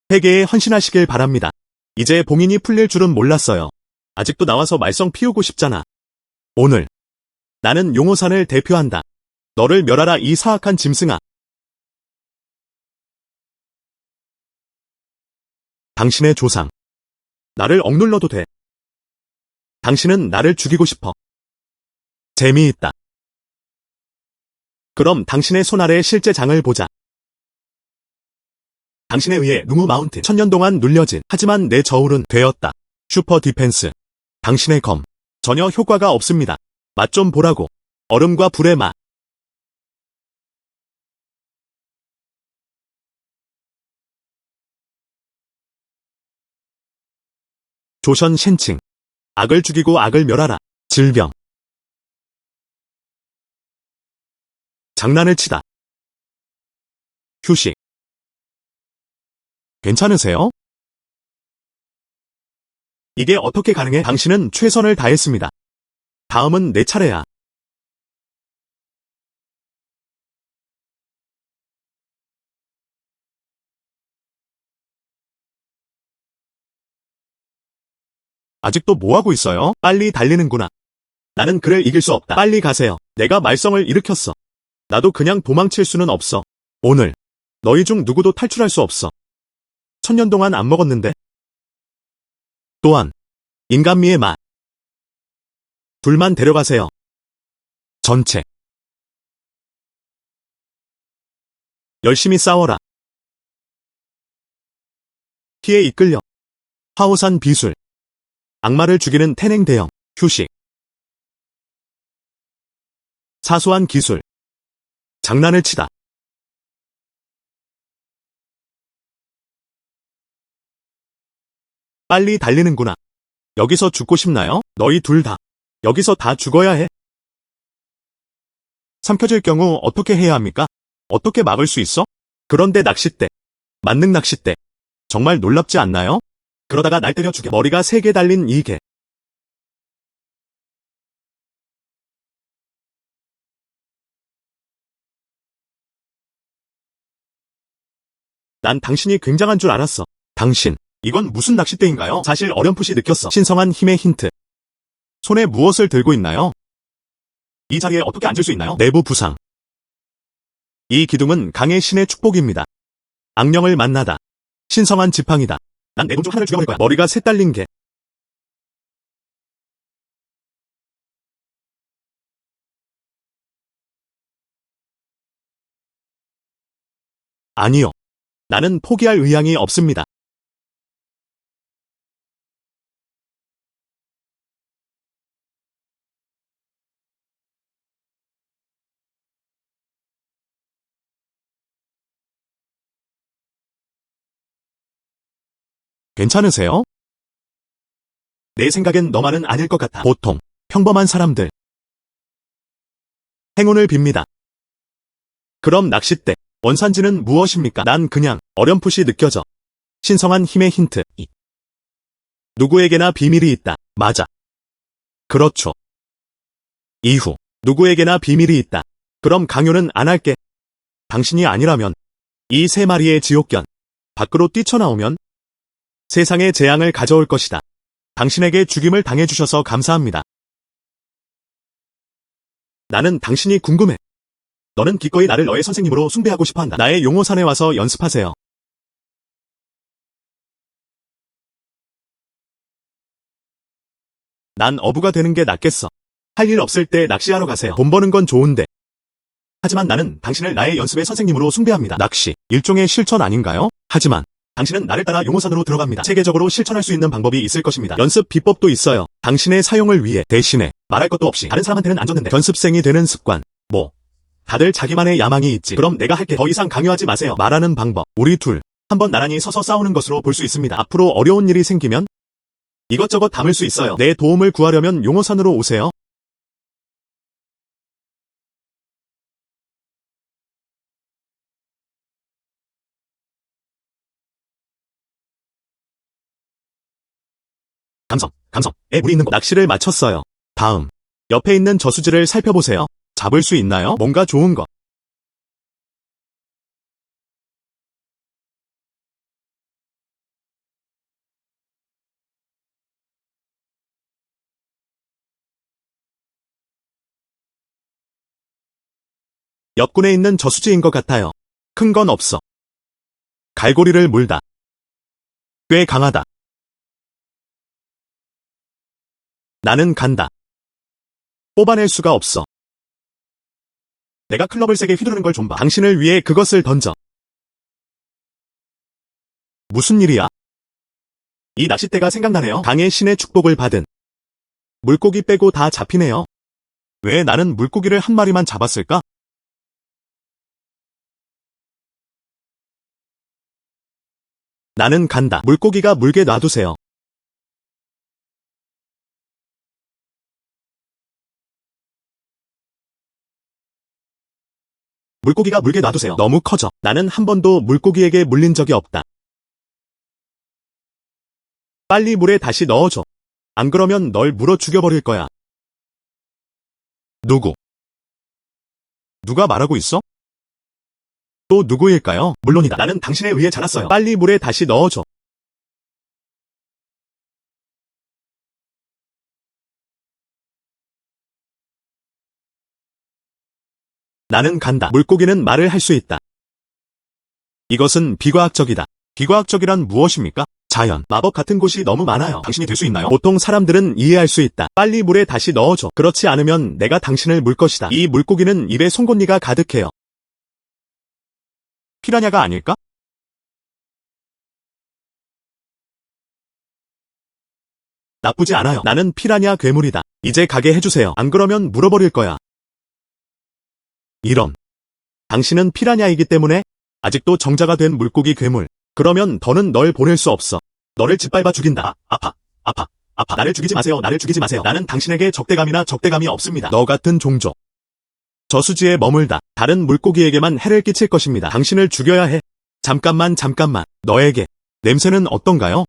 세계에 헌신하시길 바랍니다. 이제 봉인이 풀릴 줄은 몰랐어요. 아직도 나와서 말썽 피우고 싶잖아. 오늘 나는 용호산을 대표한다. 너를 멸하라 이 사악한 짐승아. 당신의 조상. 나를 억눌러도 돼. 당신은 나를 죽이고 싶어. 재미있다. 그럼 당신의 손 아래 실제 장을 보자. 당신에 의해 누무 마운틴 1000년 동안 눌려진 하지만 내 저울은 되었다. 슈퍼 디펜스. 당신의 검. 전혀 효과가 없습니다. 맛 좀 보라고. 얼음과 불의 맛. 조션 쉔칭. 악을 죽이고 악을 멸하라. 질병. 장난을 치다. 휴식. 괜찮으세요? 이게 어떻게 가능해? 당신은 최선을 다했습니다. 다음은 내 차례야. 아직도 뭐하고 있어요? 빨리 달리는구나. 나는 그를 이길 수 없다. 빨리 가세요. 내가 말썽을 일으켰어. 나도 그냥 도망칠 수는 없어. 오늘 너희 중 누구도 탈출할 수 없어. 1000년 동안 안 먹었는데. 또한 인간미의 맛. 둘만 데려가세요. 전체. 열심히 싸워라. 피에 이끌려. 화오산 비술. 악마를 죽이는 태냉 대형. 휴식. 사소한 기술. 장난을 치다. 빨리 달리는구나. 여기서 죽고 싶나요? 너희 둘 다. 여기서 다 죽어야 해. 삼켜질 경우 어떻게 해야 합니까? 어떻게 막을 수 있어? 그런데 낚싯대. 만능 낚싯대. 정말 놀랍지 않나요? 그러다가 날 때려 죽여. 머리가 3개 달린 이 개. 난 당신이 굉장한 줄 알았어. 당신. 이건 무슨 낚싯대인가요? 사실 어렴풋이 느꼈어. 신성한 힘의 힌트. 손에 무엇을 들고 있나요? 이 자리에 어떻게 앉을 수 있나요? 내부 부상. 이 기둥은 강의 신의 축복입니다. 악령을 만나다. 신성한 지팡이다. 난 내 돈 중 하나를 죽여버릴 거야. 머리가 셋 달린 개. 아니요. 나는 포기할 의향이 없습니다. 괜찮으세요? 내 생각엔 너만은 아닐 것 같아. 보통 평범한 사람들. 행운을 빕니다. 그럼 낚싯대, 원산지는 무엇입니까? 난 그냥 어렴풋이 느껴져. 신성한 힘의 힌트. 누구에게나 비밀이 있다. 맞아. 그렇죠. 이후. 누구에게나 비밀이 있다. 그럼 강요는 안 할게. 당신이 아니라면 이 세 마리의 지옥견 밖으로 뛰쳐나오면 세상에 재앙을 가져올 것이다. 당신에게 죽임을 당해주셔서 감사합니다. 나는 당신이 궁금해. 너는 기꺼이 나를 너의 선생님으로 숭배하고 싶어한다. 나의 용호산에 와서 연습하세요. 난 어부가 되는 게 낫겠어. 할 일 없을 때 낚시하러 가세요. 돈 버는 건 좋은데. 하지만 나는 당신을 나의 연습의 선생님으로 숭배합니다. 낚시, 일종의 실천 아닌가요? 하지만 당신은 나를 따라 용호산으로 들어갑니다. 체계적으로 실천할 수 있는 방법이 있을 것입니다. 연습 비법도 있어요. 당신의 사용을 위해 대신에 말할 것도 없이 다른 사람한테는 안 줬는데 연습생이 되는 습관. 다들 자기만의 야망이 있지. 그럼 내가 할게. 더 이상 강요하지 마세요. 말하는 방법. 우리 둘 한번 나란히 서서 싸우는 것으로 볼 수 있습니다. 앞으로 어려운 일이 생기면 이것저것 담을 수 있어요. 내 도움을 구하려면 용호산으로 오세요. 감성에 물이 있는 거. 낚시를 마쳤어요. 다음. 옆에 있는 저수지를 살펴보세요. 잡을 수 있나요? 뭔가 좋은 거. 옆군에 있는 저수지인 것 같아요. 큰 건 없어. 갈고리를 물다. 꽤 강하다. 나는 간다. 뽑아낼 수가 없어. 내가 클럽을 세게 휘두르는 걸 좀 봐. 당신을 위해 그것을 던져. 무슨 일이야? 이 낚싯대가 생각나네요. 강의 신의 축복을 받은. 물고기 빼고 다 잡히네요. 왜 나는 물고기를 한 마리만 잡았을까? 나는 간다. 물고기가 물게 놔두세요. 물고기가 물게 놔두세요. 너무 커져. 나는 한 번도 물고기에게 물린 적이 없다. 빨리 물에 다시 넣어줘. 안 그러면 널 물어 죽여버릴 거야. 누구? 누가 말하고 있어? 또 누구일까요? 물론이다. 나는 당신에 의해 자랐어요. 빨리 물에 다시 넣어줘. 나는 간다. 물고기는 말을 할 수 있다. 이것은 비과학적이다. 비과학적이란 무엇입니까? 자연, 마법 같은 곳이 너무 많아요. 당신이 될 수 있나요? 보통 사람들은 이해할 수 있다. 빨리 물에 다시 넣어줘. 그렇지 않으면 내가 당신을 물 것이다. 이 물고기는 입에 송곳니가 가득해요. 피라냐가 아닐까? 나쁘지 않아요. 나는 피라냐 괴물이다. 이제 가게 해주세요. 안 그러면 물어버릴 거야. 이런. 당신은 피라냐이기 때문에 아직도 정자가 된 물고기 괴물. 그러면 더는 널 보낼 수 없어. 너를 짓밟아 죽인다. 아파. 나를 죽이지 마세요. 나를 죽이지 마세요. 나는 당신에게 적대감이 없습니다. 너 같은 종족. 저수지에 머물다. 다른 물고기에게만 해를 끼칠 것입니다. 당신을 죽여야 해. 잠깐만. 너에게 냄새는 어떤가요?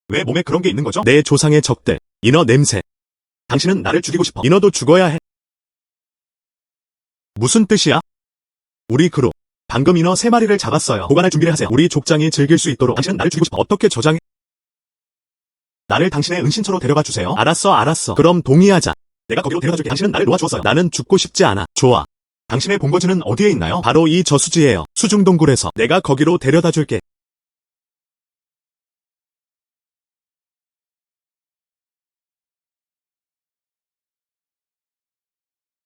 왜 몸에 그런 게 있는 거죠? 내 조상의 적들. 인어 냄새. 당신은 나를 죽이고 싶어. 인어도 죽어야 해. 무슨 뜻이야? 우리 그룹. 방금 인어 3마리를 잡았어요. 보관할 준비를 하세요. 우리 족장이 즐길 수 있도록. 당신은 나를 죽이고 싶어. 어떻게 저장해? 나를 당신의 은신처로 데려가 주세요. 알았어. 그럼 동의하자. 내가 거기로 데려가 줄게. 당신은 나를 놓아주었어요. 나는 죽고 싶지 않아. 좋아. 당신의 본거지는 어디에 있나요? 바로 이 저수지예요. 수중동굴에서. 내가 거기로 데려다 줄게.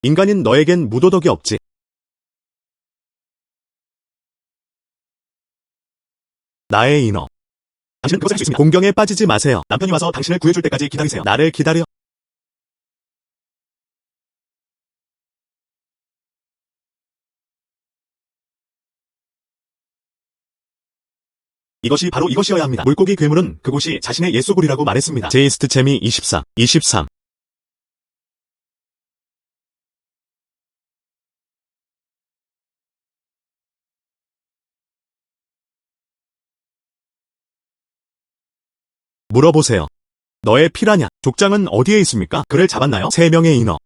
인간인 너에겐 무도덕이 없지. 나의 인어. 당신은 그것을 할 수 있습니다. 공경에 빠지지 마세요. 남편이 와서 당신을 구해줄 때까지 기다리세요. 나를 기다려. 이것이 바로 이것이어야 합니다. 물고기 괴물은 그곳이 자신의 옛소굴이라고 말했습니다. 제이스트 재미 23. 물어보세요. 너의 피라냐, 족장은 어디에 있습니까? 그를 잡았나요? 3명의 인어.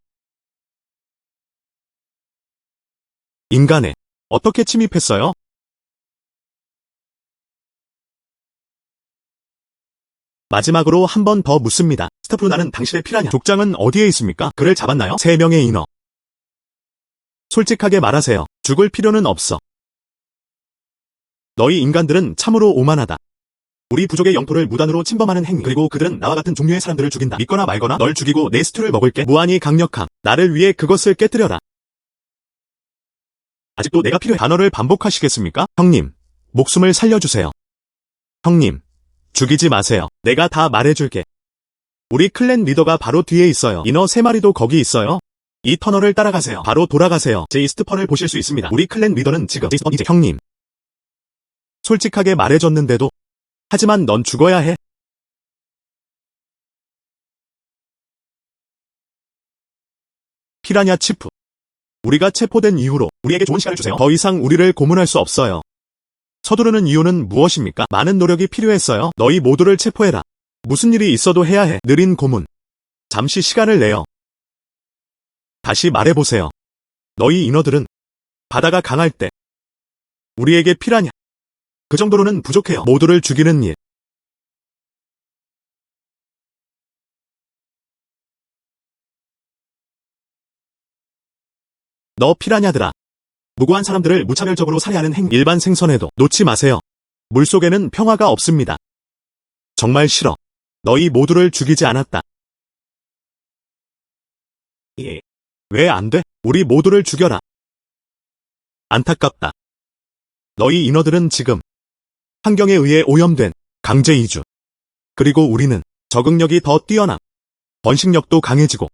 인간에 어떻게 침입했어요? 마지막으로 한 번 더 묻습니다. 스타프루나는 당신의 피라냐, 족장은 어디에 있습니까? 그를 잡았나요? 3명의 인어. 솔직하게 말하세요. 죽을 필요는 없어. 너희 인간들은 참으로 오만하다. 우리 부족의 영토를 무단으로 침범하는 행위, 그리고 그들은 나와 같은 종류의 사람들을 죽인다. 믿거나 말거나 널 죽이고 내 스튜를 먹을게. 무한히 강력함. 나를 위해 그것을 깨뜨려라. 아직도 내가 필요해. 단어를 반복하시겠습니까? 형님, 목숨을 살려주세요. 형님, 죽이지 마세요. 내가 다 말해줄게. 우리 클랜 리더가 바로 뒤에 있어요. 인어 3마리도 거기 있어요. 이 터널을 따라가세요. 바로 돌아가세요. 제 이스트펀을 보실 수 있습니다. 우리 클랜 리더는 지금 이제 형님. 솔직하게 말해줬는데도. 하지만 넌 죽어야 해. 피라냐 치프. 우리가 체포된 이후로 우리에게 좋은 시간을 주세요. 더 이상 우리를 고문할 수 없어요. 서두르는 이유는 무엇입니까? 많은 노력이 필요했어요. 너희 모두를 체포해라. 무슨 일이 있어도 해야 해. 느린 고문. 잠시 시간을 내요. 다시 말해보세요. 너희 인어들은 바다가 강할 때 우리에게 피라냐. 그 정도로는 부족해요. 모두를 죽이는 일. 너 피라냐들아. 무고한 사람들을 무차별적으로 살해하는 일반 생선에도 놓지 마세요. 물속에는 평화가 없습니다. 정말 싫어. 너희 모두를 죽이지 않았다. 예. 왜 안 돼? 우리 모두를 죽여라. 안타깝다. 너희 인어들은 지금 환경에 의해 오염된 강제 이주. 그리고 우리는 적응력이 더 뛰어남. 번식력도 강해지고.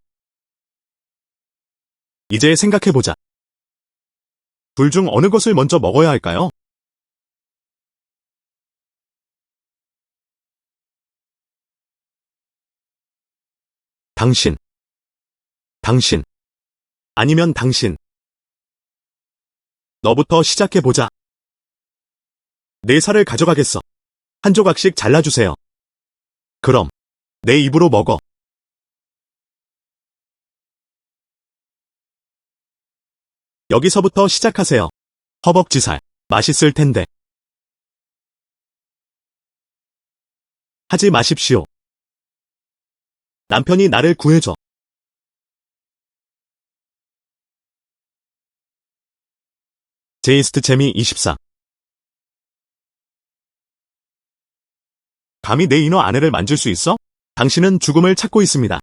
이제 생각해보자. 둘 중 어느 것을 먼저 먹어야 할까요? 당신. 당신. 아니면 당신. 너부터 시작해보자. 내 살을 가져가겠어. 한 조각씩 잘라주세요. 그럼 내 입으로 먹어. 여기서부터 시작하세요. 허벅지살. 맛있을 텐데. 하지 마십시오. 남편이 나를 구해줘. 제이스트 재미 24. 감히 내 인어 아내를 만질 수 있어? 당신은 죽음을 찾고 있습니다.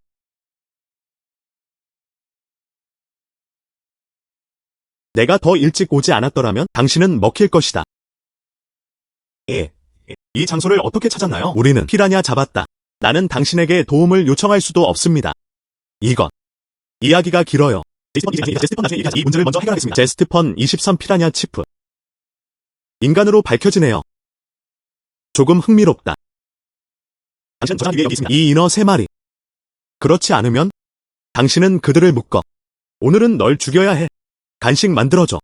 내가 더 일찍 오지 않았더라면 당신은 먹힐 것이다. 예. 이 장소를 어떻게 찾았나요? 우리는 피라냐 잡았다. 나는 당신에게 도움을 요청할 수도 없습니다. 이건 이야기가 길어요. 제스티펀 나중에 이 문제를 먼저 해결하겠습니다. 제스티펀 23 피라냐 치프. 인간으로 밝혀지네요. 조금 흥미롭다. 당신은 저 사람 위에 여기 있습니다. 이 인어 3마리. 그렇지 않으면 당신은 그들을 묶어. 오늘은 널 죽여야 해. 간식 만들어줘.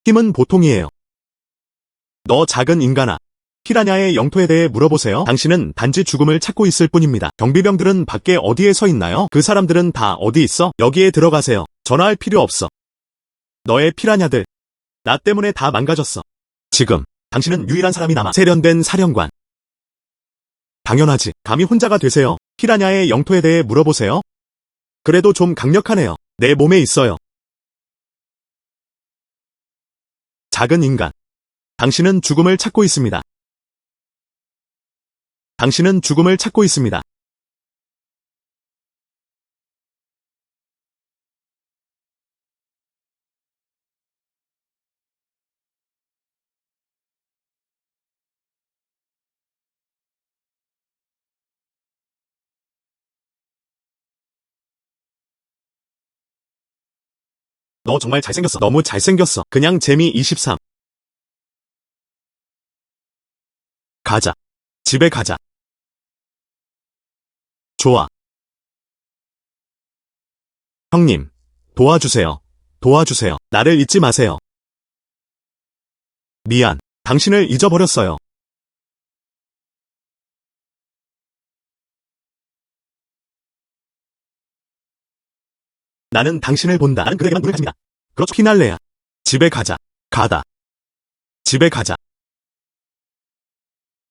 힘은 보통이에요. 너 작은 인간아. 피라냐의 영토에 대해 물어보세요. 당신은 단지 죽음을 찾고 있을 뿐입니다. 경비병들은 밖에 어디에 서 있나요? 그 사람들은 다 어디 있어? 여기에 들어가세요. 전화할 필요 없어. 너의 피라냐들. 나 때문에 다 망가졌어. 지금 당신은 유일한 사람이 남아. 세련된 사령관. 당연하지. 감히 혼자가 되세요. 피라냐의 영토에 대해 물어보세요. 그래도 좀 강력하네요. 내 몸에 있어요. 작은 인간. 당신은 죽음을 찾고 있습니다. 당신은 죽음을 찾고 있습니다. 너 정말 잘생겼어. 너무 잘생겼어. 그냥 재미 23. 가자. 집에 가자. 좋아. 형님, 도와주세요. 도와주세요. 나를 잊지 마세요. 미안. 당신을 잊어버렸어요. 나는 당신을 본다. 나는 그에게만 눈을 가집니다. 그렇죠. 피날레야. 집에 가자. 가다. 집에 가자.